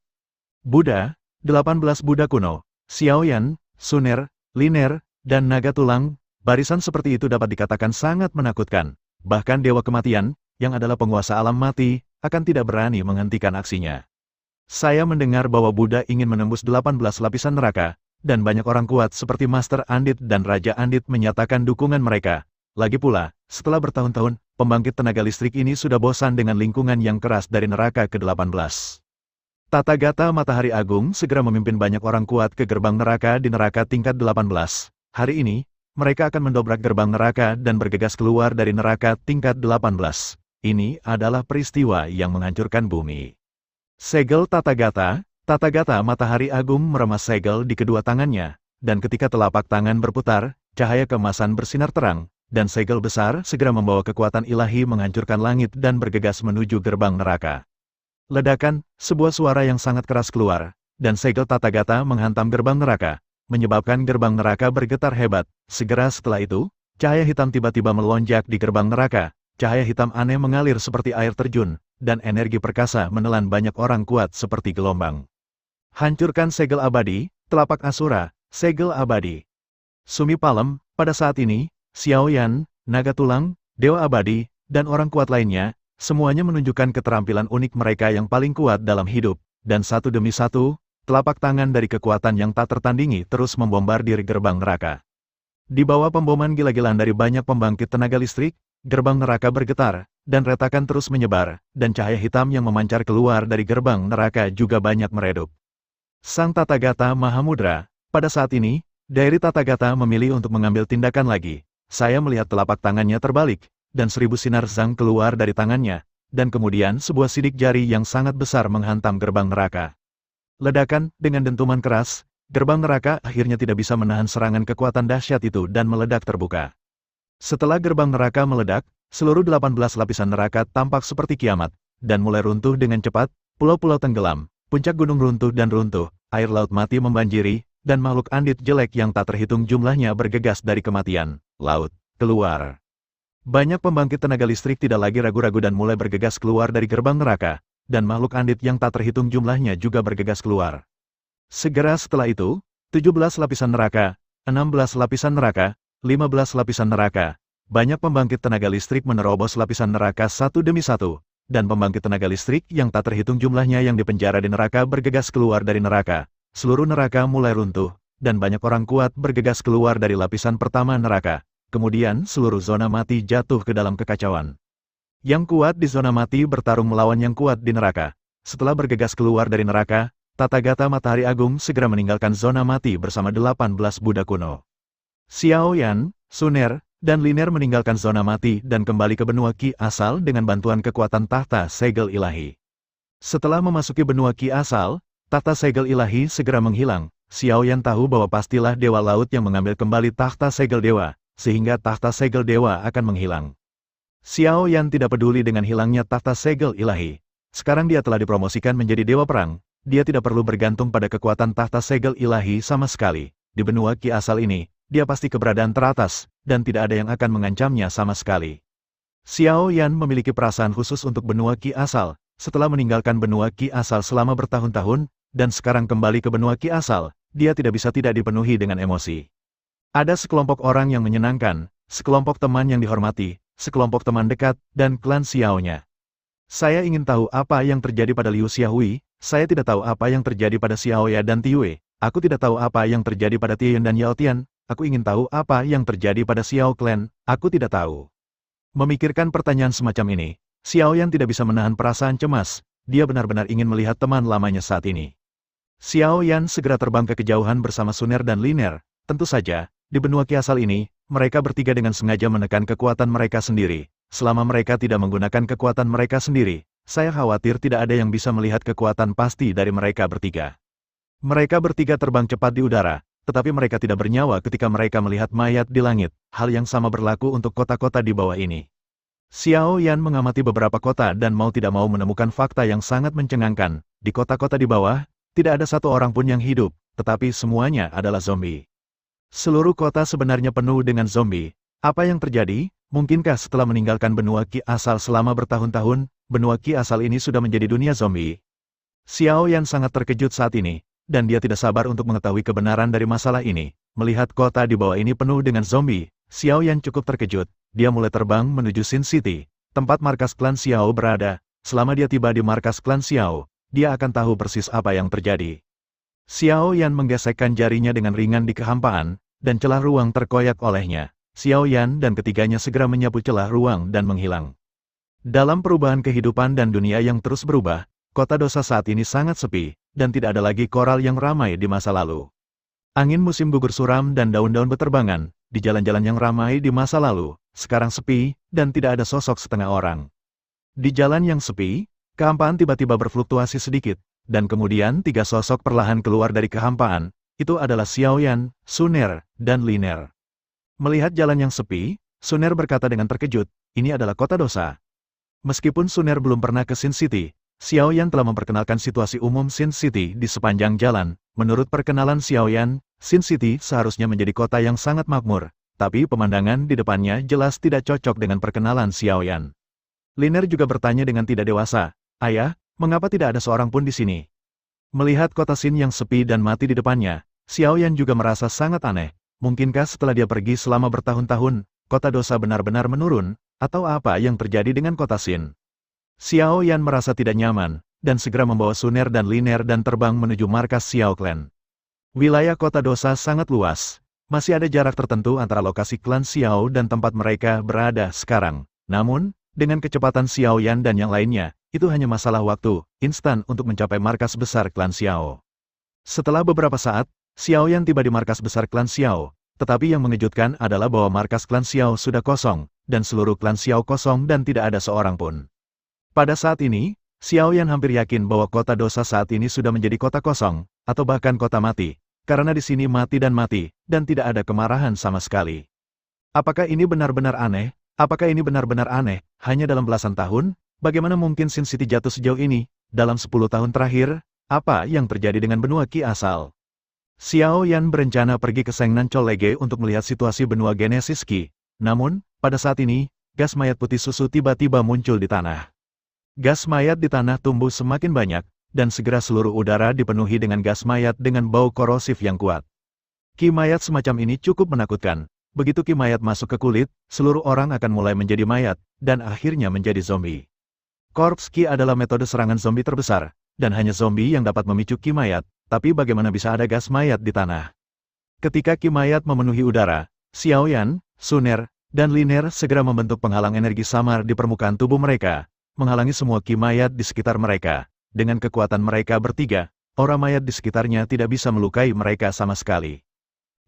Buddha, 18 Buddha kuno, Xiaoyan, Suner, Liner, dan naga tulang, barisan seperti itu dapat dikatakan sangat menakutkan. Bahkan Dewa Kematian, yang adalah penguasa alam mati, akan tidak berani menghentikan aksinya. Saya mendengar bahwa Buddha ingin menembus 18 lapisan neraka, dan banyak orang kuat seperti Master Andit dan Raja Andit menyatakan dukungan mereka. Lagi pula, setelah bertahun-tahun, pembangkit tenaga listrik ini sudah bosan dengan lingkungan yang keras dari neraka ke-18. Tathagata Matahari Agung segera memimpin banyak orang kuat ke gerbang neraka di neraka tingkat 18. Hari ini, mereka akan mendobrak gerbang neraka dan bergegas keluar dari neraka tingkat 18. Ini adalah peristiwa yang menghancurkan bumi. Segel Tathagata Matahari Agung meremas segel di kedua tangannya, dan ketika telapak tangan berputar, cahaya keemasan bersinar terang, dan segel besar segera membawa kekuatan ilahi menghancurkan langit dan bergegas menuju gerbang neraka. Ledakan, sebuah suara yang sangat keras keluar, dan segel Tathagata menghantam gerbang neraka, menyebabkan gerbang neraka bergetar hebat. Segera setelah itu, cahaya hitam tiba-tiba melonjak di gerbang neraka. Cahaya hitam aneh mengalir seperti air terjun, dan energi perkasa menelan banyak orang kuat seperti gelombang. Hancurkan segel abadi, telapak Asura, segel abadi. Sumi Palem, pada saat ini, Xiaoyan, naga tulang, dewa abadi, dan orang kuat lainnya, semuanya menunjukkan keterampilan unik mereka yang paling kuat dalam hidup, dan satu demi satu, telapak tangan dari kekuatan yang tak tertandingi terus membombardir gerbang neraka. Di bawah pemboman gila-gilaan dari banyak pembangkit tenaga listrik, gerbang neraka bergetar, dan retakan terus menyebar, dan cahaya hitam yang memancar keluar dari gerbang neraka juga banyak meredup. Sang Tathagata Mahamudra, pada saat ini, Dairi Tathagata memilih untuk mengambil tindakan lagi. Saya melihat telapak tangannya terbalik, dan 1000 sinar zang keluar dari tangannya, dan kemudian sebuah sidik jari yang sangat besar menghantam gerbang neraka. Ledakan, dengan dentuman keras, gerbang neraka akhirnya tidak bisa menahan serangan kekuatan dahsyat itu dan meledak terbuka. Setelah gerbang neraka meledak, seluruh 18 lapisan neraka tampak seperti kiamat, dan mulai runtuh dengan cepat, pulau-pulau tenggelam, puncak gunung runtuh dan runtuh, air laut mati membanjiri, dan makhluk andit jelek yang tak terhitung jumlahnya bergegas dari kematian, laut, keluar. Banyak pembangkit tenaga listrik tidak lagi ragu-ragu dan mulai bergegas keluar dari gerbang neraka, dan makhluk andit yang tak terhitung jumlahnya juga bergegas keluar. Segera setelah itu, 17 lapisan neraka, 16 lapisan neraka, 15 lapisan neraka, banyak pembangkit tenaga listrik menerobos lapisan neraka satu demi satu, dan pembangkit tenaga listrik yang tak terhitung jumlahnya yang dipenjara di neraka bergegas keluar dari neraka. Seluruh neraka mulai runtuh, dan banyak orang kuat bergegas keluar dari lapisan pertama neraka. Kemudian seluruh zona mati jatuh ke dalam kekacauan. Yang kuat di zona mati bertarung melawan yang kuat di neraka. Setelah bergegas keluar dari neraka, Tathagata Matahari Agung segera meninggalkan zona mati bersama 18 Buddha kuno. Xiao Yan, Suner, dan Liner meninggalkan zona mati dan kembali ke benua Qi asal dengan bantuan kekuatan tahta segel ilahi. Setelah memasuki benua Qi asal, tahta segel ilahi segera menghilang. Xiao Yan tahu bahwa pastilah Dewa Laut yang mengambil kembali tahta segel dewa, sehingga tahta segel dewa akan menghilang. Xiao Yan tidak peduli dengan hilangnya tahta segel ilahi. Sekarang dia telah dipromosikan menjadi dewa perang, dia tidak perlu bergantung pada kekuatan tahta segel ilahi sama sekali. Di benua Qi asal ini, dia pasti keberadaan teratas, dan tidak ada yang akan mengancamnya sama sekali. Xiao Yan memiliki perasaan khusus untuk benua Qi asal, setelah meninggalkan benua Qi asal selama bertahun-tahun, dan sekarang kembali ke benua Qi asal, dia tidak bisa tidak dipenuhi dengan emosi. Ada sekelompok orang yang menyenangkan, sekelompok teman yang dihormati, sekelompok teman dekat, dan klan Xiao-nya. Saya ingin tahu apa yang terjadi pada Liu Xiaohui, saya tidak tahu apa yang terjadi pada Xiaoya dan Tiwei, aku tidak tahu apa yang terjadi pada Tian dan Yao Tian, aku ingin tahu apa yang terjadi pada Xiao Clan, aku tidak tahu. Memikirkan pertanyaan semacam ini, Xiao Yan tidak bisa menahan perasaan cemas, dia benar-benar ingin melihat teman lamanya saat ini. Xiao Yan segera terbang ke kejauhan bersama Suner dan Liner. Tentu saja, di benua Qi asal ini, mereka bertiga dengan sengaja menekan kekuatan mereka sendiri. Selama mereka tidak menggunakan kekuatan mereka sendiri, saya khawatir tidak ada yang bisa melihat kekuatan pasti dari mereka bertiga. Mereka bertiga terbang cepat di udara, tetapi mereka tidak bernyawa ketika mereka melihat mayat di langit. Hal yang sama berlaku untuk kota-kota di bawah ini. Xiao Yan mengamati beberapa kota dan mau tidak mau menemukan fakta yang sangat mencengangkan. Di kota-kota di bawah, tidak ada satu orang pun yang hidup, tetapi semuanya adalah zombie. Seluruh kota sebenarnya penuh dengan zombie. Apa yang terjadi? Mungkinkah setelah meninggalkan benua Qi asal selama bertahun-tahun, benua Qi asal ini sudah menjadi dunia zombie? Xiao Yan sangat terkejut saat ini, dan dia tidak sabar untuk mengetahui kebenaran dari masalah ini. Melihat kota di bawah ini penuh dengan zombie, Xiao Yan cukup terkejut. Dia mulai terbang menuju Sin City, tempat markas klan Xiao berada. Selama dia tiba di markas klan Xiao, dia akan tahu persis apa yang terjadi. Xiao Yan menggesekkan jarinya dengan ringan di kehampaan, dan celah ruang terkoyak olehnya. Xiao Yan dan ketiganya segera menyapu celah ruang dan menghilang. Dalam perubahan kehidupan dan dunia yang terus berubah, kota dosa saat ini sangat sepi, dan tidak ada lagi koral yang ramai di masa lalu. Angin musim gugur suram dan daun-daun beterbangan, di jalan-jalan yang ramai di masa lalu, sekarang sepi, dan tidak ada sosok setengah orang. Di jalan yang sepi, kehampaan tiba-tiba berfluktuasi sedikit, dan kemudian tiga sosok perlahan keluar dari kehampaan, itu adalah Xiao Yan, Suner, dan Liner. Melihat jalan yang sepi, Suner berkata dengan terkejut, ini adalah kota dosa. Meskipun Suner belum pernah ke Sin City, Xiao Yan telah memperkenalkan situasi umum Sin City di sepanjang jalan. Menurut perkenalan Xiao Yan, Sin City seharusnya menjadi kota yang sangat makmur, tapi pemandangan di depannya jelas tidak cocok dengan perkenalan Xiao Yan. Liner juga bertanya dengan tidak dewasa, ayah, mengapa tidak ada seorang pun di sini? Melihat kota Sin yang sepi dan mati di depannya, Xiao Yan juga merasa sangat aneh. Mungkinkah setelah dia pergi selama bertahun-tahun, kota dosa benar-benar menurun, atau apa yang terjadi dengan kota Sin? Xiao Yan merasa tidak nyaman, dan segera membawa Suner dan Liner dan terbang menuju markas Xiao Clan. Wilayah kota Dosa sangat luas. Masih ada jarak tertentu antara lokasi klan Xiao dan tempat mereka berada sekarang. Namun, dengan kecepatan Xiao Yan dan yang lainnya, itu hanya masalah waktu, instan untuk mencapai markas besar klan Xiao. Setelah beberapa saat, Xiao Yan tiba di markas besar klan Xiao, tetapi yang mengejutkan adalah bahwa markas klan Xiao sudah kosong, dan seluruh klan Xiao kosong dan tidak ada seorang pun. Pada saat ini, Xiao Yan hampir yakin bahwa kota Dosa saat ini sudah menjadi kota kosong, atau bahkan kota mati, karena di sini mati, dan tidak ada kemarahan sama sekali. Apakah ini benar-benar aneh? Apakah ini benar-benar aneh? Hanya dalam belasan tahun, bagaimana mungkin Sin City jatuh sejauh ini? Dalam 10 tahun terakhir, apa yang terjadi dengan benua Qi asal? Xiao Yan berencana pergi ke Sengnan Cholege untuk melihat situasi benua Genesis Qi. Namun, pada saat ini, gas mayat putih susu tiba-tiba muncul di tanah. Gas mayat di tanah tumbuh semakin banyak, dan segera seluruh udara dipenuhi dengan gas mayat dengan bau korosif yang kuat. Qi mayat semacam ini cukup menakutkan. Begitu Qi mayat masuk ke kulit, seluruh orang akan mulai menjadi mayat, dan akhirnya menjadi zombie. Corpse Qi adalah metode serangan zombie terbesar, dan hanya zombie yang dapat memicu Qi mayat, tapi bagaimana bisa ada gas mayat di tanah? Ketika Qi mayat memenuhi udara, Xiao Yan, Suner, dan Liner segera membentuk penghalang energi samar di permukaan tubuh mereka, menghalangi semua Qi mayat di sekitar mereka. Dengan kekuatan mereka bertiga, aura mayat di sekitarnya tidak bisa melukai mereka sama sekali.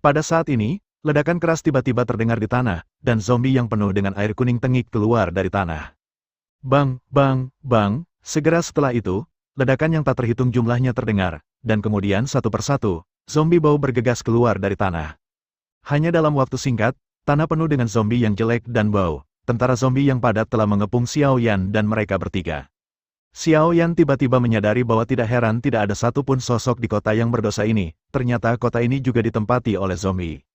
Pada saat ini, ledakan keras tiba-tiba terdengar di tanah, dan zombie yang penuh dengan air kuning tengik keluar dari tanah. Bang, bang, bang, segera setelah itu, ledakan yang tak terhitung jumlahnya terdengar, dan kemudian satu persatu, zombie bau bergegas keluar dari tanah. Hanya dalam waktu singkat, tanah penuh dengan zombie yang jelek dan bau. Tentara zombie yang padat telah mengepung Xiao Yan dan mereka bertiga. Xiao Yan tiba-tiba menyadari bahwa tidak heran tidak ada satupun sosok di kota yang berdosa ini, ternyata kota ini juga ditempati oleh zombie.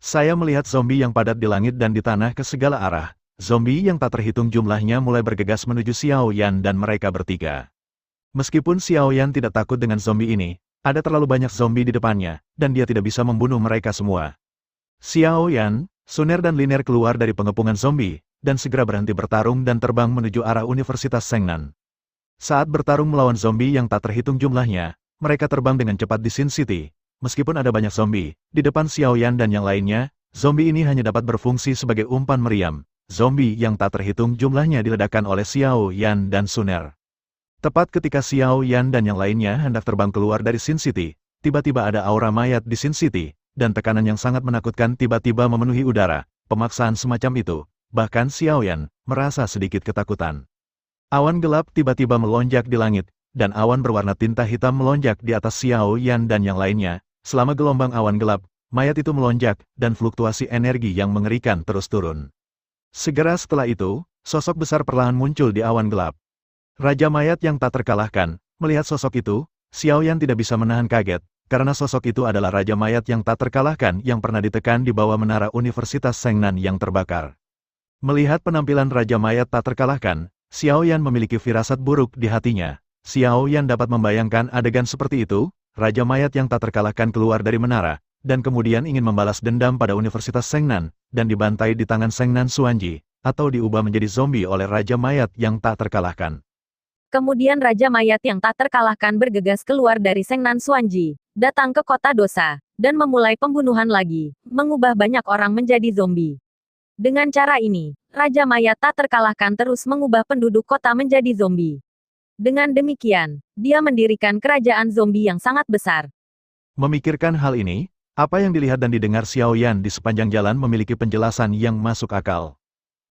Saya melihat zombie yang padat di langit dan di tanah ke segala arah. Zombie yang tak terhitung jumlahnya mulai bergegas menuju Xiao Yan dan mereka bertiga. Meskipun Xiao Yan tidak takut dengan zombie ini, ada terlalu banyak zombie di depannya, dan dia tidak bisa membunuh mereka semua. Xiao Yan, Suner dan Liner keluar dari pengepungan zombie, dan segera berhenti bertarung dan terbang menuju arah Universitas Sengnan. Saat bertarung melawan zombie yang tak terhitung jumlahnya, mereka terbang dengan cepat di Sin City. Meskipun ada banyak zombie, di depan Xiao Yan dan yang lainnya, zombie ini hanya dapat berfungsi sebagai umpan meriam. Zombie yang tak terhitung jumlahnya diledakkan oleh Xiao Yan dan Suner. Tepat ketika Xiao Yan dan yang lainnya hendak terbang keluar dari Sin City, tiba-tiba ada aura mayat di Sin City, dan tekanan yang sangat menakutkan tiba-tiba memenuhi udara. Pemaksaan semacam itu, bahkan Xiao Yan merasa sedikit ketakutan. Awan gelap tiba-tiba melonjak di langit, dan awan berwarna tinta hitam melonjak di atas Xiao Yan dan yang lainnya. Selama gelombang awan gelap, mayat itu melonjak, dan fluktuasi energi yang mengerikan terus turun. Segera setelah itu, sosok besar perlahan muncul di awan gelap. Raja mayat yang tak terkalahkan, melihat sosok itu, Xiao Yan tidak bisa menahan kaget, karena sosok itu adalah Raja Mayat yang tak terkalahkan yang pernah ditekan di bawah menara Universitas Sengnan yang terbakar. Melihat penampilan Raja Mayat tak terkalahkan, Xiao Yan memiliki firasat buruk di hatinya. Xiao Yan dapat membayangkan adegan seperti itu, Raja Mayat yang tak terkalahkan keluar dari menara, dan kemudian ingin membalas dendam pada Universitas Sengnan, dan dibantai di tangan Sengnan Xuanji, atau diubah menjadi zombie oleh Raja Mayat yang tak terkalahkan. Kemudian Raja Mayat yang tak terkalahkan bergegas keluar dari Sengnan Xuanji, datang ke kota Dosa, dan memulai pembunuhan lagi, mengubah banyak orang menjadi zombie. Dengan cara ini, Raja Mayat tak terkalahkan terus mengubah penduduk kota menjadi zombie. Dengan demikian, dia mendirikan kerajaan zombie yang sangat besar. Memikirkan hal ini, apa yang dilihat dan didengar Xiao Yan di sepanjang jalan memiliki penjelasan yang masuk akal.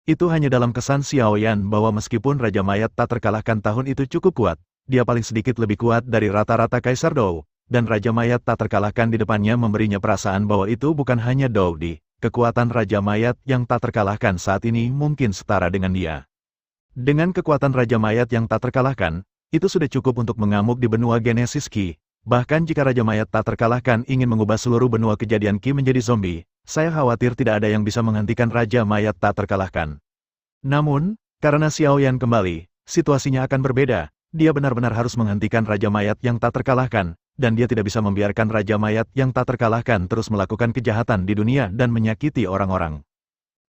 Itu hanya dalam kesan Xiao Yan bahwa meskipun Raja Mayat tak terkalahkan tahun itu cukup kuat, dia paling sedikit lebih kuat dari rata-rata Kaisar Dou, dan Raja Mayat tak terkalahkan di depannya memberinya perasaan bahwa itu bukan hanya Dou Di. Kekuatan Raja Mayat yang tak terkalahkan saat ini mungkin setara dengan dia. Dengan kekuatan Raja Mayat yang tak terkalahkan, itu sudah cukup untuk mengamuk di benua Genesis Qi. Bahkan jika Raja Mayat tak terkalahkan ingin mengubah seluruh benua kejadian Qi menjadi zombie, saya khawatir tidak ada yang bisa menghentikan Raja Mayat tak terkalahkan. Namun, karena Xiao Yan kembali, situasinya akan berbeda. Dia benar-benar harus menghentikan Raja Mayat yang tak terkalahkan, dan dia tidak bisa membiarkan Raja Mayat yang tak terkalahkan terus melakukan kejahatan di dunia dan menyakiti orang-orang.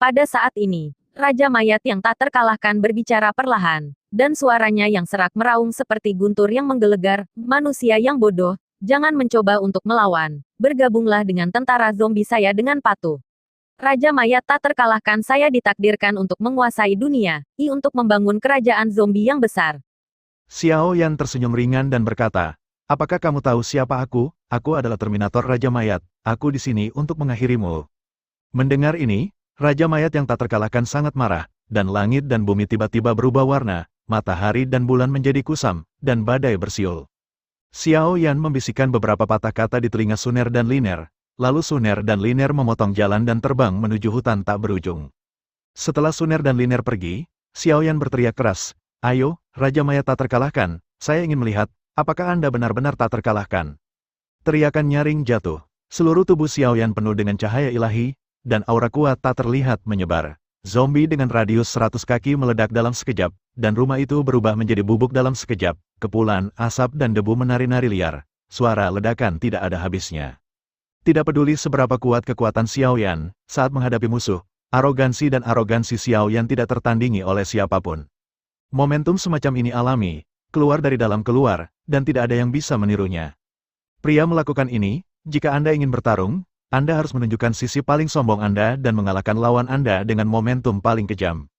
Pada saat ini, Raja mayat yang tak terkalahkan berbicara perlahan, dan suaranya yang serak meraung seperti guntur yang menggelegar, manusia yang bodoh, jangan mencoba untuk melawan, bergabunglah dengan tentara zombie saya dengan patuh. Raja mayat tak terkalahkan saya ditakdirkan untuk menguasai dunia, untuk membangun kerajaan zombie yang besar. Xiao Yan tersenyum ringan dan berkata, apakah kamu tahu siapa aku? Aku adalah Terminator Raja Mayat, aku di sini untuk mengakhirimu. Mendengar ini, Raja Mayat yang tak terkalahkan sangat marah, dan langit dan bumi tiba-tiba berubah warna, matahari dan bulan menjadi kusam, dan badai bersiul. Xiao Yan membisikkan beberapa patah kata di telinga Suner dan Liner, lalu Suner dan Liner memotong jalan dan terbang menuju hutan tak berujung. Setelah Suner dan Liner pergi, Xiao Yan berteriak keras, ayo, Raja Mayat tak terkalahkan, saya ingin melihat, apakah Anda benar-benar tak terkalahkan. Teriakan nyaring jatuh, seluruh tubuh Xiao Yan penuh dengan cahaya ilahi, dan aura kuat tak terlihat menyebar. Zombie dengan radius 100 kaki meledak dalam sekejap, dan rumah itu berubah menjadi bubuk dalam sekejap, kepulan, asap dan debu menari-nari liar. Suara ledakan tidak ada habisnya. Tidak peduli seberapa kuat kekuatan Xiao Yan, saat menghadapi musuh, arogansi Xiao Yan tidak tertandingi oleh siapapun. Momentum semacam ini alami, keluar dari dalam keluar, dan tidak ada yang bisa menirunya. Pria melakukan ini, jika Anda ingin bertarung, Anda harus menunjukkan sisi paling sombong Anda dan mengalahkan lawan Anda dengan momentum paling kejam.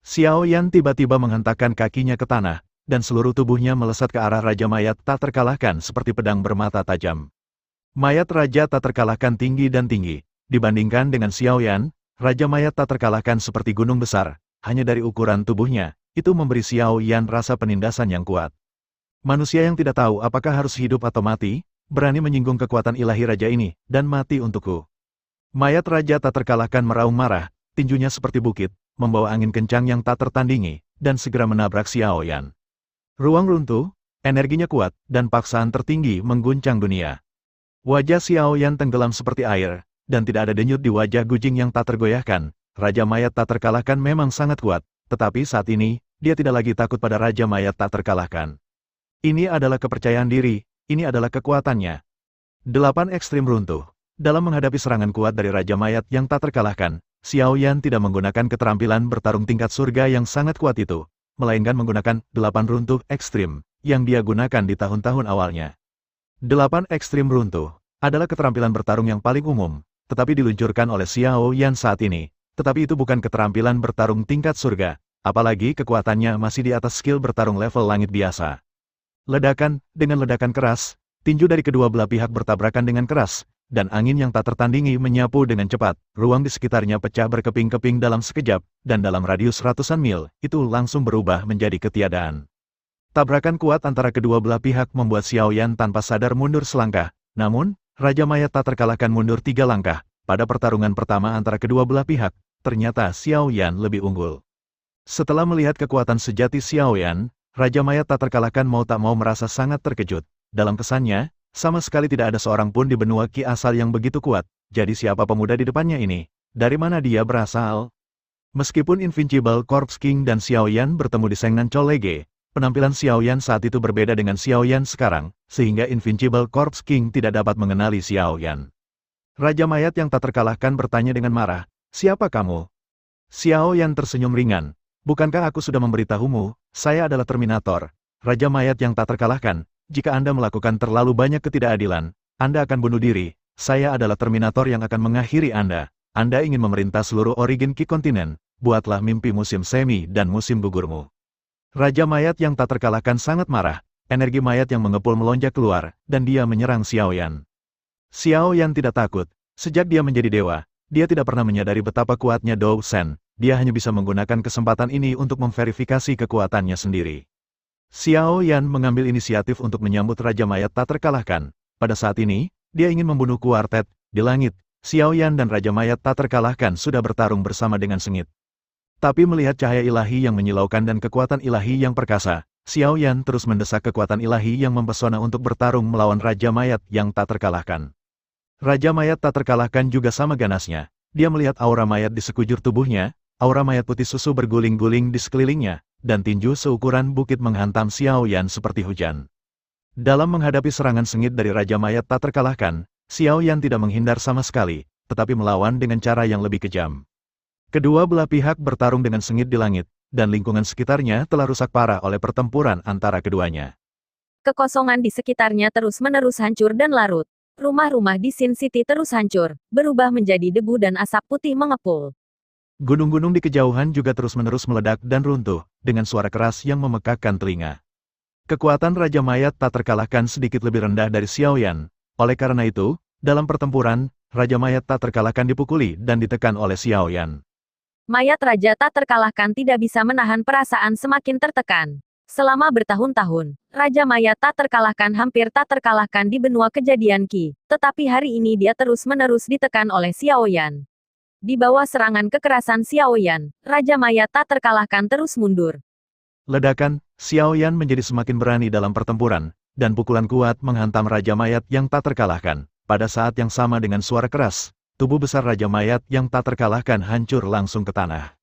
Xiao Yan tiba-tiba menghentakkan kakinya ke tanah, dan seluruh tubuhnya melesat ke arah Raja Mayat tak terkalahkan seperti pedang bermata tajam. Mayat Raja tak terkalahkan tinggi dan tinggi. Dibandingkan dengan Xiao Yan, Raja Mayat tak terkalahkan seperti gunung besar, hanya dari ukuran tubuhnya, itu memberi Xiao Yan rasa penindasan yang kuat. Manusia yang tidak tahu apakah harus hidup atau mati, berani menyinggung kekuatan ilahi raja ini, dan mati untukku. Mayat Raja tak terkalahkan meraung marah, tinjunya seperti bukit, membawa angin kencang yang tak tertandingi, dan segera menabrak Xiao Yan. Ruang runtuh, energinya kuat, dan paksaan tertinggi mengguncang dunia. Wajah Xiao Yan tenggelam seperti air, dan tidak ada denyut di wajah Gujing yang tak tergoyahkan. Raja Mayat tak terkalahkan memang sangat kuat, tetapi saat ini, dia tidak lagi takut pada Raja Mayat tak terkalahkan. Ini adalah kepercayaan diri. Ini adalah kekuatannya. 8 ekstrim runtuh. Dalam menghadapi serangan kuat dari Raja Mayat yang tak terkalahkan, Xiao Yan tidak menggunakan keterampilan bertarung tingkat surga yang sangat kuat itu, melainkan menggunakan 8 runtuh ekstrim, yang dia gunakan di tahun-tahun awalnya. 8 ekstrim runtuh adalah keterampilan bertarung yang paling umum, tetapi diluncurkan oleh Xiao Yan saat ini. Tetapi itu bukan keterampilan bertarung tingkat surga, apalagi kekuatannya masih di atas skill bertarung level langit biasa. Ledakan, dengan ledakan keras, tinju dari kedua belah pihak bertabrakan dengan keras, dan angin yang tak tertandingi menyapu dengan cepat. Ruang di sekitarnya pecah berkeping-keping dalam sekejap, dan dalam radius ratusan mil, itu langsung berubah menjadi ketiadaan. Tabrakan kuat antara kedua belah pihak membuat Xiao Yan tanpa sadar mundur selangkah, namun, Raja Mayat tak terkalahkan mundur 3 langkah. Pada pertarungan pertama antara kedua belah pihak, ternyata Xiao Yan lebih unggul. Setelah melihat kekuatan sejati Xiao Yan, Raja Mayat tak terkalahkan mau tak mau merasa sangat terkejut. Dalam kesannya, sama sekali tidak ada seorang pun di benua Qi asal yang begitu kuat. Jadi siapa pemuda di depannya ini? Dari mana dia berasal? Meskipun Invincible Corpse King dan Xiao Yan bertemu di Sengnan Cholege, penampilan Xiao Yan saat itu berbeda dengan Xiao Yan sekarang, sehingga Invincible Corpse King tidak dapat mengenali Xiao Yan. Raja Mayat yang tak terkalahkan bertanya dengan marah, siapa kamu? Xiao Yan tersenyum ringan. Bukankah aku sudah memberitahumu, saya adalah Terminator, Raja Mayat yang tak terkalahkan. Jika Anda melakukan terlalu banyak ketidakadilan, Anda akan bunuh diri. Saya adalah Terminator yang akan mengakhiri Anda. Anda ingin memerintah seluruh origin Qi kontinen, buatlah mimpi musim semi dan musim gugurmu. Raja Mayat yang tak terkalahkan sangat marah, energi mayat yang mengepul melonjak keluar, dan dia menyerang Xiao Yan. Xiao Yan tidak takut, sejak dia menjadi dewa, dia tidak pernah menyadari betapa kuatnya Dou Shen. Dia hanya bisa menggunakan kesempatan ini untuk memverifikasi kekuatannya sendiri. Xiao Yan mengambil inisiatif untuk menyambut Raja Mayat tak terkalahkan. Pada saat ini, dia ingin membunuh kuartet. Di langit, Xiao Yan dan Raja Mayat tak terkalahkan sudah bertarung bersama dengan sengit. Tapi melihat cahaya ilahi yang menyilaukan dan kekuatan ilahi yang perkasa, Xiao Yan terus mendesak kekuatan ilahi yang mempesona untuk bertarung melawan Raja Mayat yang tak terkalahkan. Raja Mayat tak terkalahkan juga sama ganasnya. Dia melihat aura mayat di sekujur tubuhnya. Aura mayat putih susu berguling-guling di sekelilingnya, dan tinju seukuran bukit menghantam Xiao Yan seperti hujan. Dalam menghadapi serangan sengit dari Raja Mayat tak terkalahkan, Xiao Yan tidak menghindar sama sekali, tetapi melawan dengan cara yang lebih kejam. Kedua belah pihak bertarung dengan sengit di langit, dan lingkungan sekitarnya telah rusak parah oleh pertempuran antara keduanya. Kekosongan di sekitarnya terus-menerus hancur dan larut. Rumah-rumah di Sin City terus hancur, berubah menjadi debu dan asap putih mengepul. Gunung-gunung di kejauhan juga terus-menerus meledak dan runtuh, dengan suara keras yang memekakkan telinga. Kekuatan Raja Mayat tak terkalahkan sedikit lebih rendah dari Xiaoyan. Oleh karena itu, dalam pertempuran, Raja Mayat tak terkalahkan dipukuli dan ditekan oleh Xiaoyan. Mayat Raja tak terkalahkan tidak bisa menahan perasaan semakin tertekan. Selama bertahun-tahun, Raja Mayat tak terkalahkan hampir tak terkalahkan di benua kejadian Qi, tetapi hari ini dia terus-menerus ditekan oleh Xiaoyan. Di bawah serangan kekerasan Xiaoyan, Raja Mayat tak terkalahkan terus mundur. Ledakan, Xiaoyan menjadi semakin berani dalam pertempuran, dan pukulan kuat menghantam Raja Mayat yang tak terkalahkan. Pada saat yang sama dengan suara keras, tubuh besar Raja Mayat yang tak terkalahkan hancur langsung ke tanah.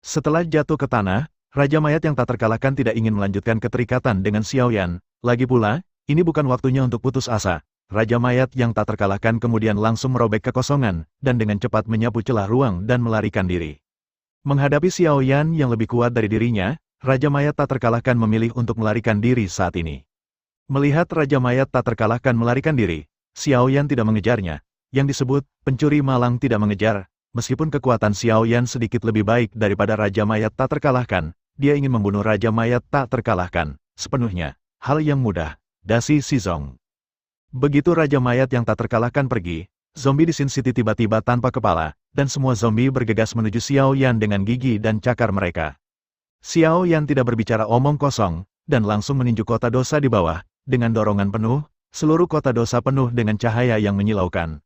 Setelah jatuh ke tanah, Raja Mayat yang tak terkalahkan tidak ingin melanjutkan keterikatan dengan Xiaoyan. Lagi pula, ini bukan waktunya untuk putus asa. Raja Mayat yang tak terkalahkan kemudian langsung merobek kekosongan, dan dengan cepat menyapu celah ruang dan melarikan diri. Menghadapi Xiaoyan yang lebih kuat dari dirinya, Raja Mayat tak terkalahkan memilih untuk melarikan diri saat ini. Melihat Raja Mayat tak terkalahkan melarikan diri, Xiaoyan tidak mengejarnya. Yang disebut, pencuri malang tidak mengejar. Meskipun kekuatan Xiaoyan sedikit lebih baik daripada Raja Mayat tak terkalahkan, dia ingin membunuh Raja Mayat tak terkalahkan, sepenuhnya. Hal yang mudah, dasi Shizong. Begitu Raja Mayat yang tak terkalahkan pergi, zombie di Sin City tiba-tiba tanpa kepala, dan semua zombie bergegas menuju Xiaoyan dengan gigi dan cakar mereka. Xiaoyan tidak berbicara omong kosong, dan langsung meninju kota dosa di bawah, dengan dorongan penuh, seluruh kota dosa penuh dengan cahaya yang menyilaukan.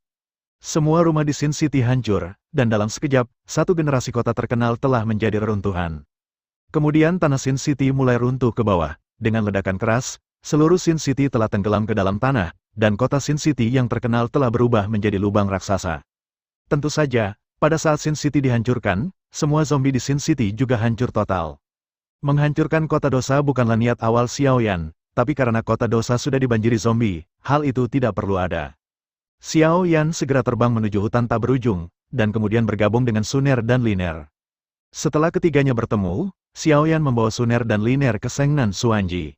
Semua rumah di Sin City hancur, dan dalam sekejap, satu generasi kota terkenal telah menjadi reruntuhan. Kemudian tanah Sin City mulai runtuh ke bawah, dengan ledakan keras, seluruh Sin City telah tenggelam ke dalam tanah, dan kota Sin City yang terkenal telah berubah menjadi lubang raksasa. Tentu saja, pada saat Sin City dihancurkan, semua zombie di Sin City juga hancur total. Menghancurkan kota dosa bukanlah niat awal Xiaoyan, tapi karena kota dosa sudah dibanjiri zombie, hal itu tidak perlu ada. Xiaoyan segera terbang menuju hutan tak berujung, dan kemudian bergabung dengan Suner dan Liner. Setelah ketiganya bertemu, Xiaoyan membawa Suner dan Liner ke Sengnan Xuanji.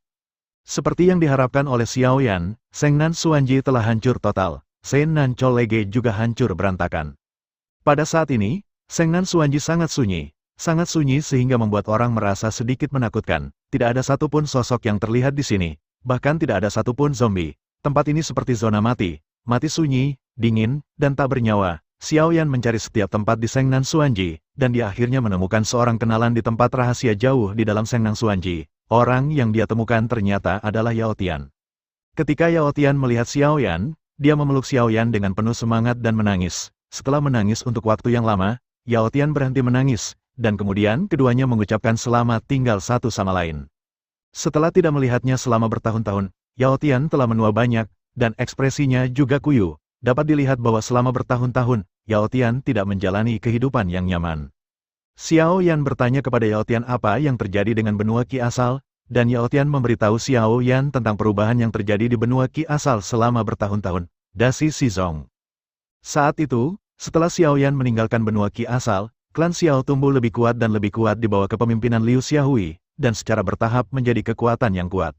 Seperti yang diharapkan oleh Xiaoyan, Sengnan Xuanji telah hancur total. Sengnan Cholege juga hancur berantakan. Pada saat ini, Sengnan Xuanji sangat sunyi sehingga membuat orang merasa sedikit menakutkan. Tidak ada satupun sosok yang terlihat di sini, bahkan tidak ada satupun zombie. Tempat ini seperti zona mati sunyi, dingin, dan tak bernyawa. Xiaoyan mencari setiap tempat di Sengnan Xuanji, dan dia akhirnya menemukan seorang kenalan di tempat rahasia jauh di dalam Sengnan Xuanji. Orang yang dia temukan ternyata adalah Yao Tian. Ketika Yao Tian melihat Xiaoyan, dia memeluk Xiaoyan dengan penuh semangat dan menangis. Setelah menangis untuk waktu yang lama, Yao Tian berhenti menangis, dan kemudian keduanya mengucapkan selamat tinggal satu sama lain. Setelah tidak melihatnya selama bertahun-tahun, Yao Tian telah menua banyak, dan ekspresinya juga kuyu. Dapat dilihat bahwa selama bertahun-tahun, Yao Tian tidak menjalani kehidupan yang nyaman. Xiaoyan bertanya kepada Yao Tian apa yang terjadi dengan benua Qi asal, dan Yao Tian memberitahu Xiaoyan tentang perubahan yang terjadi di benua Qi asal selama bertahun-tahun. Dasi Shizong. Saat itu, setelah Xiaoyan meninggalkan benua Qi asal, klan Xiao tumbuh lebih kuat dan lebih kuat di bawah kepemimpinan Liu Xiaohui, dan secara bertahap menjadi kekuatan yang kuat.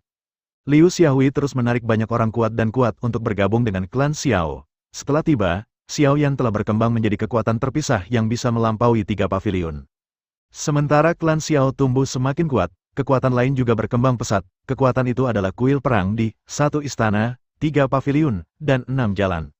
Liu Xiaohui terus menarik banyak orang kuat dan kuat untuk bergabung dengan klan Xiao. Setelah tiba, Xiaoyan telah berkembang menjadi kekuatan terpisah yang bisa melampaui 3 paviliun. Sementara klan Xiao tumbuh semakin kuat, kekuatan lain juga berkembang pesat. Kekuatan itu adalah kuil perang di 1 istana, 3 paviliun, dan 6 jalan.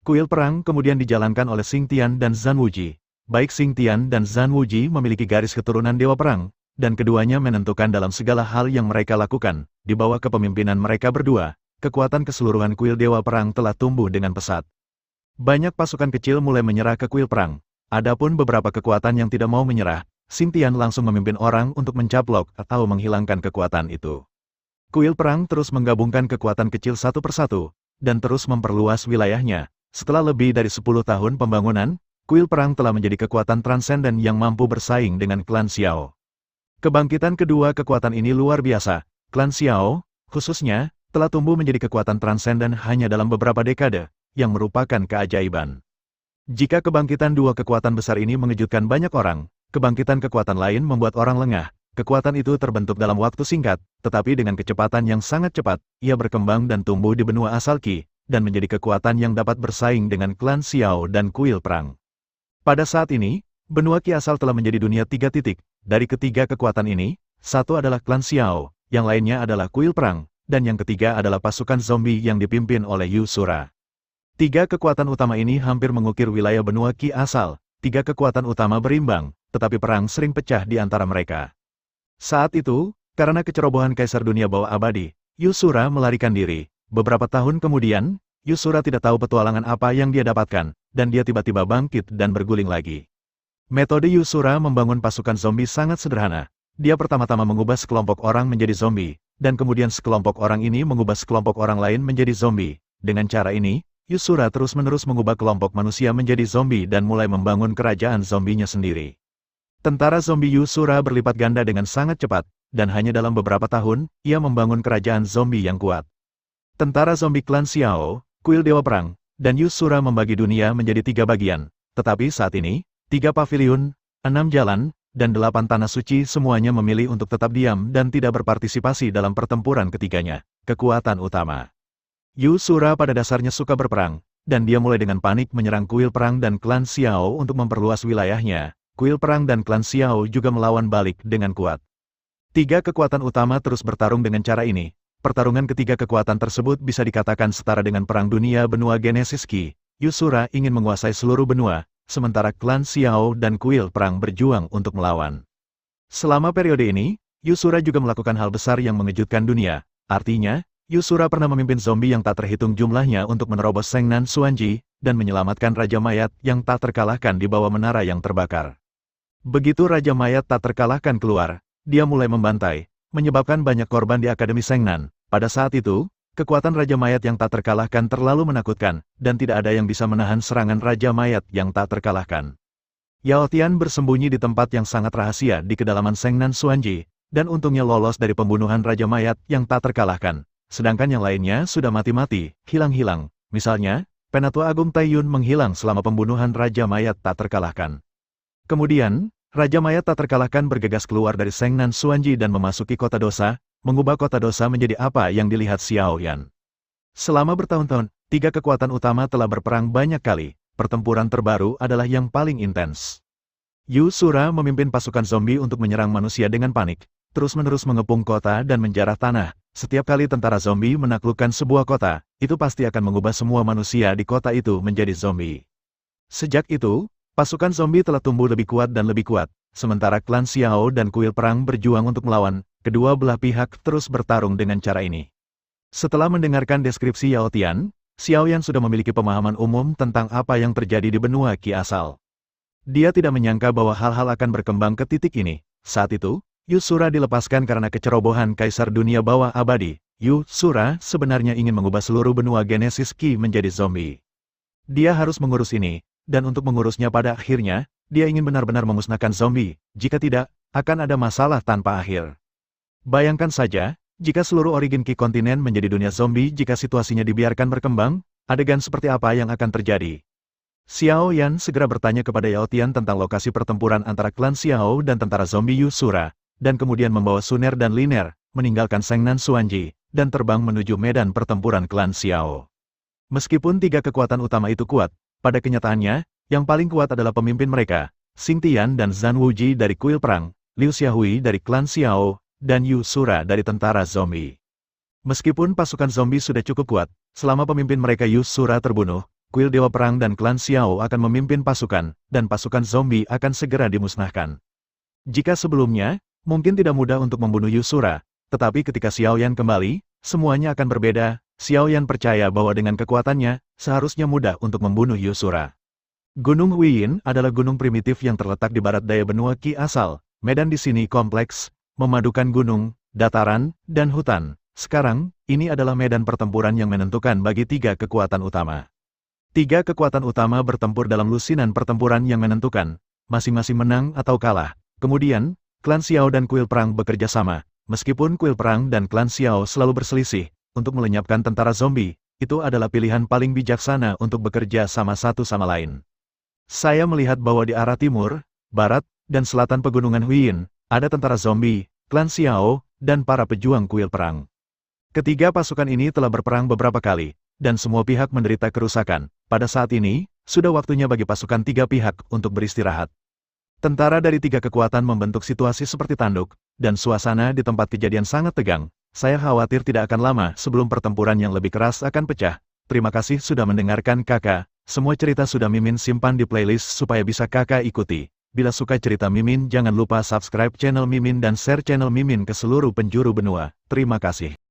Kuil perang kemudian dijalankan oleh Xing Tian dan Zhan Wuji. Baik Xing Tian dan Zhan Wuji memiliki garis keturunan dewa perang, dan keduanya menentukan dalam segala hal yang mereka lakukan. Di bawah kepemimpinan mereka berdua, kekuatan keseluruhan kuil dewa perang telah tumbuh dengan pesat. Banyak pasukan kecil mulai menyerah ke kuil perang. Adapun beberapa kekuatan yang tidak mau menyerah, Xing Tian langsung memimpin orang untuk mencaplok atau menghilangkan kekuatan itu. Kuil perang terus menggabungkan kekuatan kecil satu persatu, dan terus memperluas wilayahnya. Setelah lebih dari 10 tahun pembangunan, kuil perang telah menjadi kekuatan transenden yang mampu bersaing dengan klan Xiao. Kebangkitan kedua kekuatan ini luar biasa. Klan Xiao, khususnya, telah tumbuh menjadi kekuatan transenden hanya dalam beberapa dekade, yang merupakan keajaiban. Jika kebangkitan dua kekuatan besar ini mengejutkan banyak orang, kebangkitan kekuatan lain membuat orang lengah. Kekuatan itu terbentuk dalam waktu singkat, tetapi dengan kecepatan yang sangat cepat, ia berkembang dan tumbuh di benua asal Qi, dan menjadi kekuatan yang dapat bersaing dengan klan Xiao dan kuil perang. Pada saat ini, benua Qi asal telah menjadi dunia 3 titik. Dari ketiga kekuatan ini, satu adalah klan Xiao, yang lainnya adalah kuil perang, dan yang ketiga adalah pasukan zombie yang dipimpin oleh Yu Sura. Tiga kekuatan utama ini hampir mengukir wilayah benua Qi asal. Tiga kekuatan utama berimbang, tetapi perang sering pecah di antara mereka. Saat itu, karena kecerobohan Kaisar Dunia Bawah Abadi, Yu Sura melarikan diri. Beberapa tahun kemudian, Yu Sura tidak tahu petualangan apa yang dia dapatkan, dan dia tiba-tiba bangkit dan berguling lagi. Metode Yu Sura membangun pasukan zombie sangat sederhana. Dia pertama-tama mengubah sekelompok orang menjadi zombie, dan kemudian sekelompok orang ini mengubah sekelompok orang lain menjadi zombie. Dengan cara ini, Yu Sura terus-menerus mengubah kelompok manusia menjadi zombie dan mulai membangun kerajaan zombinya sendiri. Tentara zombie Yu Sura berlipat ganda dengan sangat cepat, dan hanya dalam beberapa tahun, ia membangun kerajaan zombie yang kuat. Tentara zombie klan Xiao, kuil Dewa Perang, dan Yu Sura membagi dunia menjadi 3 bagian. Tetapi saat ini, 3 paviliun, 6 jalan, dan 8 tanah suci semuanya memilih untuk tetap diam dan tidak berpartisipasi dalam pertempuran ketiganya. Kekuatan utama. Yu Sura pada dasarnya suka berperang, dan dia mulai dengan panik menyerang kuil perang dan klan Xiao untuk memperluas wilayahnya. Kuil perang dan klan Xiao juga melawan balik dengan kuat. 3 kekuatan utama terus bertarung dengan cara ini. Pertarungan ketiga kekuatan tersebut bisa dikatakan setara dengan perang dunia benua Genesis Qi. Yu Sura ingin menguasai seluruh benua, sementara klan Xiao dan kuil perang berjuang untuk melawan. Selama periode ini, Yu Sura juga melakukan hal besar yang mengejutkan dunia. Artinya, Yu Sura pernah memimpin zombie yang tak terhitung jumlahnya untuk menerobos Sengnan Xuanji, dan menyelamatkan Raja Mayat yang tak terkalahkan di bawah menara yang terbakar. Begitu Raja Mayat tak terkalahkan keluar, dia mulai membantai, menyebabkan banyak korban di Akademi Sengnan. Pada saat itu, kekuatan Raja Mayat yang tak terkalahkan terlalu menakutkan, dan tidak ada yang bisa menahan serangan Raja Mayat yang tak terkalahkan. Yao Tian bersembunyi di tempat yang sangat rahasia di kedalaman Sengnan Xuanji, dan untungnya lolos dari pembunuhan Raja Mayat yang tak terkalahkan. Sedangkan yang lainnya sudah mati-mati, hilang-hilang. Misalnya, Penatua Agung Taiyun menghilang selama pembunuhan Raja Mayat tak terkalahkan. Kemudian, Raja Mayat tak terkalahkan bergegas keluar dari Sengnan Xuanji dan memasuki kota dosa, mengubah kota dosa menjadi apa yang dilihat Xiao Yan. Selama bertahun-tahun, 3 kekuatan utama telah berperang banyak kali. Pertempuran terbaru adalah yang paling intens. Yu Sura memimpin pasukan zombie untuk menyerang manusia dengan panik, terus-menerus mengepung kota dan menjarah tanah. Setiap kali tentara zombie menaklukkan sebuah kota, itu pasti akan mengubah semua manusia di kota itu menjadi zombie. Sejak itu, pasukan zombie telah tumbuh lebih kuat dan lebih kuat, sementara klan Xiao dan kuil perang berjuang untuk melawan. Kedua belah pihak terus bertarung dengan cara ini. Setelah mendengarkan deskripsi Yao Tian, Xiao Yan sudah memiliki pemahaman umum tentang apa yang terjadi di benua Qi asal. Dia tidak menyangka bahwa hal-hal akan berkembang ke titik ini. Saat itu, Yu Sura dilepaskan karena kecerobohan Kaisar Dunia Bawah Abadi. Yu Sura sebenarnya ingin mengubah seluruh benua Genesis Qi menjadi zombie. Dia harus mengurus ini, dan untuk mengurusnya pada akhirnya, dia ingin benar-benar memusnahkan zombie. Jika tidak, akan ada masalah tanpa akhir. Bayangkan saja, jika seluruh origin Qi kontinen menjadi dunia zombie jika situasinya dibiarkan berkembang, adegan seperti apa yang akan terjadi? Xiao Yan segera bertanya kepada Yao Tian tentang lokasi pertempuran antara klan Xiao dan tentara zombie Yu Sura, dan kemudian membawa Suner dan Liner, meninggalkan Sengnan Xuanji, dan terbang menuju medan pertempuran klan Xiao. Meskipun 3 kekuatan utama itu kuat, pada kenyataannya, yang paling kuat adalah pemimpin mereka, Xing Tian dan Zhan Wuji dari kuil perang, Liu Xiaohui dari klan Xiao, dan Yu Sura dari tentara zombie. Meskipun pasukan zombie sudah cukup kuat, selama pemimpin mereka Yu Sura terbunuh, kuil Dewa Perang dan klan Xiao akan memimpin pasukan, dan pasukan zombie akan segera dimusnahkan. Jika sebelumnya, mungkin tidak mudah untuk membunuh Yu Sura, tetapi ketika Xiao Yan kembali, semuanya akan berbeda. Xiao Yan percaya bahwa dengan kekuatannya, seharusnya mudah untuk membunuh Yu Sura. Gunung Huiyin adalah gunung primitif yang terletak di barat daya benua Qi asal. Medan di sini kompleks, memadukan gunung, dataran, dan hutan. Sekarang, ini adalah medan pertempuran yang menentukan bagi 3 kekuatan utama. 3 kekuatan utama bertempur dalam lusinan pertempuran yang menentukan, masing-masing menang atau kalah. Kemudian, klan Xiao dan kuil perang bekerja sama. Meskipun kuil perang dan klan Xiao selalu berselisih, untuk melenyapkan tentara zombie, itu adalah pilihan paling bijaksana untuk bekerja sama satu sama lain. Saya melihat bahwa di arah timur, barat, dan selatan pegunungan Huiyin, ada tentara zombie, klan Xiao, dan para pejuang kuil perang. Ketiga pasukan ini telah berperang beberapa kali, dan semua pihak menderita kerusakan. Pada saat ini, sudah waktunya bagi pasukan tiga pihak untuk beristirahat. Tentara dari tiga kekuatan membentuk situasi seperti tanduk, dan suasana di tempat kejadian sangat tegang. Saya khawatir tidak akan lama sebelum pertempuran yang lebih keras akan pecah. Terima kasih sudah mendengarkan kakak. Semua cerita sudah Mimin simpan di playlist supaya bisa kakak ikuti. Bila suka cerita Mimin jangan lupa subscribe channel Mimin dan share channel Mimin ke seluruh penjuru benua. Terima kasih.